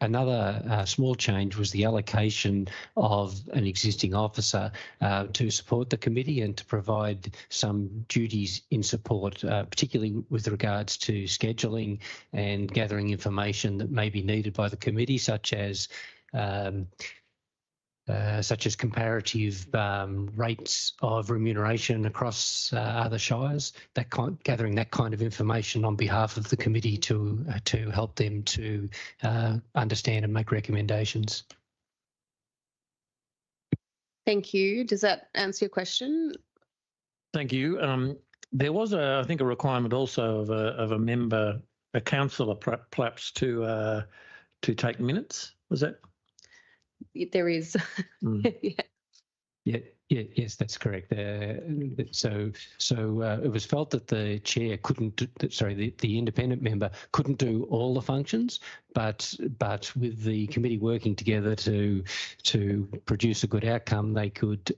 Another small change was the allocation of an existing officer to support the committee and to provide some duties in support, particularly with regards to scheduling and gathering information that may be needed by the committee, such as comparative rates of remuneration across other shires, gathering that kind of information on behalf of the committee to help them to understand and make recommendations. Thank you. Does that answer your question? Thank you. There was, I think, a requirement also of a member, a councillor, perhaps to take minutes. Was that? There is. Yes, that's correct. So it was felt that the chair the independent member couldn't do all the functions, but with the committee working together to produce a good outcome, they could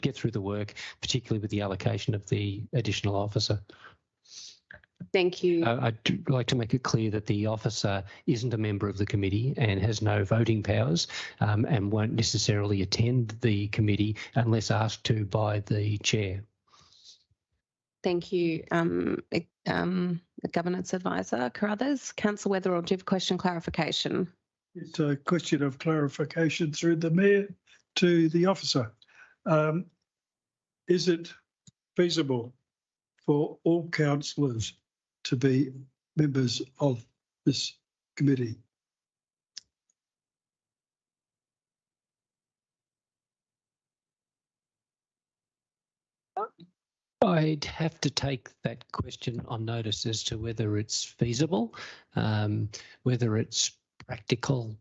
get through the work, particularly with the allocation of the additional officer. Thank you. I'd like to make it clear that the officer isn't a member of the committee and has no voting powers, and won't necessarily attend the committee unless asked to by the chair. Thank you, the Governance Advisor. Carruthers, Councillor Weatherall, do you have a question clarification? It's a question of clarification through the Mayor to the officer. Is it feasible for all councillors to be members of this committee? I'd have to take that question on notice as to whether it's feasible, whether it's practical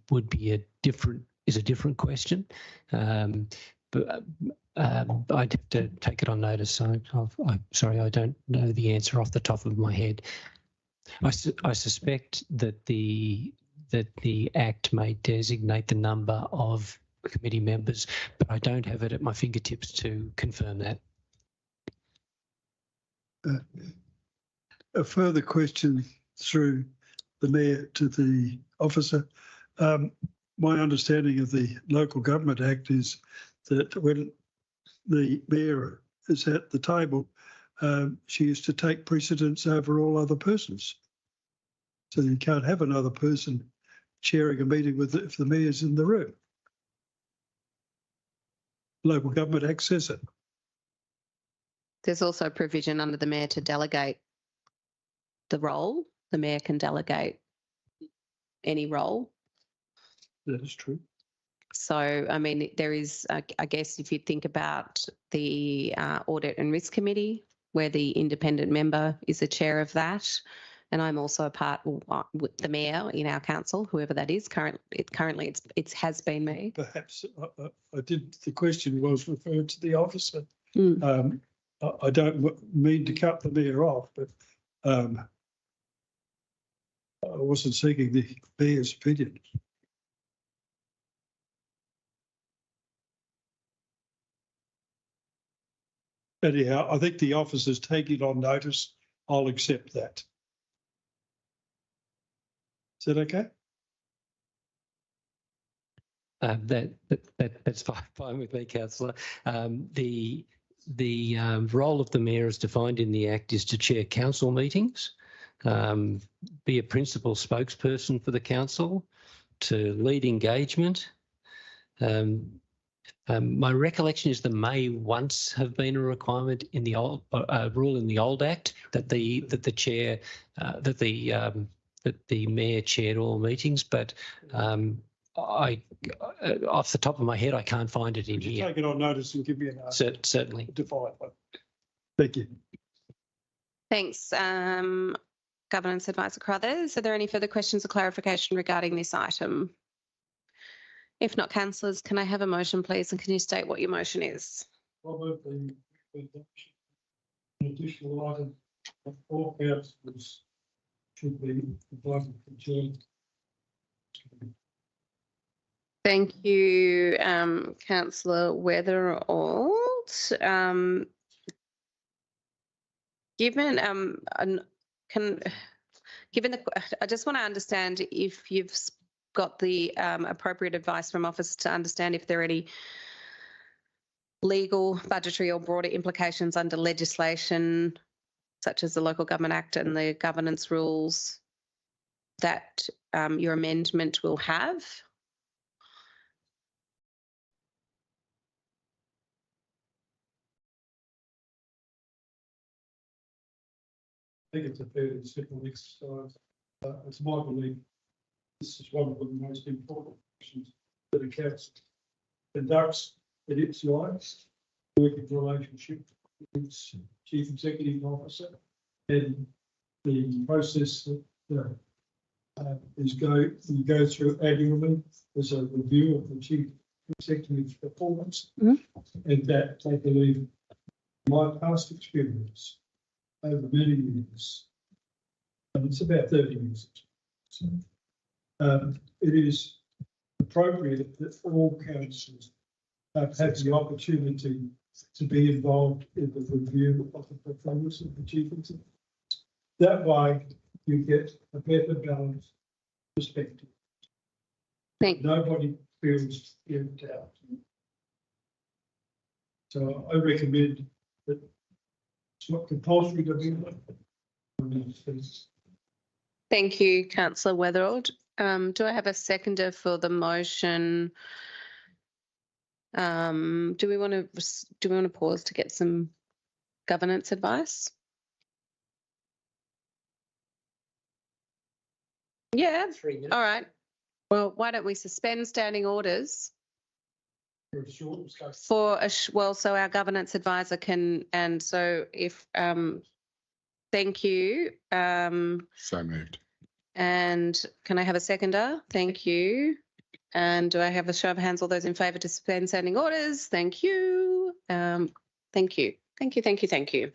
would be a different question. But I'd have to take it on notice. I'm sorry, I don't know the answer off the top of my head. I suspect that the Act may designate the number of committee members, but I don't have it at my fingertips to confirm that. A further question through the Mayor to the officer. My understanding of the Local Government Act is that when the Mayor is at the table, she is to take precedence over all other persons. So you can't have another person chairing a meeting with if the Mayor's in the room. Local Government Act says it. There's also provision under the Mayor to delegate the role. The Mayor can delegate any role. That is true. So, I mean, there is, I guess, if you think about the Audit and Risk Committee, where the independent member is the chair of that, and I'm also a part with the Mayor in our council, whoever that is. Currently, it has been me. Perhaps I did. The question was referred to the officer. Mm. I don't mean to cut the Mayor off, but I wasn't seeking the Mayor's opinion. Anyhow, I think the officer's taking on notice. I'll accept that. Is that okay? That's fine with me, Councillor. The role of the Mayor as defined in the Act is to chair council meetings, be a principal spokesperson for the council, to lead engagement. My recollection is there may once have been a requirement in the old rule in the old Act that the Mayor chaired all meetings, but off the top of my head, I can't find it in here. Take it on notice and give me an answer. Certainly. Define one. Thank you. Thanks, Governance Advisor Carruthers. Are there any further questions or clarification regarding this item? If not, councillors, can I have a motion, please, and can you state what your motion is? Probably an additional item of all councillors should be invited to chair. Thank you, Councillor Weatherall. I just want to understand if you've got the appropriate advice from office to understand if there are any legal, budgetary or broader implications under legislation such as the Local Government Act and the governance rules that your amendment will have. I think it's a fairly simple exercise. It's my belief this is one of the most important questions that a council conducts in its lives, working relationship with its chief executive officer, and the process that you go through annually as a review of the chief executive's performance, and that I believe my past experience over many years, and it's about 30 years. So, it is appropriate that all councillors have the opportunity to be involved in the review of the performance of the chief executive. That way you get a better balanced perspective. Nobody feels left out. So I recommend that it's not compulsory to be like that. Thank you, Councillor Weatherald. Do I have a seconder for the motion? Do we want to pause to get some governance advice? Yeah. 3 minutes. All right. Well, why don't we suspend standing orders for so our governance advisor can, and so if thank you. So moved. And can I have a seconder? Thank you. And do I have a show of hands? All those in favour to suspend standing orders? Thank you. Thank you. Thank you. Thank you. Thank you.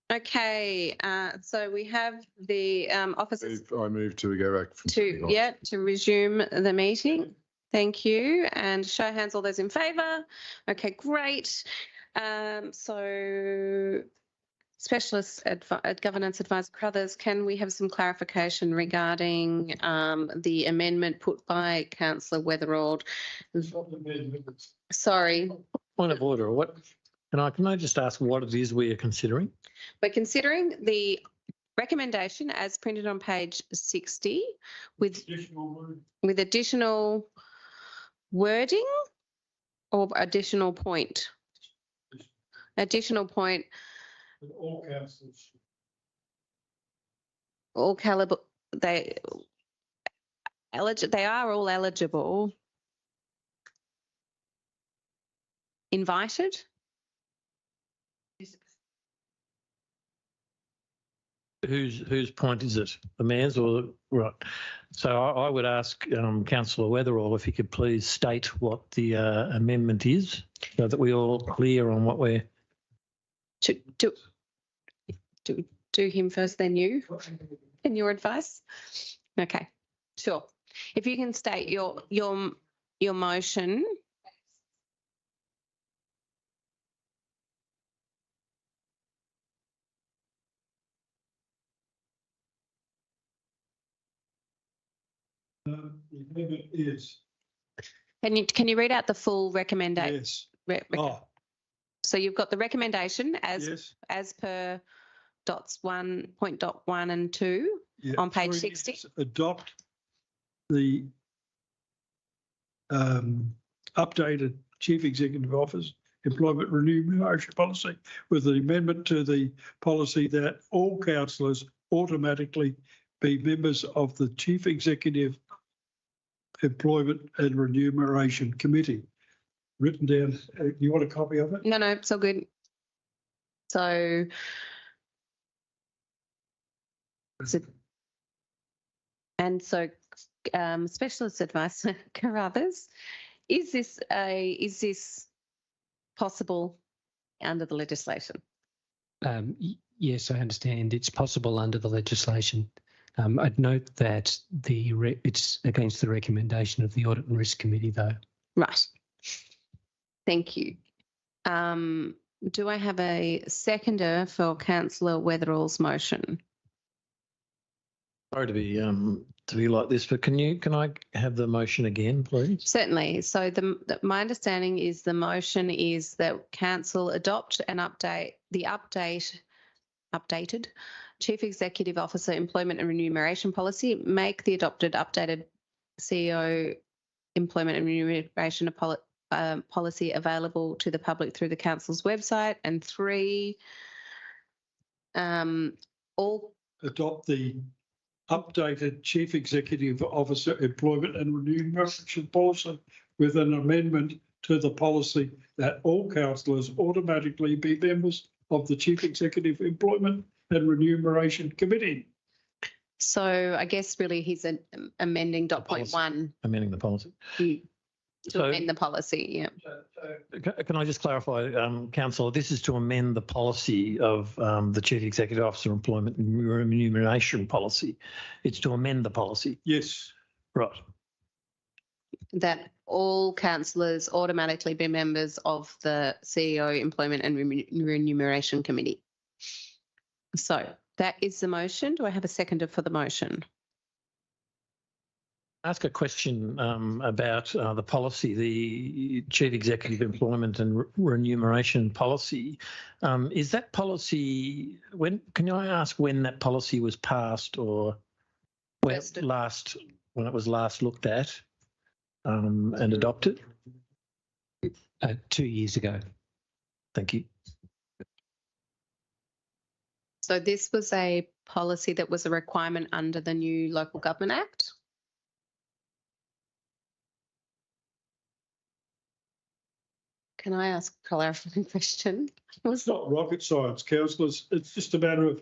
Okay, so we have the officers I move to go back to resume the meeting. Thank you. And show of hands, all those in favour. Okay, great. So Specialist Governance Advisor Crothers, can we have some clarification regarding the amendment put by Councillor Weatherald? Sorry. Point of order. What can I just ask what it is we are considering? We're considering the recommendation as printed on page 60 with additional wording or additional point. Additional point. All councillors. All calibre. They are all eligible. Invited. Whose point is it? The mayor's or right? So I would ask Councillor Weatherall if he could please state what the amendment is, so that we're all clear on what we're. Do him first, then you. In your advice. Okay, sure. If you can state your motion. The amendment is. Can you read out the full recommendation? Yes. So you've got the recommendation as per point dot 1 and 2 on page 60. Adopt the updated Chief Executive Office employment remuneration policy with the amendment to the policy that all councillors automatically be members of the Chief Executive Employment and Remuneration Committee. written down. You want a copy of it? No, it's all good. So, specialist advice, Carruthers, is this possible under the legislation? Yes, I understand it's possible under the legislation. I'd note that it's against the recommendation of the Audit and Risk Committee, though. Right. Thank you. Do I have a seconder for Councillor Weatherall's motion? Sorry to be like this, but can I have the motion again, please? Certainly. So my understanding is the motion is that Council adopt and updated Chief Executive Officer Employment and Remuneration Policy, make the adopted updated CEO Employment and Remuneration Policy available to the public through the Council's website, and 3, all adopt the updated Chief Executive Officer Employment and Remuneration Policy with an amendment to the policy that all councillors automatically be members of the Chief Executive Employment and Remuneration Committee. So I guess really he's amending dot point 1. Amending the policy. To amend the policy, yeah. Can I just clarify, Councillor, this is to amend the policy of the Chief Executive Officer Employment and Remuneration Policy. It's to amend the policy. Yes. Right. That all councillors automatically be members of the CEO Employment and Remuneration Committee. So that is the motion. Do I have a seconder for the motion? Ask a question about the policy, the Chief Executive Employment and Remuneration Policy. Is that policy, can I ask when that policy was passed, or when it was last looked at and adopted? 2 years ago. Thank you. So this was a policy that was a requirement under the new Local Government Act? Can I ask a clarifying question? It's not rocket science, councillors. It's just a matter of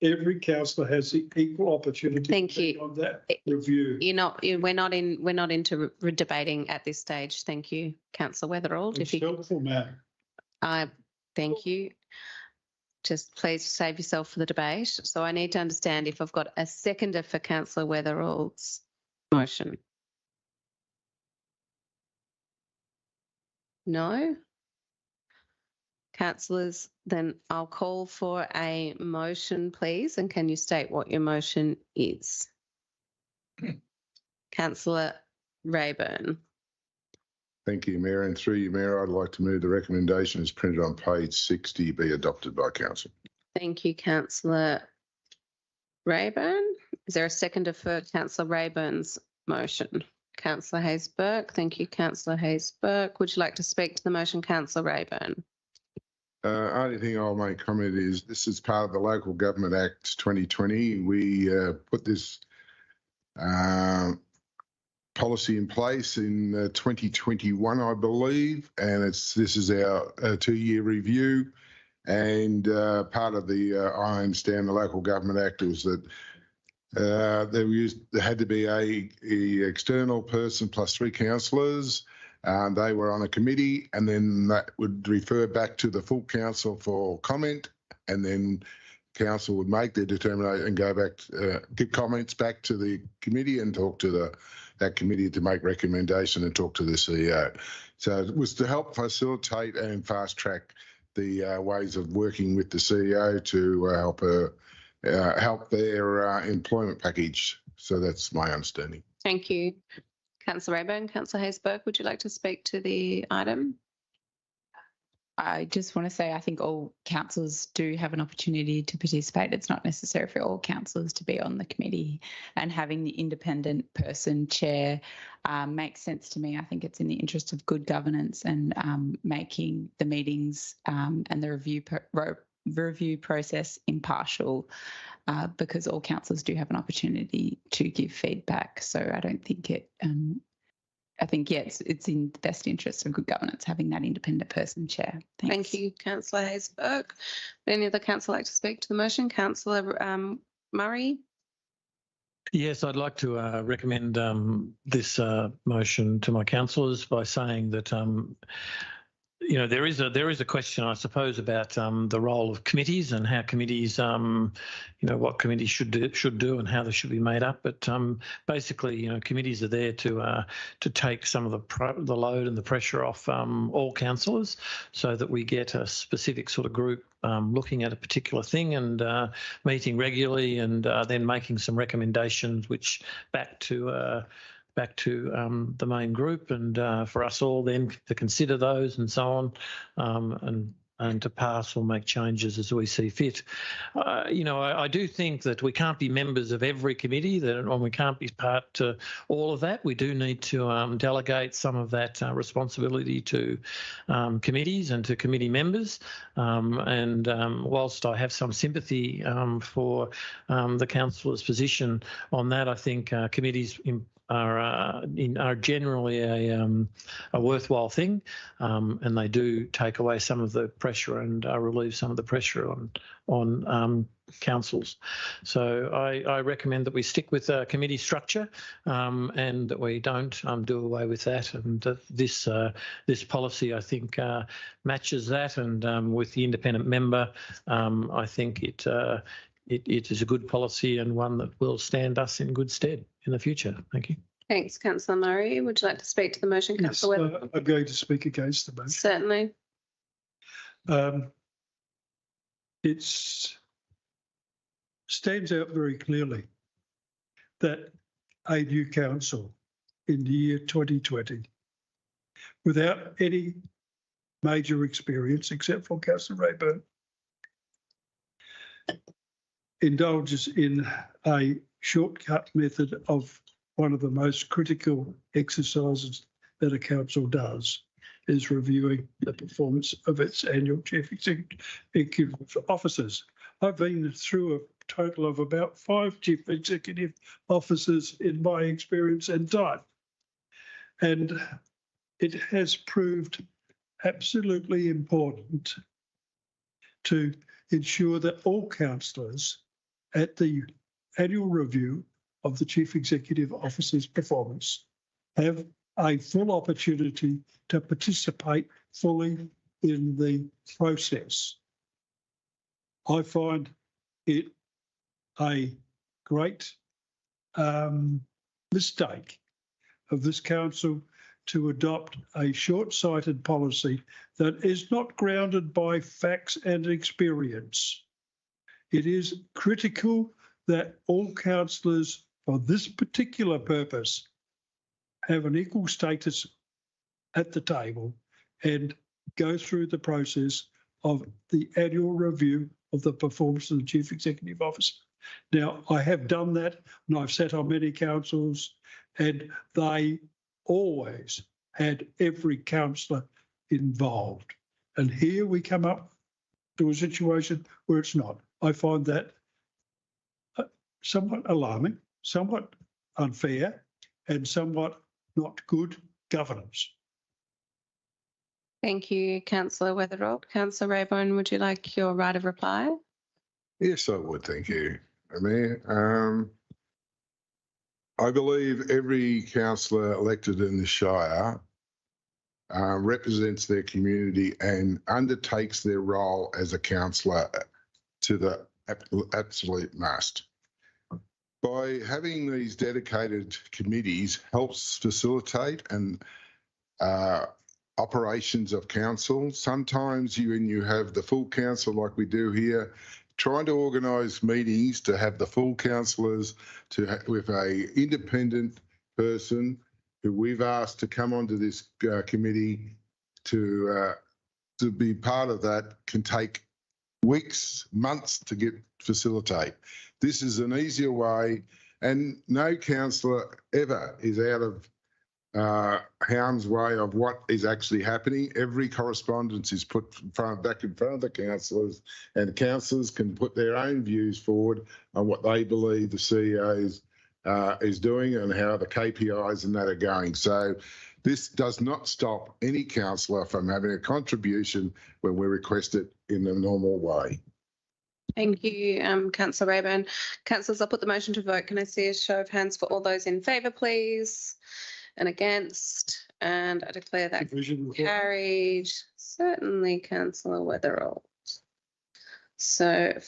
every councillor has the equal opportunity. Thank you. On that review. We're not into debating at this stage. Thank you, Councillor Weatherall. It's helpful, ma'am. Thank you. Just please save yourself for the debate. So I need to understand if I've got a seconder for Councillor Weatherall's motion. No? Councillors, then I'll call for a motion, please. And can you state what your motion is? Councillor Rayburn. Thank you, Mayor. And through you, Mayor, I'd like to move the recommendation as printed on page 60 be adopted by Council. Thank you, Councillor Rayburn. Is there a seconder for Councillor Rayburn's motion? Councillor Hayes-Burke. Thank you, Councillor Hayes-Burke. Would you like to speak to the motion, Councillor Rayburn? Only thing I'll make comment is this is part of the Local Government Act 2020. We put this policy in place in 2021, I believe, and this is our 2-year review. And part of I understand the Local Government Act was that there had to be a external person plus 3 councillors. They were on a committee, and then that would refer back to the full council for comment, and then council would make their determination and go back, give comments back to the committee and talk to that committee to make recommendation and talk to the CEO. So it was to help facilitate and fast track the ways of working with the CEO to help their employment package. So that's my understanding. Thank you. Councillor Rayburn. Councillor Hayes-Burke, would you like to speak to the item? I just want to say I think all councillors do have an opportunity to participate. It's not necessary for all councillors to be on the committee, and having the independent person chair makes sense to me. I think it's in the interest of good governance and making the meetings and the review process impartial, because all councillors do have an opportunity to give feedback. So I don't think it I think, yeah, it's in the best interest of good governance having that independent person chair. Thanks. Thank you, Councillor Hayes-Burke. Would any other councillor like to speak to the motion? Councillor Murray? Yes, I'd like to recommend this motion to my councillors by saying that there is a question, I suppose, about the role of committees and how committees, what committees should do and how they should be made up. But basically, committees are there to take some of the load and the pressure off all councillors, so that we get a specific sort of group looking at a particular thing and meeting regularly, and then making some recommendations which back to the main group, and for us all then to consider those and so on, and to pass or make changes as we see fit. I do think that we can't be members of every committee, and we can't be part to all of that. We do need to delegate some of that responsibility to committees and to committee members. Whilst I have some sympathy for the councillor's position on that, I think committees are generally a worthwhile thing, and they do take away some of the pressure and relieve some of the pressure on councils. So I recommend that we stick with committee structure, and that we don't do away with that. And this policy, I think, matches that. And with the independent member, I think it is a good policy and one that will stand us in good stead in the future. Thank you. Thanks, Councillor Murray. Would you like to speak to the motion, Yes, Councillor Weatherall? I'm going to speak against the motion. Certainly. It stands out very clearly that a new council in the year 2020, without any major experience except for Councillor Rayburn, indulges in a shortcut method of one of the most critical exercises that a council does, is reviewing the performance of its annual chief executive officers. I've been through a total of about 5 chief executive officers in my experience and time. And it has proved absolutely important to ensure that all councillors at the annual review of the Chief Executive Officer's performance have a full opportunity to participate fully in the process. I find it a great mistake of this council to adopt a short-sighted policy that is not grounded by facts and experience. It is critical that all councillors for this particular purpose have an equal status at the table and go through the process of the annual review of the performance of the Chief Executive Officer. Now, I have done that, and I've sat on many councils, and they always had every councillor involved. And here we come up to a situation where it's not. I find that somewhat alarming, somewhat unfair, and somewhat not good governance. Thank you, Councillor Weatherall. Councillor Rayburn, would you like your right of reply? Yes, I would. Thank you, Mayor. I believe every councillor elected in the Shire represents their community and undertakes their role as a councillor to the absolute must. By having these dedicated committees helps facilitate and operations of council. Sometimes when you have the full council like we do here, trying to organise meetings to have the full councillors with a independent person who we've asked to come onto this committee to be part of that can take weeks, months to facilitate. This is an easier way, and no councillor ever is out of harm's way of what is actually happening. Every correspondence is put back in front of the councillors, and councillors can put their own views forward on what they believe the CEO is doing and how the KPIs and that are going. So This does not stop any councillor from having a contribution when we request it in the normal way. Thank you, Councillor Rayburn. Councillors, I'll put the motion to vote. Can I see a show of hands for all those in favour, please? And against? And I declare that carried. Certainly, Councillor Weatherall. So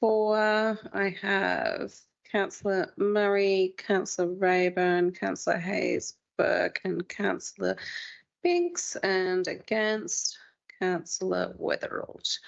4, I have Councillor Murray, Councillor Rayburn, Councillor Hayes, Burke and Councillor Binks, and against Councillor Weatherall.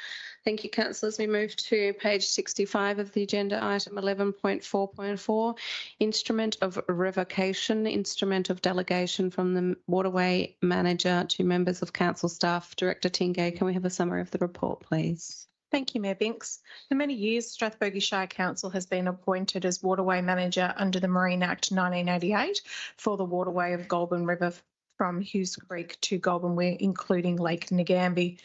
Thank you, councillors. We move to page 65 of the agenda, item 11.4.4, instrument of revocation, instrument of delegation from the waterway manager to members of council staff. Director Tingay, can we have a summary of the report, please? Thank you, Mayor Binks. For many years, Strathbogie Shire Council has been appointed as waterway manager under the Marine Act 1988 for the waterway of Goulburn River from Hughes Creek to Goulburn Weir, including Lake Ngambie.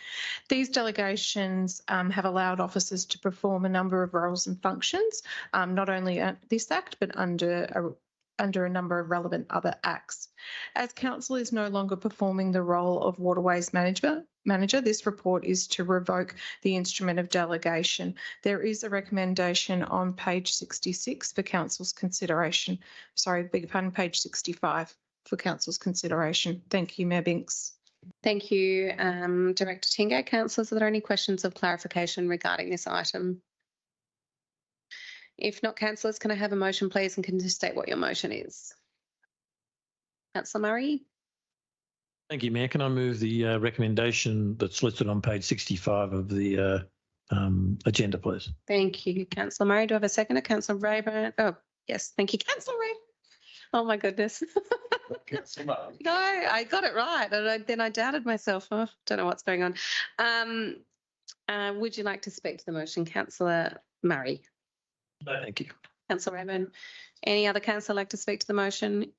These delegations have allowed officers to perform a number of roles and functions, not only this Act, but under a number of relevant other acts. As council is no longer performing the role of waterways manager, this report is to revoke the instrument of delegation. There is a recommendation on page 66 for council's consideration. Sorry, beg your pardon, page 65 for council's consideration. Thank you, Mayor Binks. Thank you, Director Tingay. Councillors, are there any questions of clarification regarding this item? If not, councillors, can I have a motion, please, and can you state what your motion is? Councillor Murray. Thank you, Mayor. Can I move the recommendation that's listed on page 65 of the agenda, please? Thank you, Councillor Murray. Do I have a seconder? Councillor Rayburn. Oh, yes. Thank you, Councillor Rayburn. Oh, my goodness. No, I got it right. And then I doubted myself. Oh, don't know what's going on. Would you like to speak to the motion, Councillor Murray? No, thank you. Councillor Rayburn. Any other councillor like to speak to the motion?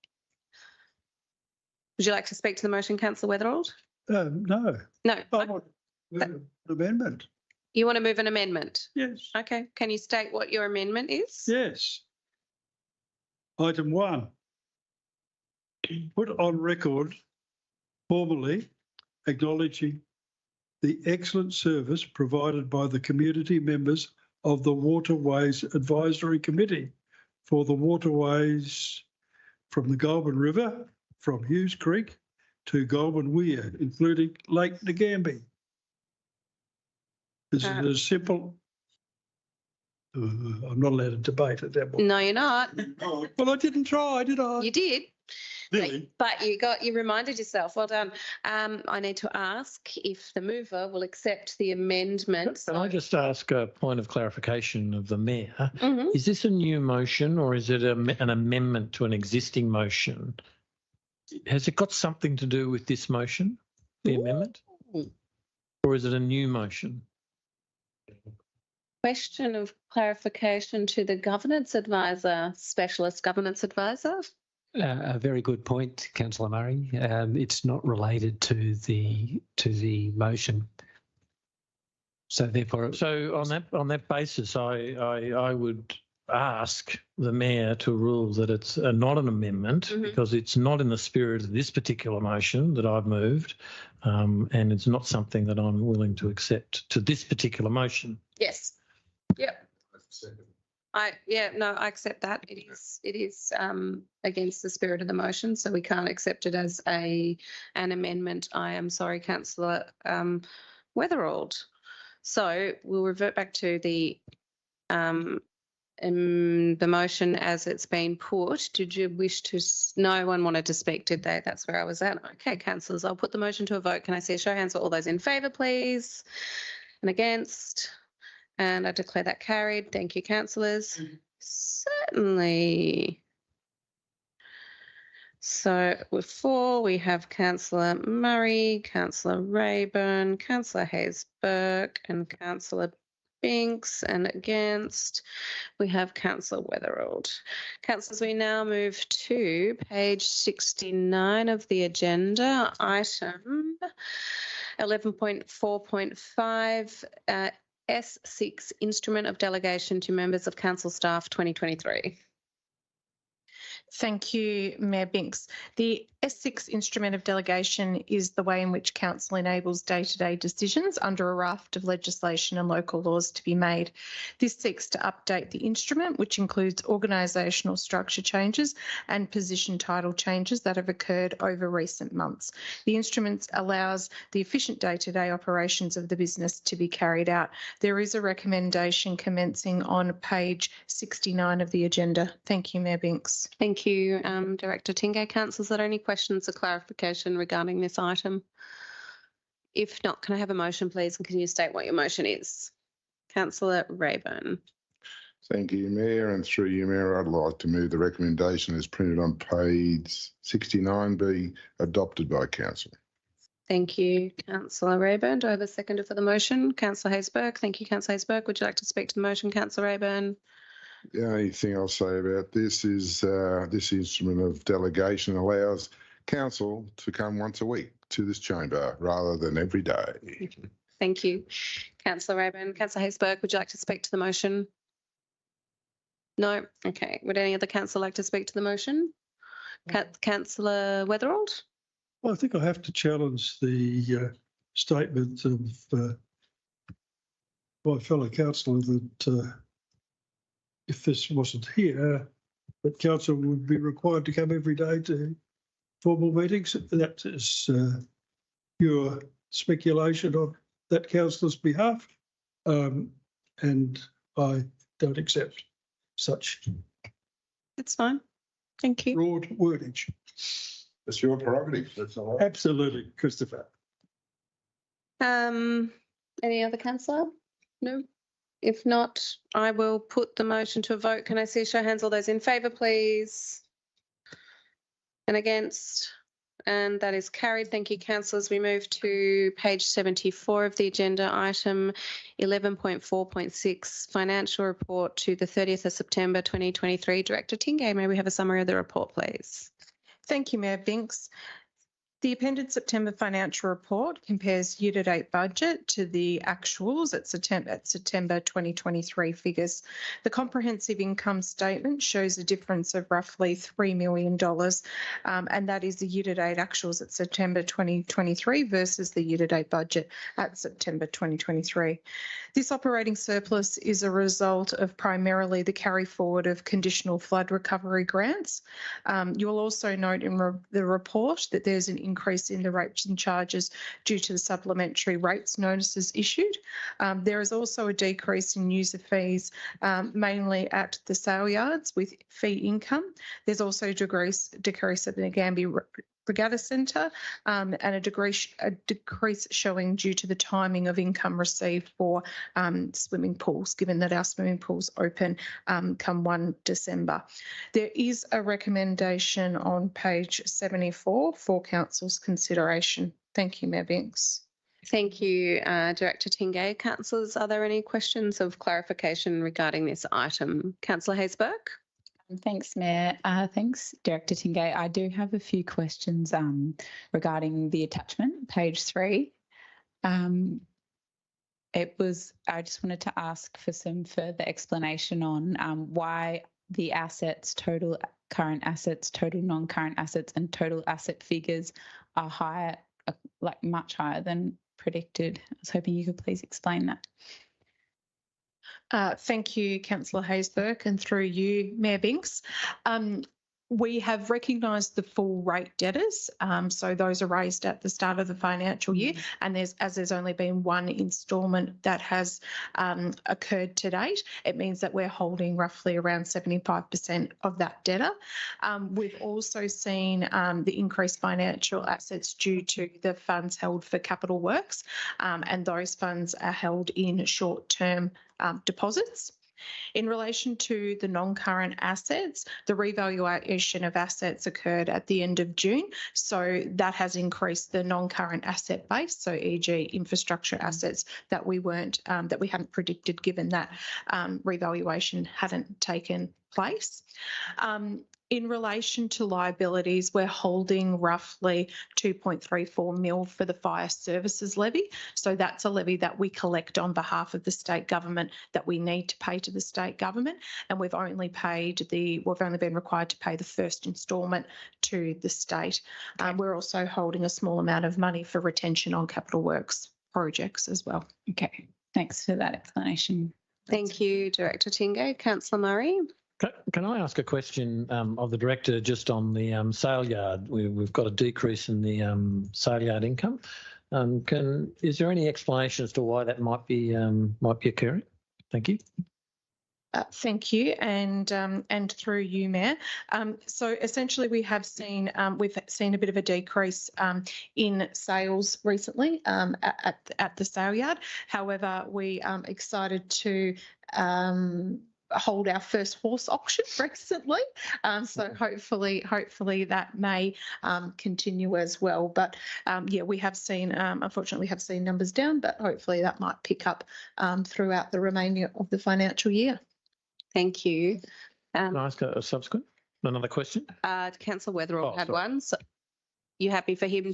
Would you like to speak to the motion, Councillor Weatherall? No. No. I want an amendment. You want to move an amendment? Yes. Okay. Can you state what your amendment is? Yes. Item 1. Put on record formally acknowledging the excellent service provided by the community members of the Waterways Advisory Committee for the waterways from the Goulburn River, from Hughes Creek to Goulburn Weir, including Lake Ngambie. This is a simple. I'm not allowed to debate at that point. No, you're not. Well, I didn't try, did I? You did. Really? But you reminded yourself. Well done. I need to ask if the mover will accept the amendment. Can I just ask a point of clarification of the Mayor? Mm-hmm. Is this a new motion or is it an amendment to an existing motion? Has it got something to do with this motion, the amendment? Or is it a new motion? Question of clarification to the governance advisor, specialist governance advisor. A very good point, Councillor Murray. It's not related to the motion. So therefore, so on that basis, I would ask the Mayor to rule that it's not an amendment because it's not in the spirit of this particular motion that I've moved, and it's not something that I'm willing to accept to this particular motion. Yes. Yep. I accept that. It is against the spirit of the motion, so we can't accept it as an amendment. I am sorry, Councillor Weatherall. So we'll revert back to the motion as it's been put. Did you wish to? No one wanted to speak, did they? That's where I was at. Okay, councillors, I'll put the motion to a vote. Can I see a show of hands for all those in favour, please? And against? And I declare that carried. Thank you, councillors. Certainly. So with 4, we have Councillor Murray, Councillor Rayburn, Councillor Hayes-Burke and Councillor Binks, and against we have Councillor Weatherall. Councillors, we now move to page 69 of the agenda, item 11.4.5, S6, Instrument of Delegation to Members of Council Staff 2023. Thank you, Mayor Binks. The S6 instrument of delegation is the way in which council enables day-to-day decisions under a raft of legislation and local laws to be made. This seeks to update the instrument, which includes organisational structure changes and position title changes that have occurred over recent months. The instrument allows the efficient day-to-day operations of the business to be carried out. There is a recommendation commencing on page 69 of the agenda. Thank you, Mayor Binks. Thank you, Director Tingay. Councillors, are there any questions or clarification regarding this item? If not, can I have a motion, please? And can you state what your motion is? Councillor Rayburn. Thank you, Mayor, and through you, Mayor, I'd like to move the recommendation as printed on page 69 be adopted by Council. Thank you, Councillor Rayburn. Do I have a seconder for the motion? Councillor Haysberg. Thank you, Councillor Haysberg. Would you like to speak to the motion, Councillor Rayburn? The only thing I'll say about this is this instrument of delegation allows Council to come once a week to this chamber rather than every day. Thank you, Councillor Rayburn. Councillor Haysberg, would you like to speak to the motion? No? Okay. Would any other councillor like to speak to the motion? Councillor Weatherald? Well, I think I have to challenge the statement of my fellow councillor that if this wasn't here, that council would be required to come every day to formal meetings. That is your speculation on that councillor's behalf, and I don't accept such That's fine. Thank you. broad wordage. It's your prerogative. That's all right. Absolutely, Christopher. Any other councillor? No? If not, I will put the motion to a vote. Can I see a show of hands? All those in favour, please. And against? And that is carried. Thank you, councillors. We move to page 74 of the agenda, item 11.4.6, financial report to the 30th of September 2023. Director Tingay, may we have a summary of the report, please? Thank you, Mayor Binks. The appended September financial report compares year-to-date budget to the actuals at September 2023 figures. The comprehensive income statement shows a difference of roughly $3 million, and that is the year-to-date actuals at September 2023 versus the year-to-date budget at September 2023. This operating surplus is a result of primarily the carry forward of conditional flood recovery grants. You'll also note in the report that there's an increase in the rates and charges due to the supplementary rates notices issued. There is also a decrease in user fees, mainly at the sale yards with fee income. There's also a decrease at the Nagambie Regatta Centre, and a decrease showing due to the timing of income received for swimming pools, given that our swimming pools open come 1 December. There is a recommendation on page 74 for council's consideration. Thank you, Mayor Binks. Thank you, Director Tingay. Councillors, are there any questions of clarification regarding this item? Councillor Haysberg? Thanks, Mayor. Thanks, Director Tingay. I do have a few questions regarding the attachment, page 3. I just wanted to ask for some further explanation on why the assets, total current assets, total non-current assets, and total asset figures are higher, like much higher than predicted. I was hoping you could please explain that. Thank you, Councillor Haysberg, and through you, Mayor Binks. We have recognised the full rate debtors, so those are raised at the start of the financial year, and there's only been one instalment that has occurred to date. It means that we're holding roughly around 75% of that debtor. We've also seen the increased financial assets due to the funds held for capital works, and those funds are held in short-term deposits. In relation to the non-current assets, the revaluation of assets occurred at the end of June, so that has increased the non-current asset base, so e.g. infrastructure assets that we hadn't predicted given that revaluation hadn't taken place. In relation to liabilities, we're holding roughly 2.34 mil for the fire services levy. So that's a levy that we collect on behalf of the state government that we need to pay to the state government, and we've only been required to pay the first instalment to the state. We're also holding a small amount of money for retention on capital works projects as well. Okay, thanks for that explanation. Thank you, Director Tingay. Councillor Murray. Can I ask a question of the director just on the sale yard? We've got a decrease in the sale yard income. Is there any explanation as to why that might be occurring? Thank you. Thank you, and through you, Mayor. So essentially, we've seen a bit of a decrease in sales recently at the sale yard. However, we are excited to hold our first horse auction recently, so hopefully that may continue as well. But yeah, we have seen, unfortunately, we have seen numbers down, but hopefully that might pick up throughout the remainder of the financial year. Thank you. Can I ask another question? Councillor Weatherall had sorry. one. So you happy for him?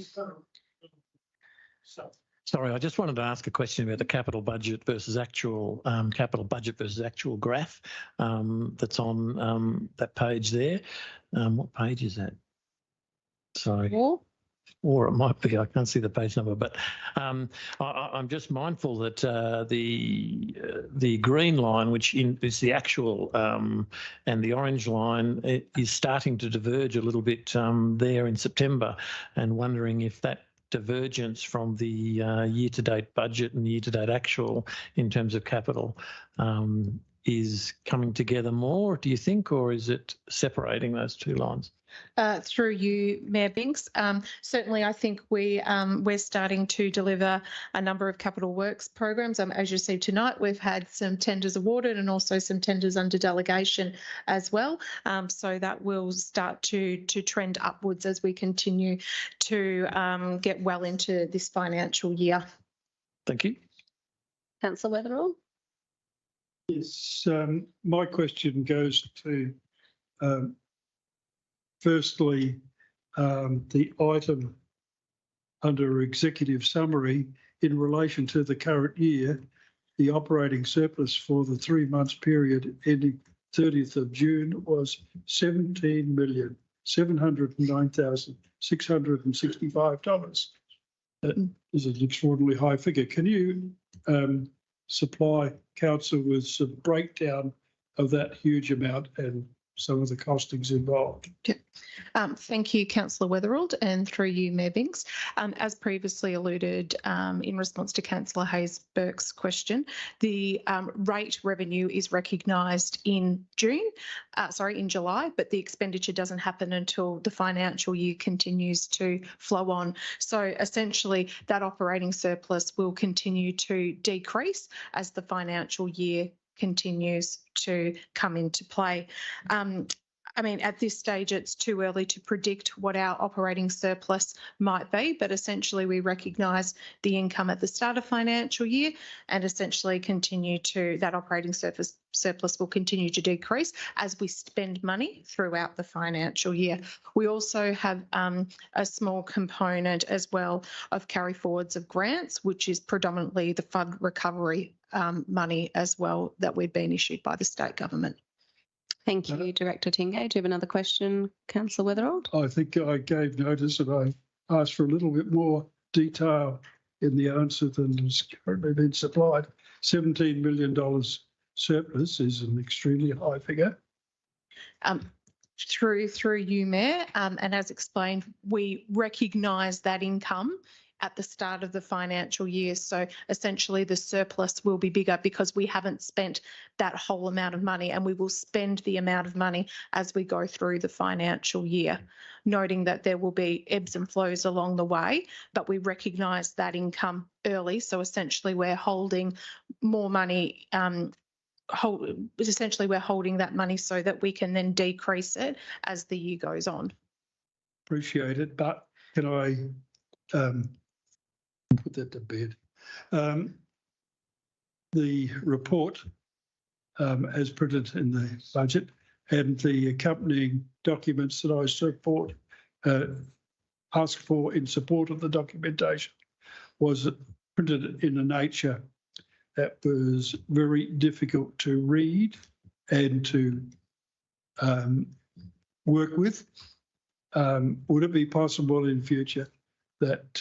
Sorry, I just wanted to ask a question about the capital budget versus actual graph that's on that page there. What page is that? Sorry. Or it might be, I can't see the page number, but I'm just mindful that the green line, which is the actual, and the orange line is starting to diverge a little bit there in September, and wondering if that divergence from the year-to-date budget and year-to-date actual in terms of capital is coming together more, do you think, or is it separating those two lines? Through you, Mayor Binks. Certainly, I think we're starting to deliver a number of capital works programs. As you see tonight, we've had some tenders awarded and also some tenders under delegation as well. So that will start to trend upwards as we continue to get well into this financial year. Thank you. Councillor Weatherall. Yes, my question goes to firstly, the item under executive summary in relation to the current year, the operating surplus for the 3 months period ending 30th of June was $17,709,665. That is an extraordinarily high figure. Can you supply council with some breakdown of that huge amount and some of the costings involved? Yep. Thank you, Councillor Weatherald, and through you, Mayor Binks. As previously alluded in response to Councillor Hayes-Burke's question, the rate revenue is recognised in July, but the expenditure doesn't happen until the financial year continues to flow on. So essentially, that operating surplus will continue to decrease as the financial year continues to come into play. I mean, at this stage, it's too early to predict what our operating surplus might be, but essentially we recognise the income at the start of financial year and essentially that operating surplus will continue to decrease as we spend money throughout the financial year. We also have a small component as well of carry forwards of grants, which is predominantly the fund recovery money as well that we've been issued by the state government. Thank you, Director Tingay. Do you have another question, Councillor Weatherald? I think I gave notice and I asked for a little bit more detail in the answer than has currently been supplied. $17 million surplus is an extremely high figure. Through you, Mayor, and as explained, we recognise that income at the start of the financial year. So essentially the surplus will be bigger because we haven't spent that whole amount of money, and we will spend the amount of money as we go through the financial year, noting that there will be ebbs and flows along the way, but we recognise that income early. So essentially we're holding more money, essentially we're holding that money so that we can then decrease it as the year goes on. Appreciate it, but can I put that to bed? The report, as printed in the budget, and the accompanying documents that I asked for in support of the documentation was printed in a nature that was very difficult to read and to work with. Would it be possible in future that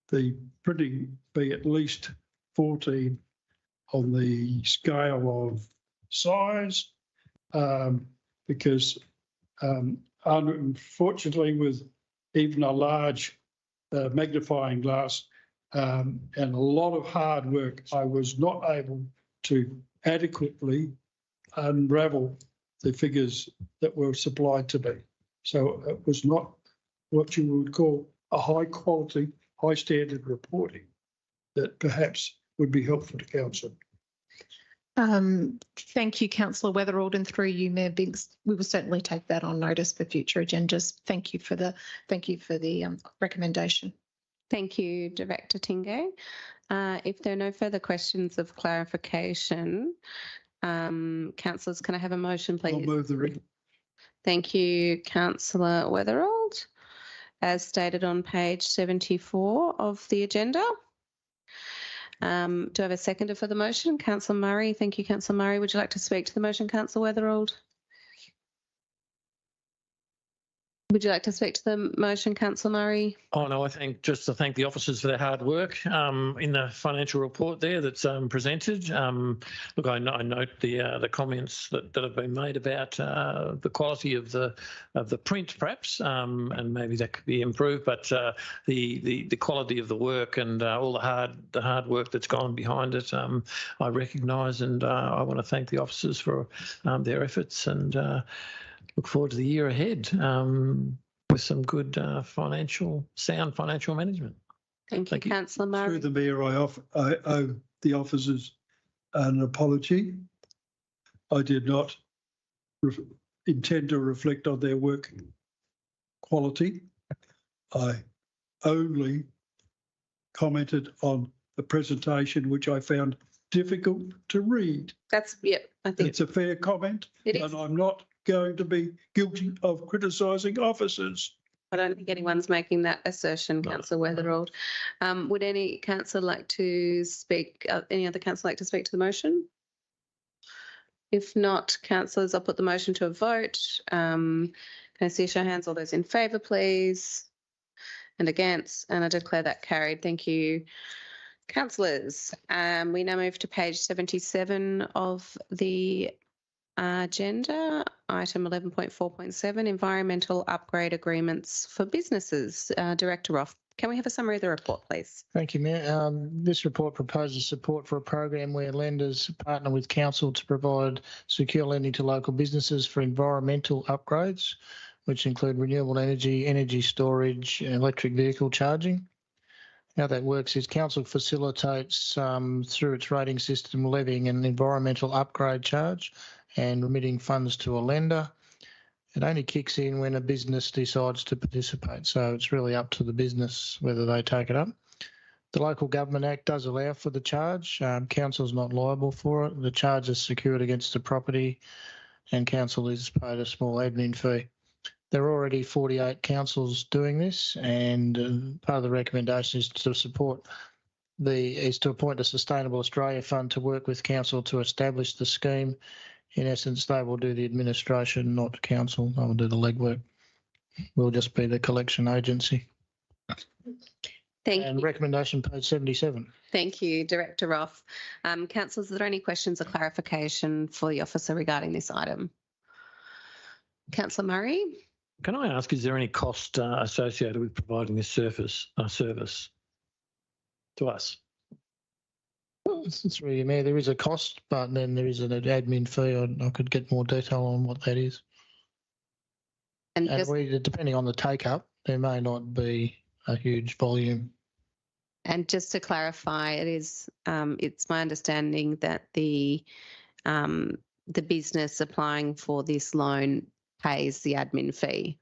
the printing be at least 14 on the scale of size? Because unfortunately, with even a large magnifying glass and a lot of hard work, I was not able to adequately unravel the figures that were supplied to me. So it was not what you would call a high quality, high standard reporting that perhaps would be helpful to council. Thank you, Councillor Weatherald, and through you, Mayor Biggs. We will certainly take that on notice for future agendas. Thank you for the recommendation. Thank you, Director Tingay. If there are no further questions of clarification, councillors, can I have a motion, please? I'll move the ring. Thank you, Councillor Weatherald. As stated on page 74 of the agenda. Do I have a seconder for the motion? Councillor Murray. Thank you, Councillor Murray. Would you like to speak to the motion, Councillor Weatherald? Would you like to speak to the motion, Councillor Murray? Oh, no, I think just to thank the officers for their hard work in the financial report there that's presented. Look, I note the comments that have been made about the quality of the print, perhaps, and maybe that could be improved. But the quality of the work and all the hard work that's gone behind it, I recognise, and I want to thank the officers for their efforts and. Look forward to the year ahead with some good sound financial management. Thank you, Councillor Murray. Through the Mayor, I owe the officers an apology. I did not intend to reflect on their work quality. I only commented on the presentation, which I found difficult to read. That's, yep, I think it's a fair comment. It is. And I'm not going to be guilty of criticising officers. I don't think anyone's making that assertion, Councillor Weatherald. Would any councillor like to speak, any other councillor like to speak to the motion? If not, councillors, I'll put the motion to a vote. Can I see a show of hands? All those in favour, please. And against, and I declare that carried. Thank you, councillors. We now move to page 77 of the agenda, item 11.4.7, environmental upgrade agreements for businesses. Director Roth, can we have a summary of the report, please? Thank you, Mayor. This report proposes support for a program where lenders partner with council to provide secure lending to local businesses for environmental upgrades, which include renewable energy, energy storage, electric vehicle charging. How that works is council facilitates through its rating system levying an environmental upgrade charge and remitting funds to a lender. It only kicks in when a business decides to participate, so it's really up to the business whether they take it up. The Local Government Act does allow for the charge. Council's not liable for it. The charge is secured against the property and council is paid a small admin fee. There are already 48 councils doing this, and part of the recommendation is to appoint a Sustainable Australia Fund to work with council to establish the scheme. In essence, they will do the administration, not council. They will do the legwork. We'll just be the collection agency. Thank and you. Recommendation page 77. Thank you, Director Roth. Councillors, are there any questions or clarification for the officer regarding this item? Councillor Murray? Can I ask, is there any cost associated with providing this service to us? It's really, Mayor, there is a cost, but then there is an admin fee. I could get more detail on what that is. And depending on the take-up, there may not be a huge volume. And just to clarify, it's my understanding that the business applying for this loan pays the admin fee.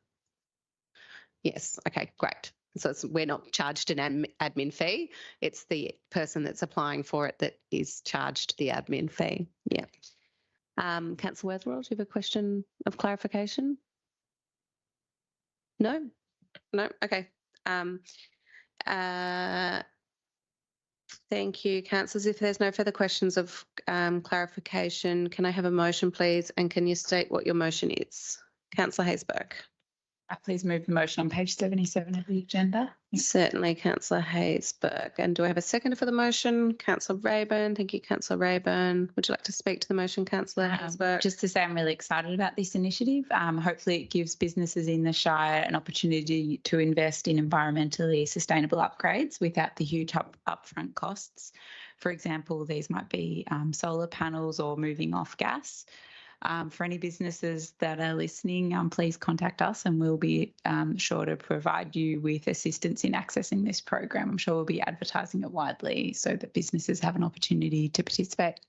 Yes. Okay. Great. So we're not charged an admin fee. It's the person that's applying for it that is charged the admin fee. Yeah. Councillor Weatherall, do you have a question of clarification? No? No? Okay. Thank you, councillors. If there's no further questions of clarification, can I have a motion, please? And can you state what your motion is? Councillor Haysbert. Please move the motion on page 77 of the agenda. Certainly, Councillor Haysbert. And do I have a seconder for the motion? Councillor Rayburn. Thank you, Councillor Rayburn. Would you like to speak to the motion, Councillor Haysbert? Just to say I'm really excited about this initiative. Hopefully it gives businesses in the Shire an opportunity to invest in environmentally sustainable upgrades without the huge upfront costs. For example, these might be solar panels or moving off gas. For any businesses that are listening, please contact us and we'll be sure to provide you with assistance in accessing this program. I'm sure we'll be advertising it widely so that businesses have an opportunity to participate.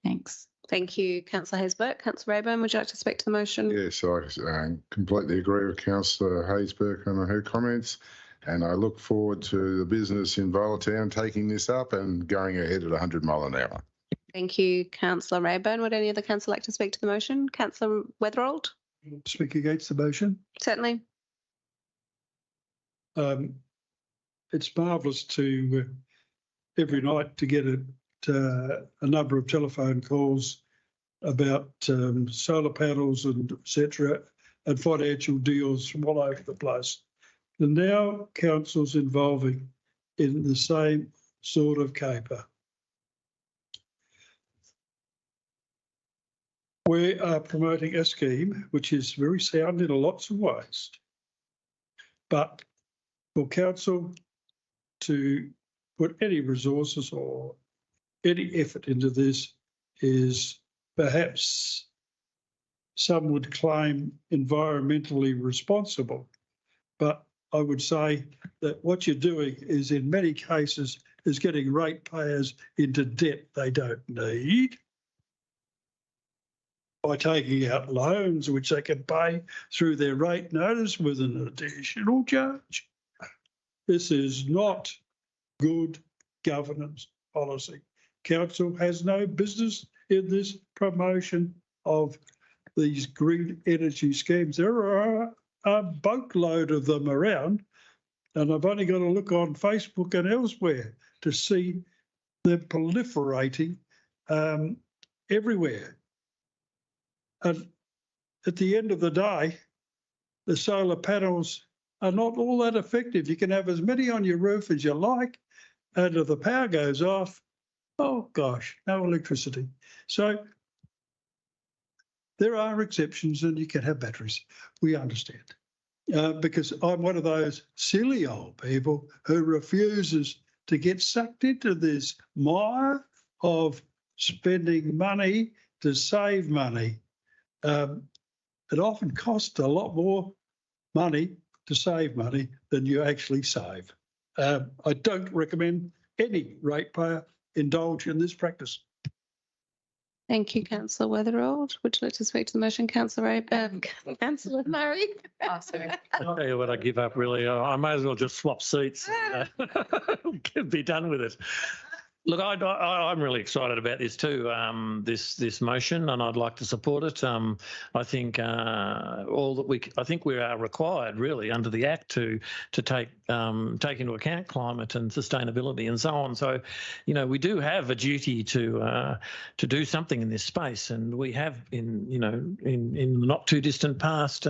Thanks. Thank you, Councillor Haysbert. Councillor Rayburn, would you like to speak to the motion? Yes, I completely agree with Councillor Haysbert on her comments, and I look forward to the business in Volatown taking this up and going ahead at 100 mile an hour. Thank you, Councillor Rayburn. Would any other councillor like to speak to the motion? Councillor Weatherald? Speak against the motion. Certainly. It's marvellous to every night to get a number of telephone calls about solar panels and etc. and financial deals from all over the place. And now councils involving in the same sort of caper. We are promoting a scheme which is very sound in lots of ways, but for council to put any resources or any effort into this is perhaps some would claim environmentally responsible, but I would say that what you're doing is in many cases is getting ratepayers into debt they don't need by taking out loans which they can pay through their rate notice with an additional charge. This is not good governance policy. Council has no business in this promotion of these green energy schemes. There are a boatload of them around, and I've only got to look on Facebook and elsewhere to see them proliferating everywhere. And at the end of the day, the solar panels are not all that effective. You can have as many on your roof as you like, and if the power goes off, oh gosh, no electricity. So there are exceptions and you can have batteries. We understand. Because I'm one of those silly old people who refuses to get sucked into this mire of spending money to save money. It often costs a lot more money to save money than you actually save. I don't recommend any ratepayer indulge in this practice. Thank you, Councillor Weatherald. Would you like to speak to the motion, Councillor Councillor Murray? Oh, sorry. I'll tell you what, I give up really. I may as well just swap seats and be done with it. Look, I'm really excited about this too, this motion, and I'd like to support it. I think I think we are required really under the Act to take into account climate and sustainability and so on. So, you know, we do have a duty to do something in this space, and we have in the not too distant past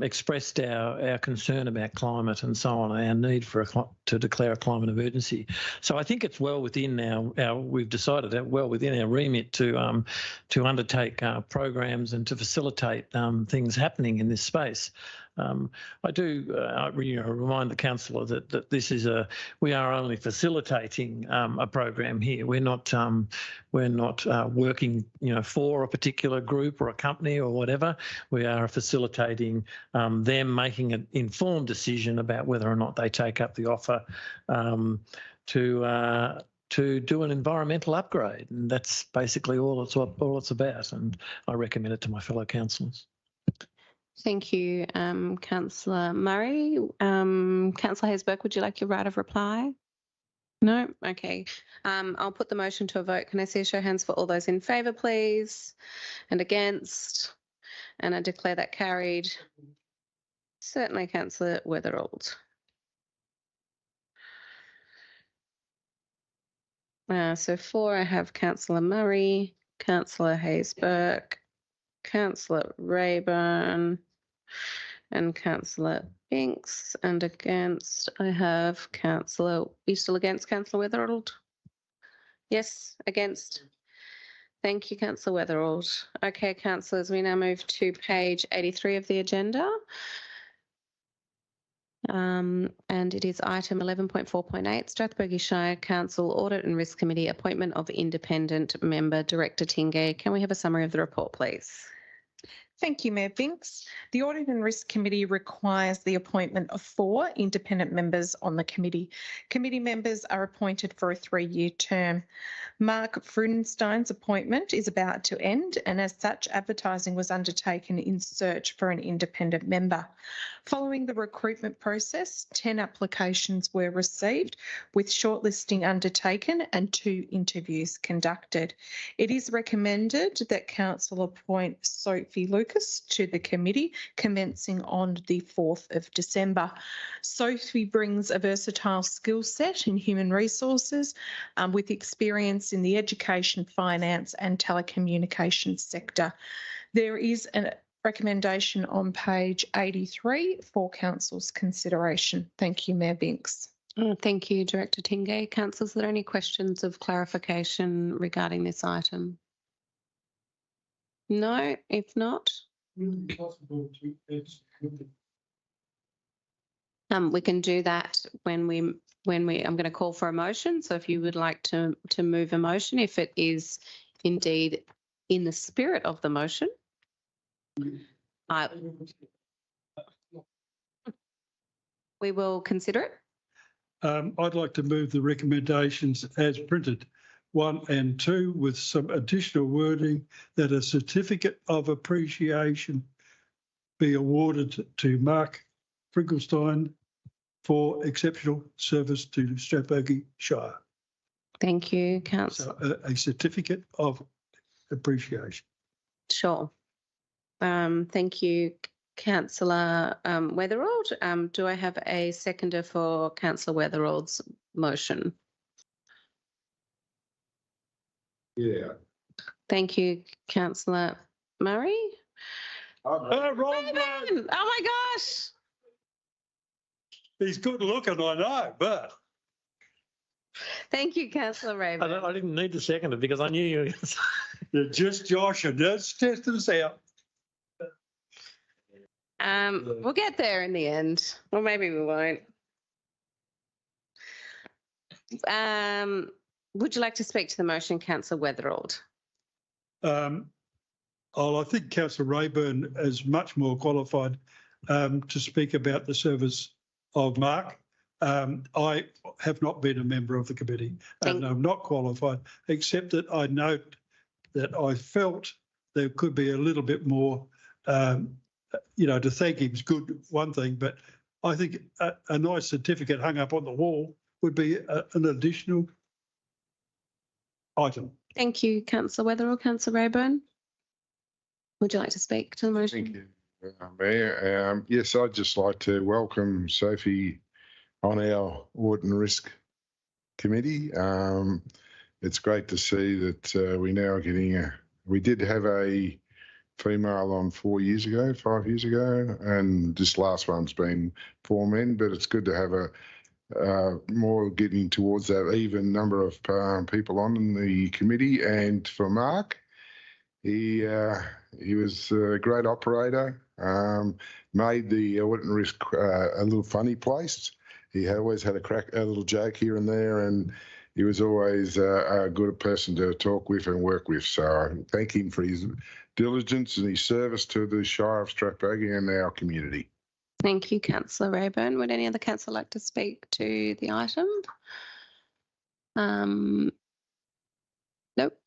expressed our concern about climate and so on, our need to declare a climate emergency. So I think it's well within we've decided that well within our remit to undertake programs and to facilitate things happening in this space. I do remind the councillor that this is we are only facilitating a program here. We're not working for a particular group or a company or whatever. We are facilitating them making an informed decision about whether or not they take up the offer to do an environmental upgrade, and that's basically all it's about. And I recommend it to my fellow councillors. Thank you, Councillor Murray. Councillor Haysbert, would you like your right of reply? No? Okay. I'll put the motion to a vote. Can I see a show of hands for all those in favour, please? And against? And I declare that carried. Certainly, Councillor Weatherauld. So 4, I have Councillor Murray, Councillor Hayes-Burke, Councillor Rayburn, and Councillor Binks. And against, I have Councillor. Are you still against, Councillor Weatherauld? Yes, against. Thank you, Councillor Weatherauld. Okay, councillors, we now move to page 83 of the agenda. And it is item 11.4.8, Strathbogie Shire Council Audit and Risk Committee appointment of independent member, Director Tingay. Can we have a summary of the report, please? Thank you, Mayor Binks. The Audit and Risk Committee requires the appointment of 4 independent members on the committee. Committee members are appointed for a 3-year term. Mark Freudenstein's appointment is about to end, and as such, advertising was undertaken in search for an independent member. Following the recruitment process, 10 applications were received, with shortlisting undertaken and 2 interviews conducted. It is recommended that Council appoint Sophie Lucas to the committee commencing on the 4th of December. Sophie brings a versatile skill set in human resources with experience in the education, finance and telecommunications sector. There is a recommendation on page 83 for Council's consideration. Thank you, Mayor Binks. Thank you, Director Tingay. Councillors, are there any questions of clarification regarding this item? No, if not, we can do that when we. I'm going to call for a motion. So if you would like to move a motion, if it is indeed in the spirit of the motion, we will consider it. I'd like to move the recommendations as printed, 1 and 2, with some additional wording that a certificate of appreciation be awarded to Mark Finkelstein for exceptional service to Strathbogie Shire. Thank you, Councillor. So a certificate of appreciation. Sure. Thank you, Councillor Weatherauld. Do I have a seconder for Councillor Weatherald's motion? Yeah. Thank you, Councillor Murray. Wrong Raven! Oh my gosh! He's good looking, I know, but. Thank you, Councillor Raven. I didn't need to second it because I knew you. You're just joshing. Let's test this out. We'll get there in the end, or maybe we won't. Would you like to speak to the motion, Councillor Weatherauld? I think Councillor Rayburn is much more qualified to speak about the service of Mark. I have not been a member of the committee and I'm not qualified, except that I note that I felt there could be a little bit more, to thank him is good, one thing, but I think a nice certificate hung up on the wall would be an additional item. Thank you, Councillor Weatherauld. Councillor Rayburn, would you like to speak to the motion? Thank you, Mayor. Yes, I'd just like to welcome Sophie on our Audit and Risk Committee. It's great to see that we now are getting we did have a female on 5 years ago, and this last one's been 4 men, but it's good to have more getting towards that even number of people on the committee. And for Mark, he was a great operator, made the Audit and Risk a little funny place. He always had a little joke here and there, and he was always a good person to talk with and work with. So I thank him for his diligence and his service to the Shire of Strathbogie and our community. Thank you, Councillor Rayburn. Would any other councillor like to speak to the item? Nope.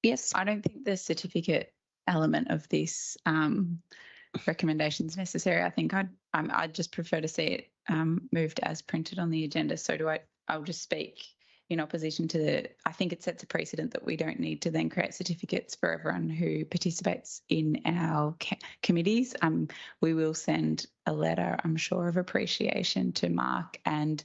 Yes. I don't think the certificate element of this recommendation is necessary. I think I'd just prefer to see it moved as printed on the agenda. So do I I'll just speak in opposition to I think it sets a precedent that we don't need to then create certificates for everyone who participates in our committees. We will send a letter, I'm sure, of appreciation to Mark, and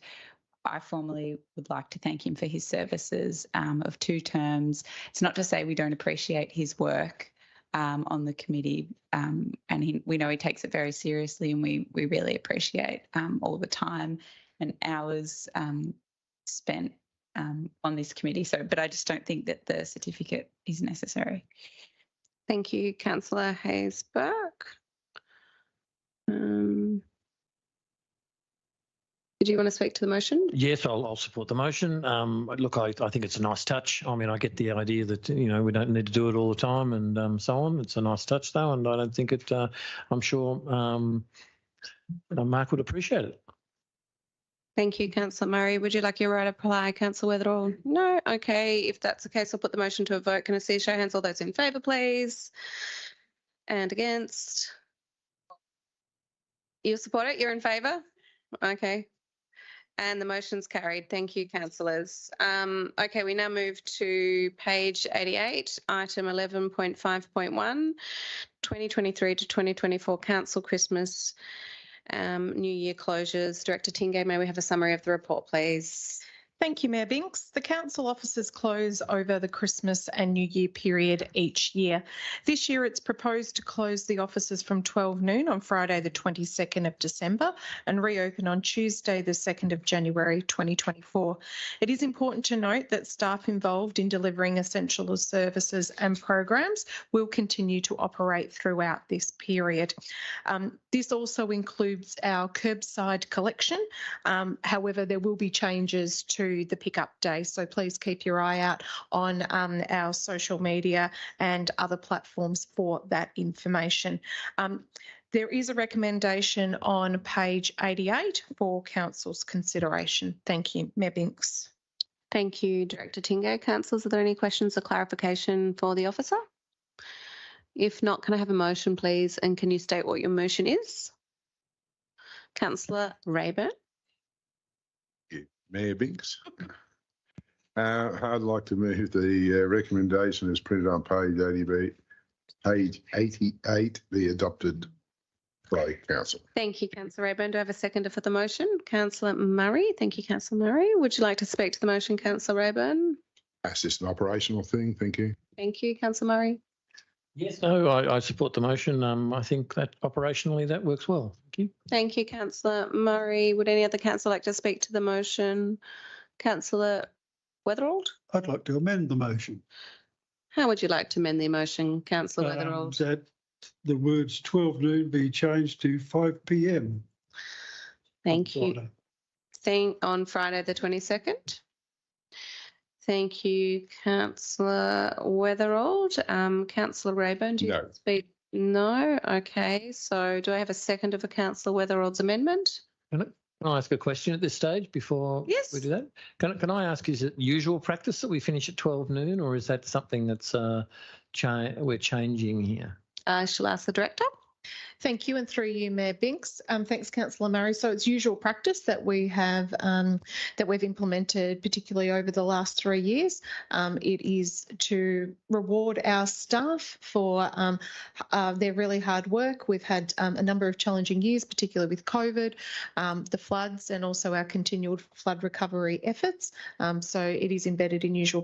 I formally would like to thank him for his services of 2 terms. It's not to say we don't appreciate his work on the committee, and we know he takes it very seriously, and we really appreciate all the time and hours spent on this committee. So, but I just don't think that the certificate is necessary. Thank you, Councillor Hayes-Burke. Did you want to speak to the motion? Yes, I'll support the motion. Look, I think it's a nice touch. I mean, I get the idea that, you know, we don't need to do it all the time and so on. It's a nice touch, though, and I don't think it, I'm sure Mark would appreciate it. Thank you, Councillor Murray. Would you like your right to reply, Councillor Weatherall? No? Okay. If that's the case, I'll put the motion to a vote. Can I see show of hands? All those in favour, please. And against? You support it? You're in favour? Okay. And the motion's carried. Thank you, councillors. Okay, we now move to page 88, item 11.5.1, 2023 to 2024 Council Christmas New Year closures. Director Tingay, may we have a summary of the report, please? Thank you, Mayor Binks. The council offices close over the Christmas and New Year period each year. This year it's proposed to close the offices from 12 noon on Friday the 22nd of December and reopen on Tuesday the 2nd of January 2024. It is important to note that staff involved in delivering essential services and programs will continue to operate throughout this period. This also includes our curbside collection. However, there will be changes to the pickup day, so please keep your eye out on our social media and other platforms for that information. There is a recommendation on page 88 for council's consideration. Thank you, Mayor Binks. Thank you, Director Tingay. Councillors, are there any questions or clarification for the officer? If not, can I have a motion, please? And can you state what your motion is? Councillor Rayburn. Mayor Binks. I'd like to move the recommendation as printed on page 88 be adopted by council. Thank you, Councillor Rayburn. Do I have a seconder for the motion? Councillor Murray. Thank you, Councillor Murray. Would you like to speak to the motion, Councillor Rayburn? That's just an operational thing. Thank you. Thank you, Councillor Murray. Yes, no, I support the motion. I think that operationally that works well. Thank you. Thank you, Councillor Murray. Would any other councillor like to speak to the motion? Councillor Weatherall? I'd like to amend the motion. How would you like to amend the motion, Councillor Weatherall? That the words 12 noon be changed to 5 p.m. Thank you. On Friday the 22nd. Thank you, Councillor Weatherall. Councillor Rayburn, do you speak? No. Okay. So do I have a seconder for Councillor Weatherall's amendment? Can I ask a question at this stage before we do that? Can I ask, is it usual practice that we finish at 12 noon, or is that something that's we're changing here? I shall ask the director. Thank you, and through you, Mayor Binks. Thanks, Councillor Murray. So it's usual practice that we have that we've implemented, particularly over the last 3 years. It is to reward our staff for their really hard work. We've had a number of challenging years, particularly with COVID, the floods, and also our continual flood recovery efforts. So it is embedded in usual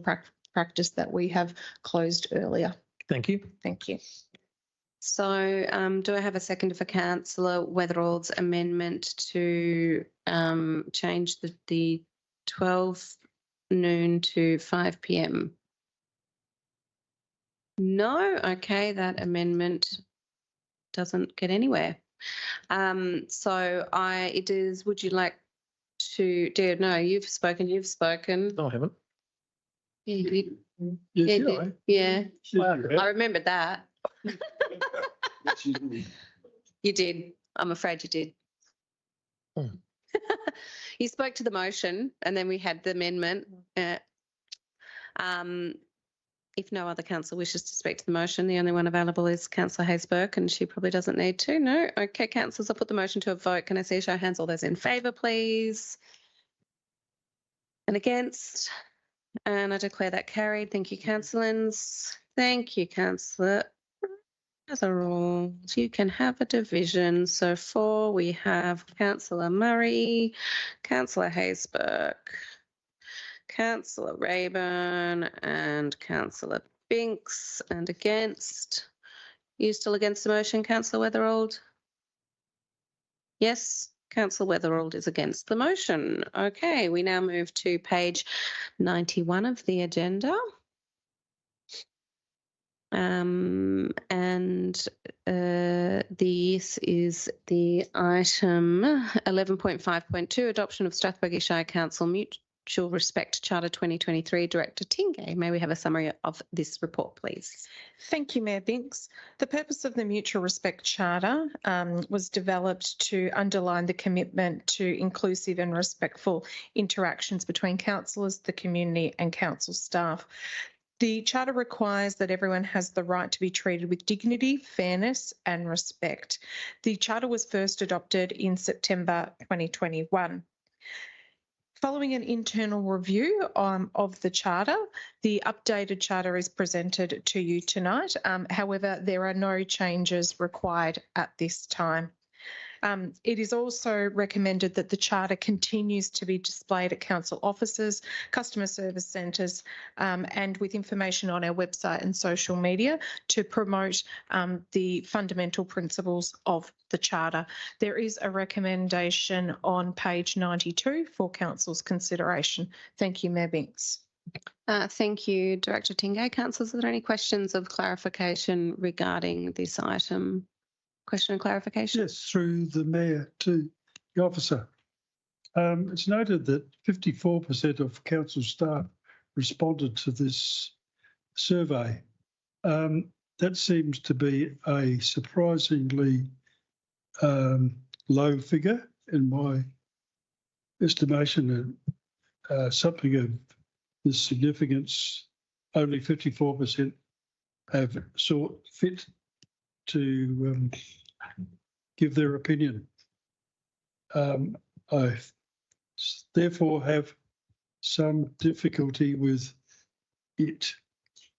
practice that we have closed earlier. Thank you. Thank you. So do I have a seconder for Councillor Weatherall's amendment to change the 12 noon to 5 p.m? No? Okay, that amendment doesn't get anywhere. So it is, would you like to, dear, no, you've spoken. No, I haven't. Yeah, you did. Yes, Yeah. I remembered that. You did. I'm afraid you did. You spoke to the motion and then we had the amendment. If no other councillor wishes to speak to the motion, the only one available is Councillor Hayes-Burke, and she probably doesn't need to. No? Okay, councillors, I'll put the motion to a vote. Can I see a show of hands? All those in favour, please? And against? And I declare that carried. Thank you, councillors. Thank you, councillor. Other rules, you can have a division. So for we have councillor Murray, councillor Haysbrook, councillor Rayburn and councillor Binks. And against? You still against the motion, councillor Weatherold? Yes. Councillor Weatherold is against the motion. Okay, we now move to page 91 of the agenda. This is the item 11.5.2, adoption of Strathbogie Shire Council Mutual Respect Charter 2023. Director Tingay, may we have a summary of this report, please? Thank you, Mayor Binks. The purpose of the Mutual Respect Charter was developed to underline the commitment to inclusive and respectful interactions between councillors, the community and council staff. The Charter requires that everyone has the right to be treated with dignity, fairness and respect. The Charter was first adopted in September 2021. Following an internal review of the Charter, the updated Charter is presented to you tonight. However, there are no changes required at this time. It is also recommended that the Charter continues to be displayed at council offices, customer service centres and with information on our website and social media to promote the fundamental principles of the Charter. There is a recommendation on page 92 for council's consideration. Thank you, Mayor Binks. Thank you, Director Tingay. Councillors, are there any questions of clarification regarding this item? Question and clarification? Yes, through the mayor to the officer. It's noted that 54% of council staff responded to this survey. That seems to be a surprisingly low figure in my estimation, and something of this significance, only 54% have sought fit to give their opinion. I therefore have some difficulty with it.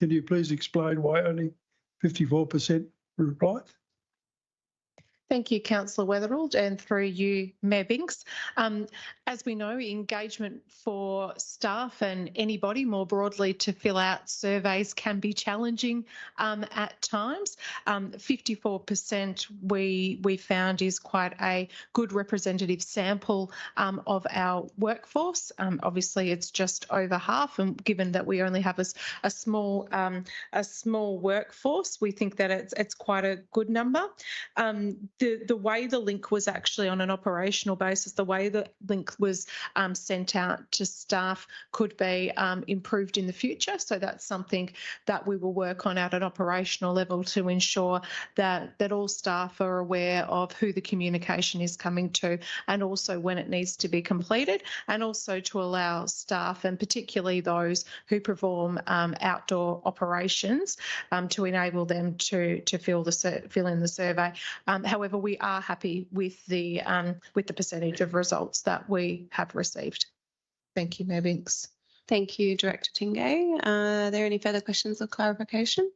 Can you please explain why only 54% replied? Thank you, Councillor Weatherold, and through you, Mayor Binks. As we know, engagement for staff and anybody more broadly to fill out surveys can be challenging at times. 54% we found is quite a good representative sample of our workforce. Obviously, it's just over half, and given that we only have a small workforce, we think that it's quite a good number. The way the link was actually on an operational basis, the way the link was sent out to staff could be improved in the future. So that's something that we will work on at an operational level to ensure that all staff are aware of who the communication is coming to and also when it needs to be completed, and also to allow staff, and particularly those who perform outdoor operations, to enable them to fill in the survey. However, we are happy with the percentage of results that we have received. Thank you, Mayor Binks. Thank you, Director Tingay. Are there any further questions or clarification?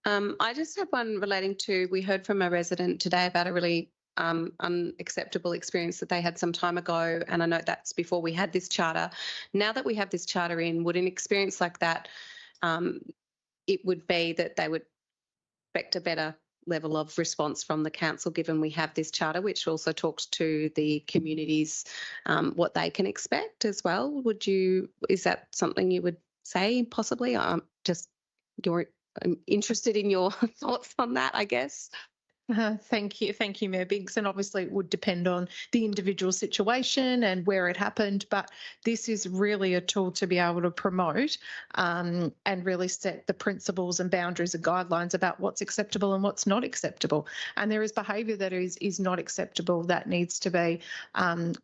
I just have one relating to, we heard from a resident today about a really unacceptable experience that they had some time ago, and I know that's before we had this charter. Now that we have this charter in, would an experience like that, it would be that they would expect a better level of response from the council, given we have this charter, which also talks to the communities, what they can expect as well. Is that something you would say possibly? I'm interested in your thoughts on that, I guess. Thank you, Mayor Binks. And obviously it would depend on the individual situation and where it happened, but this is really a tool to be able to promote and really set the principles and boundaries and guidelines about what's acceptable and what's not acceptable. And there is behaviour that is not acceptable that needs to be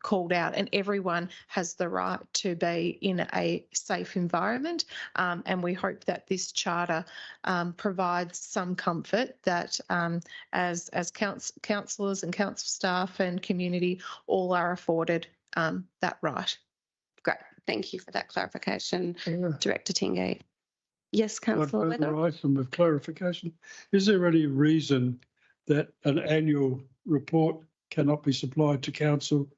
called out, and everyone has the right to be in a safe environment. And we hope that this charter provides some comfort that as councillors and council staff and community all are afforded that right. Great. Thank you for that clarification, Yeah. Director Tingay. Yes, Councillor One Weatherill. further item of clarification. Is there any reason that an annual report cannot be supplied to council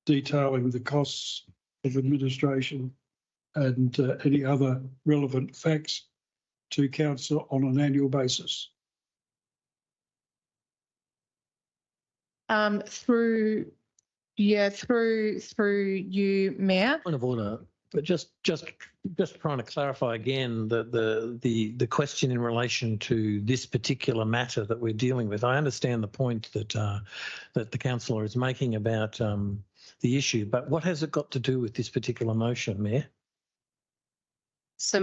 detailing the costs of administration and any other relevant facts to council on an annual basis? Through you, Mayor. Point of order, but just trying to clarify again the question in relation to this particular matter that we're dealing with. I understand the point that that the councillor is making about the issue, but what has it got to do with this particular motion, Mayor? So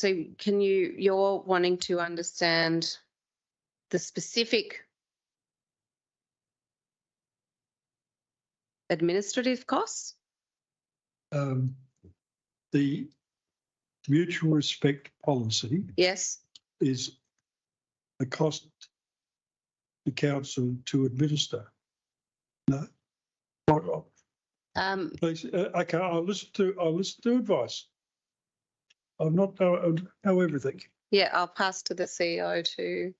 you're wanting to understand the specific administrative costs? The mutual respect policy Yes. is the cost to council to administer. No. Please, okay, I'll listen to advice. I'm not know everything. Yeah, I'll pass to the CEO to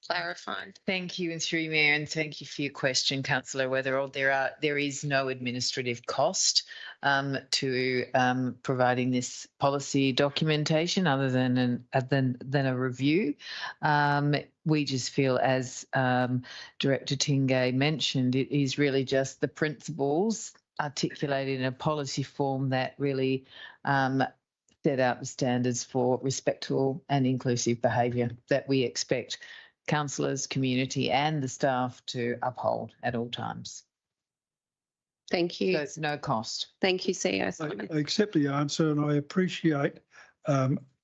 clarify. Thank you, and through you, Mayor, and thank you for your question, Councillor Weatherill. There is no administrative cost to providing this policy documentation other than a review. We just feel, as Director Tingay mentioned, it is really just the principles articulated in a policy form that really set out the standards for respectful and inclusive behaviour that we expect councillors, community and the staff to uphold at all times. Thank you. So it's no cost. Thank you, CEO Simon. I accept the answer and I appreciate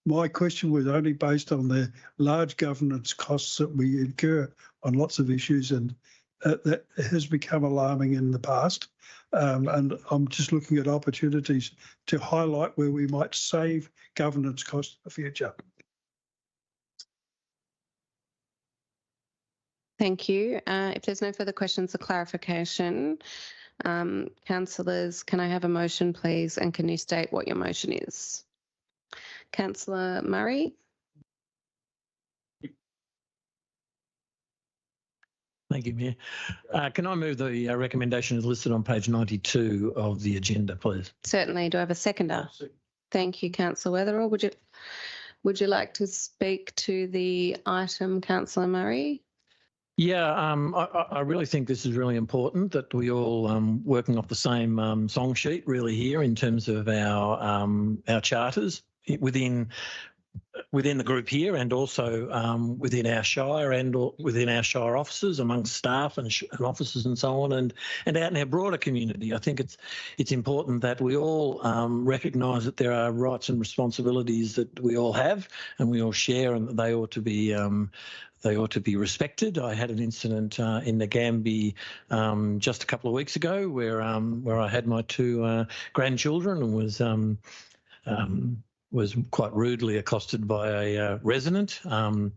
my question was only based on the large governance costs that we incur on lots of issues, and that has become alarming in the past. And I'm just looking at opportunities to highlight where we might save governance costs in the future. Thank you. If there's no further questions or clarification, councillors, can I have a motion, please? And can you state what your motion is? Councillor Murray. Thank you, Mayor. Can I move the recommendation as listed on page 92 of the agenda, please? Certainly. Do I have a seconder? Thank you, Councillor Weatherill. Would you like to speak to the item, Councillor Murray? Yeah, I really think this is really important that we all working off the same song sheet really here in terms of our charters within the group here and also within our shire and within our shire offices, amongst staff and officers and so on, and out in our broader community. I think it's important that we all recognise that there are rights and responsibilities that we all have and we all share, and that they ought to be respected. I had an incident in Nagambie just a couple of weeks ago where I had my two grandchildren and was quite rudely accosted by a resident, and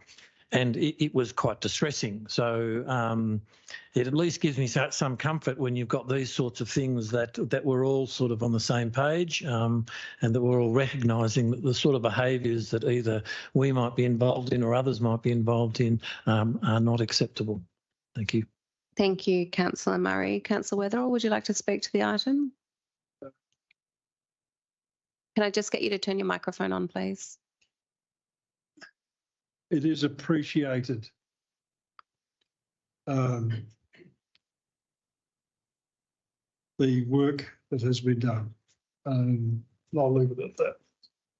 it was quite distressing. So it at least gives me some comfort when you've got these sorts of things that we're all sort of on the same page, and that we're all recognising that the sort of behaviours that either we might be involved in or others might be involved in are not acceptable. Thank you. Thank you, Councillor Murray. Councillor Weatherill, would you like to speak to the item? Can I just get you to turn your microphone on, please? It is appreciated. The work that has been done. I'll leave it at that.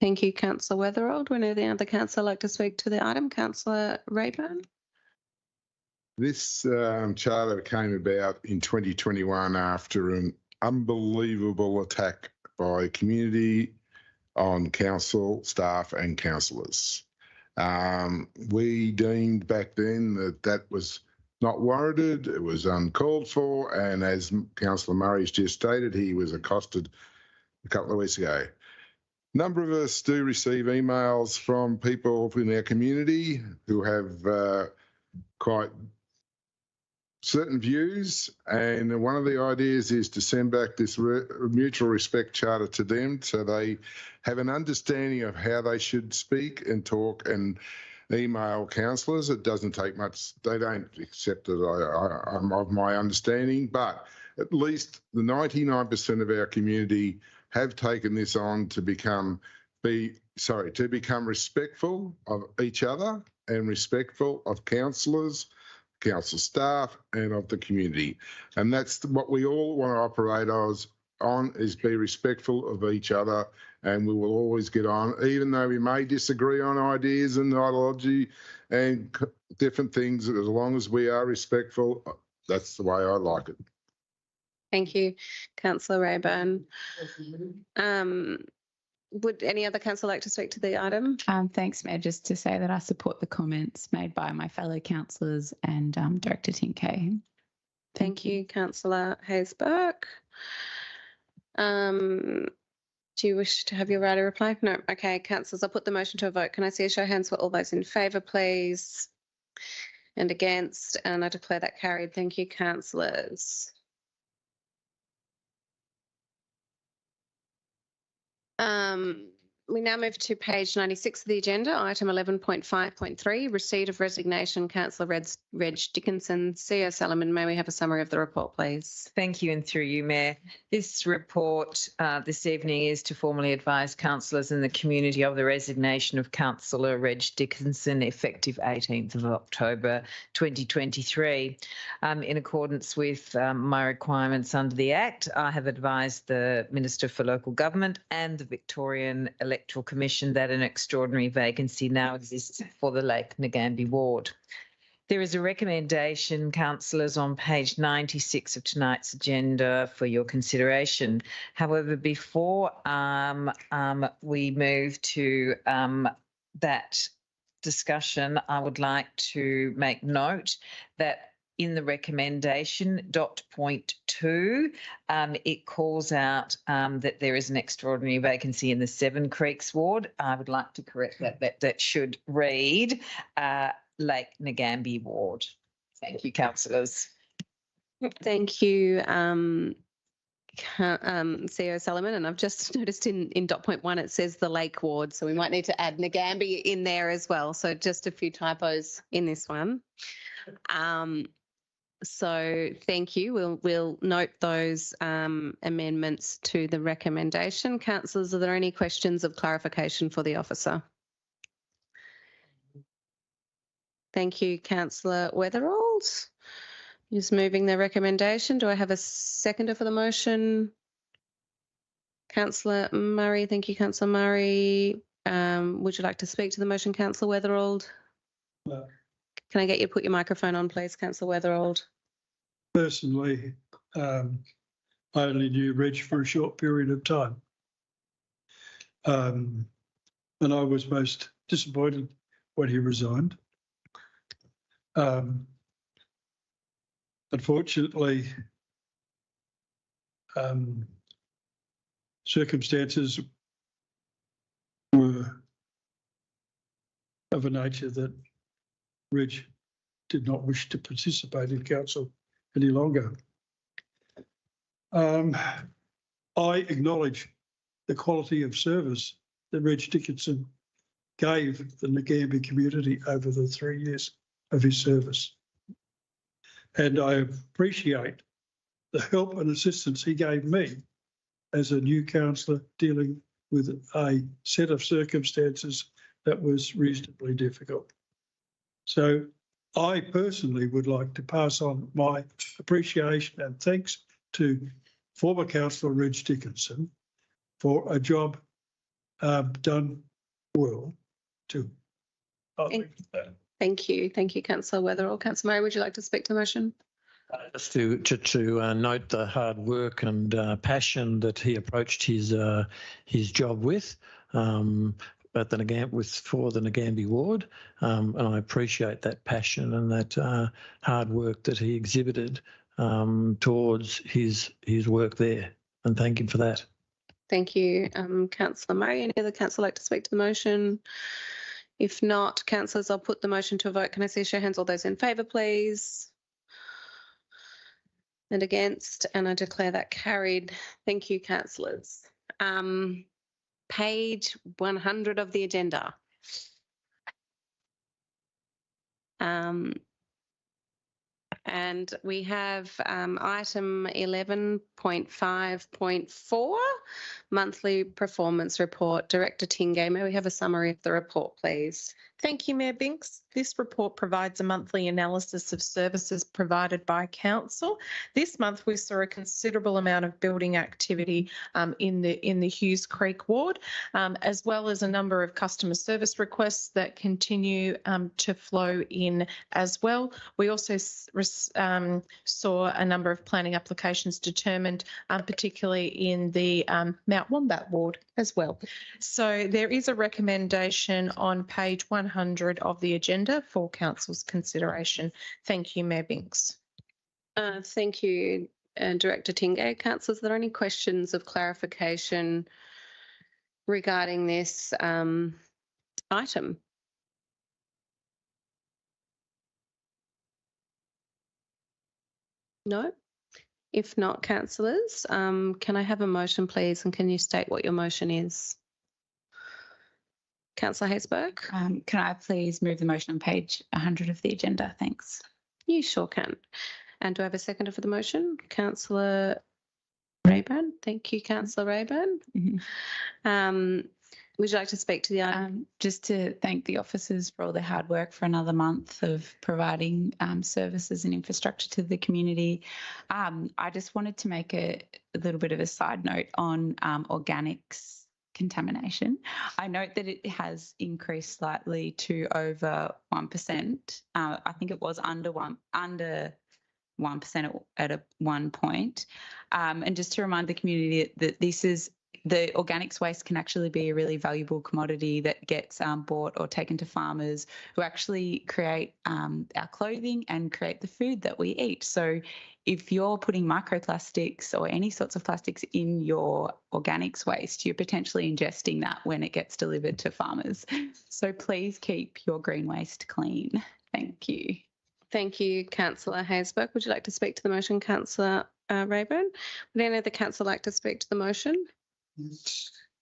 Thank you, Councillor Weatherill. Do any of the other councillor like to speak to the item? Councillor Rayburn. This charter came about in 2021 after an unbelievable attack by community on council, staff and councillors. We deemed back then that was not warranted, it was uncalled for, and as Councillor Murray's just stated, he was accosted a couple of weeks ago. A number of us do receive emails from people in our community who have quite certain views, and one of the ideas is to send back this mutual respect charter to them so they have an understanding of how they should speak and talk and email councillors. It doesn't take much. They don't accept it, I'm of my understanding, but at least the 99% of our community have taken this on to become respectful of each other and respectful of councillors, council staff and of the community. And that's what we all want to operate on is be respectful of each other, and we will always get on, even though we may disagree on ideas and ideology and different things. As long as we are respectful, that's the way I like it. Thank you, Councillor Rayburn. Would any other councillor like to speak to the item? Thanks, Mayor. Just to say that I support the comments made by my fellow councillors and Director Tinkay. Thank you, Councillor Hayes-Burke. Do you wish to have your right to reply? No. Okay, councillors, I'll put the motion to a vote. Can I see a show of hands for all those in favour, please? And against? And I declare that carried. Thank you, councillors. We now move to page 96 of the agenda, item 11.5.3, receipt of resignation, Councillor Reg Dickinson. CEO Salomon, may we have a summary of the report, please? Thank you, and through you, Mayor. This report this evening is to formally advise councillors in the community of the resignation of Councillor Reg Dickinson effective 18th of October 2023. In accordance with my requirements under the Act, I have advised the Minister for Local Government and the Victorian Electoral Commission that an extraordinary vacancy now exists for the Lake Nagambie ward. There is a recommendation, councillors, on page 96 of tonight's agenda for your consideration. However, before we move to that discussion, I would like to make note that in the recommendation, point 2, it calls out that there is an extraordinary vacancy in the Seven Creeks ward. I would like to correct that. That should read Lake Nagambie ward. Thank you, councillors. Thank you, CEO Solomon. And I've just noticed in point 1 it says the Lake ward, so we might need to add Nagambie in there as well. So just a few typos in this one. So thank you. We'll note those amendments to the recommendation. Councillors, are there any questions of clarification for the officer? Thank you, Councillor Weatherald. Just moving the recommendation. Do I have a seconder for the motion? Councillor Murray. Thank you, Councillor Murray. Would you like to speak to the motion, Councillor Weatherald? No. Can I get you to put your microphone on, please, Councillor Weatherald? Personally, I only knew Reg for a short period of time. And I was most disappointed when he resigned. Unfortunately, circumstances were of a nature that Reg did not wish to participate in council any longer. I acknowledge the quality of service that Reg Dickinson gave the Nagambie community over the 3 years of his service. And I appreciate the help and assistance he gave me as a new councillor dealing with a set of circumstances that was reasonably difficult. So I personally would like to pass on my appreciation and thanks to former councillor Reg Dickinson for a job done well too. Thank you. Thank you, Councillor Weatherall. Councillor Murray, would you like to speak to the motion? Just to note the hard work and passion that he approached his job with. For the Nagambie ward, and I appreciate that passion and that hard work that he exhibited towards his work there, and thank him for that. Thank you, Councillor Murray. Any other councillor like to speak to the motion? If not, councillors, I'll put the motion to a vote. Can I see a show of hands? All those in favour, please? And against, and I declare that carried. Thank you, councillors. Page 100 of the agenda. And we have item 11.5.4, monthly performance report. Director Tingay, may we have a summary of the report, please? Thank you, Mayor Binks. This report provides a monthly analysis of services provided by council. This month we saw a considerable amount of building activity in the Hughes Creek ward, as well as a number of customer service requests that continue to flow in as well. We also saw a number of planning applications determined, particularly in the Mount Wombat ward as well. So there is a recommendation on page 100 of the agenda for council's consideration. Thank you, Mayor Binks. Thank you, Director Tingay. Councillors, are there any questions of clarification regarding this item? No? If not, councillors, can I have a motion, please, and can you state what your motion is? Councillor Haysberg? Can I please move the motion on page 100 of the agenda? Thanks. You sure can. And do I have a seconder for the motion? Councillor Rayburn. Thank you, Councillor Rayburn. Would you like to speak to the item? Just to thank the officers for all their hard work for another month of providing services and infrastructure to the community. I just wanted to make a little bit of a side note on organics contamination. I note that it has increased slightly to over 1%. I think it was under 1% at one point. And just to remind the community that the organics waste can actually be a really valuable commodity that gets bought or taken to farmers who actually create our clothing and create the food that we eat. So if you're putting microplastics or any sorts of plastics in your organics waste, you're potentially ingesting that when it gets delivered to farmers. So please keep your green waste clean. Thank you. Thank you, Councillor Haysberg. Would you like to speak to the motion, Councillor Rayburn? Would any of the council like to speak to the motion?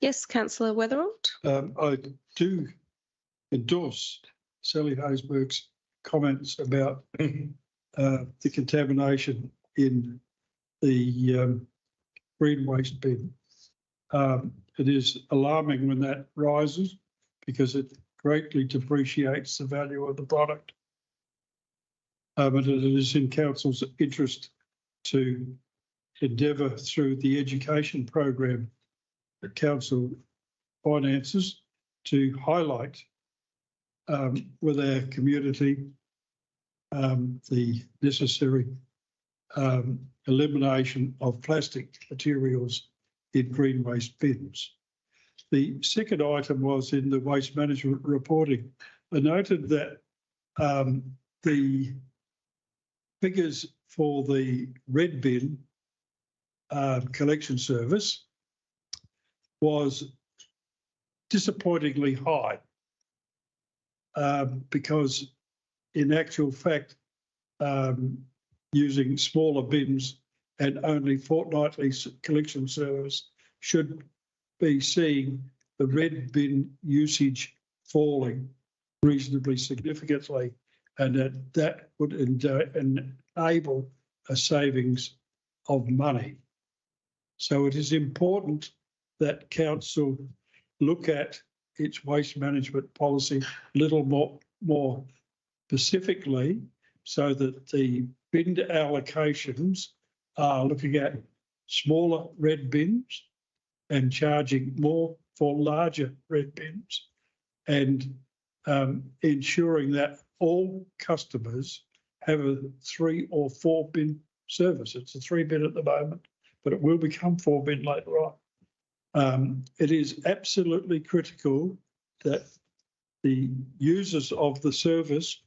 Yes, Councillor Weatherald. I do endorse Sally Haysberg's comments about the contamination in the green waste bin. It is alarming when that rises because it greatly depreciates the value of the product. But it is in council's interest to endeavour through the education program that council finances to highlight with our community the necessary elimination of plastic materials in green waste bins. The second item was in the waste management reporting. I noted that the figures for the red bin collection service was disappointingly high because in actual fact, using smaller bins and only fortnightly collection service should be seeing the red bin usage falling reasonably significantly, and that would enable a savings of money. So it is important that council look at its waste management policy a little more specifically, so that the bin allocations are looking at smaller red bins and charging more for larger red bins, and ensuring that all customers have a 3 or 4 bin service. It's a 3 bin at the moment, but it will become 4 bin later on. It is absolutely critical that the users of the service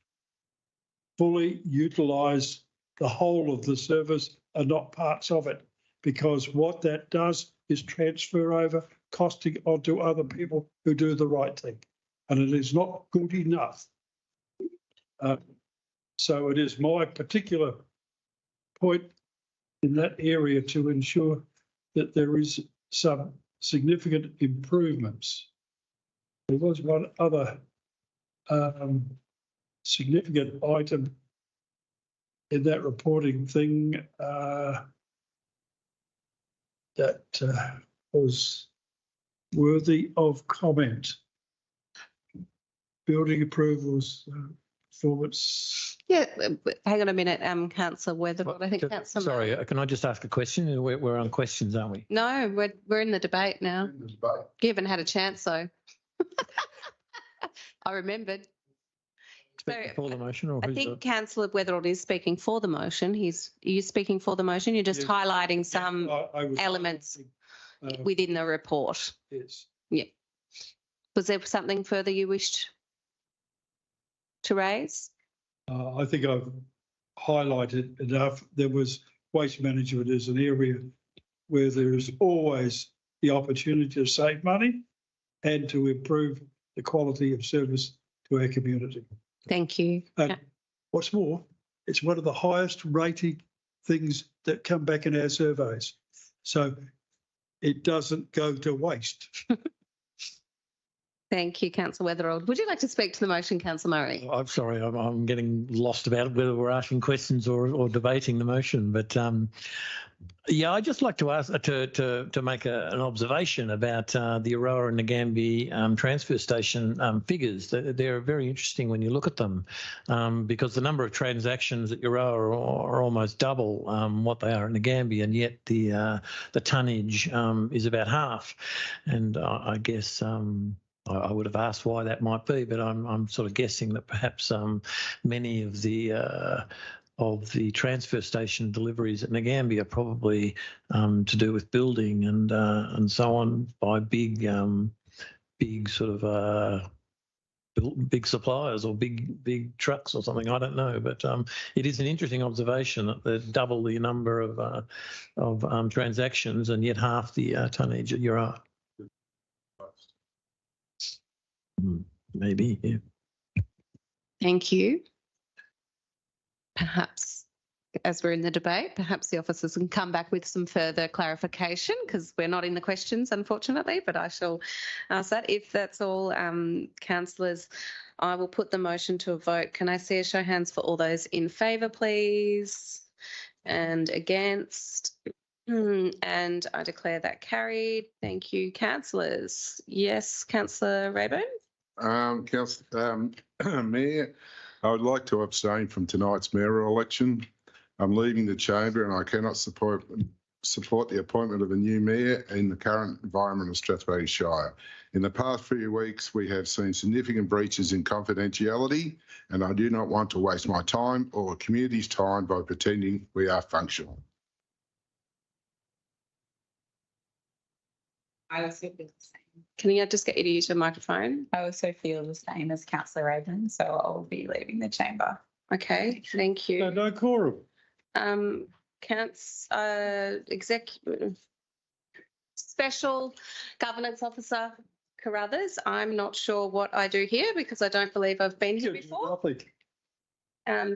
fully utilise the whole of the service and not parts of it, because what that does is transfer over costing onto other people who do the right thing, and it is not good enough. So it is my particular point in that area to ensure that there is some significant improvements. There was one other significant item in that reporting thing that was worthy of comment. Building approvals, performance. Yeah, hang on a minute, Councillor Weatherford. I think Councillor. Sorry, can I just ask a question? We're on questions, aren't we? No, we're in the debate now. You haven't had a chance, though. I remembered. Speaking for the motion, or I think Councillor Weatherall is speaking for the motion. Are you speaking for the motion? You're just highlighting some elements within the report. Yes. Yeah. Was there something further you wished to raise? I think I've highlighted enough. There was waste management as an area where there is always the opportunity to save money and to improve the quality of service to our community. Thank you. And what's more, it's one of the highest rated things that come back in our surveys. So it doesn't go to waste. Thank you, Councillor Weatherall. Would you like to speak to the motion, Councillor Murray? I'm sorry, I'm getting lost about whether we're asking questions or debating the motion. But yeah, I'd just like to ask to make an observation about the Aroa and Nagambie transfer station figures. They're very interesting when you look at them, because the number of transactions at Aroa are almost double what they are at Nagambie, and yet the tonnage is about half. And I guess. I would have asked why that might be, but I'm sort of guessing that perhaps many of the transfer station deliveries at Nagambie are probably to do with building and so on by big sort of big suppliers or big trucks or something. I don't know, but it is an interesting observation that there's double the number of transactions and yet half the tonnage at Ura. Maybe, yeah. Thank you. Perhaps, as we're in the debate, perhaps the officers can come back with some further clarification, because we're not in the questions, unfortunately, but I shall ask that. If that's all, councillors, I will put the motion to a vote. Can I see a show of hands for all those in favour, please? And against? And I declare that carried. Thank you, councillors. Yes, Councillor Rayburn? Mayor, I would like to abstain from tonight's mayoral election. I'm leaving the chamber and I cannot support the appointment of a new mayor in the current environment of Strathbogie Shire. In the past few weeks, we have seen significant breaches in confidentiality, and I do not want to waste my time or the community's time by pretending we are functional. I also feel the same. Can I just get you to use your microphone? I also feel the same as Councillor Rayburn, so I'll be leaving the chamber. Okay, thank you. No quorum. Special Governance Officer Carruthers. I'm not sure what I do here because I don't believe I've been here before.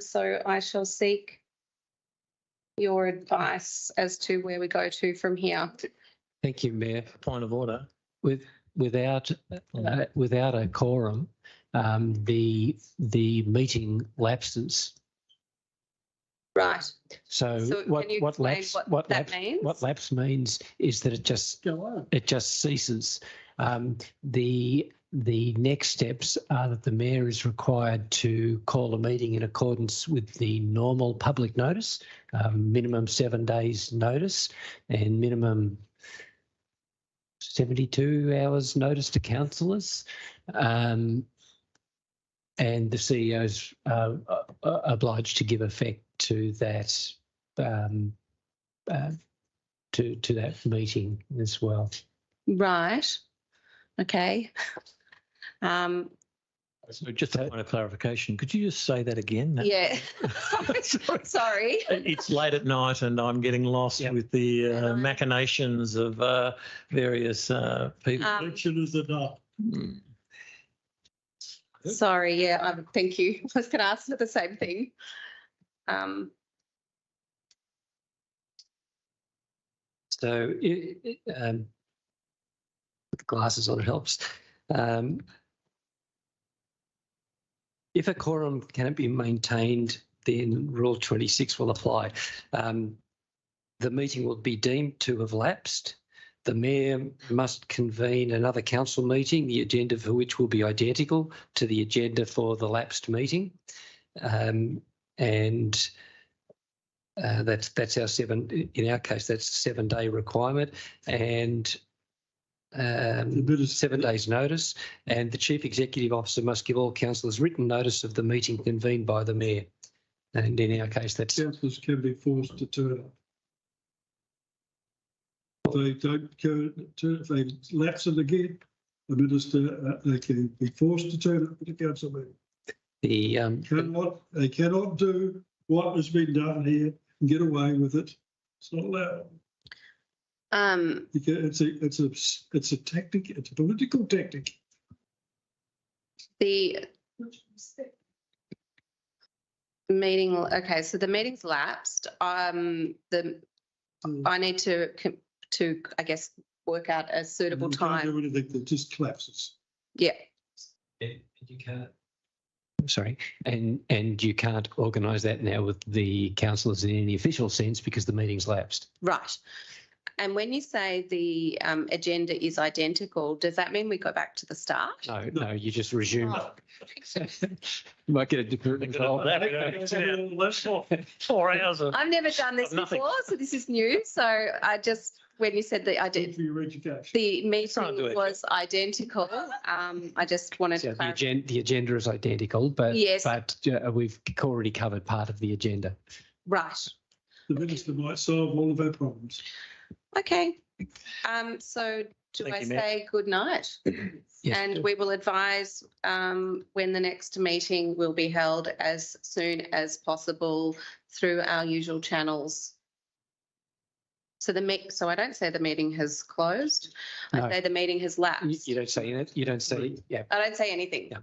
So I shall seek your advice as to where we go to from here. Thank you, Mayor. Point of order. Without a quorum, the meeting lapses. Right. So what lapse means is that it just ceases. The next steps are that the mayor is required to call a meeting in accordance with the normal public notice, minimum 7 days notice, and minimum 72 hours notice to councillors, and the CEO is obliged to give effect to that to that meeting as well. Right. Okay. So just a point of clarification, could you just say that again? Yeah. Sorry. It's late at night and I'm getting lost with the machinations of various people. Is enough. Sorry, yeah, thank you. I was going to ask for the same thing. So, with the glasses on, it helps. If a quorum cannot be maintained, then Rule 26 will apply. The meeting will be deemed to have lapsed. The Mayor must convene another council meeting, the agenda for which will be identical to the agenda for the lapsed meeting. That's our in our case, that's a 7-day requirement, and 7 days notice, and the Chief Executive Officer must give all councillors written notice of the meeting convened by the Mayor. And in our case, that's... Councillors can be forced to turn up. If they don't if they lapse it again, the Minister, they can be forced to turn up at the council meeting. They cannot do what has been done here and get away with it. It's not allowed. It's a tactic. It's a political tactic. The meeting. Okay, so the meeting's lapsed. I need to I guess work out a suitable time. You can't do anything that just collapses. Yeah. You can't. Sorry, and you can't organise that now with the councillors in any official sense because the meeting's lapsed. Right. And when you say the agenda is identical, does that mean we go back to the start? No, you just resume. You might get a different result. Less 4 hours. I've never done this before, so this is new. So I just, when you said that the meeting was identical, I just wanted to clarify. The agenda is identical, but yes, we've already covered part of the agenda. Right. The Minister might solve all of our problems. Okay. So do I say good night? Yes, and we will advise when the next meeting will be held as soon as possible through our usual channels. So so I don't say the meeting has closed. I say the meeting has lapsed. You don't say it. You don't say, yeah. I don't say anything. Yeah.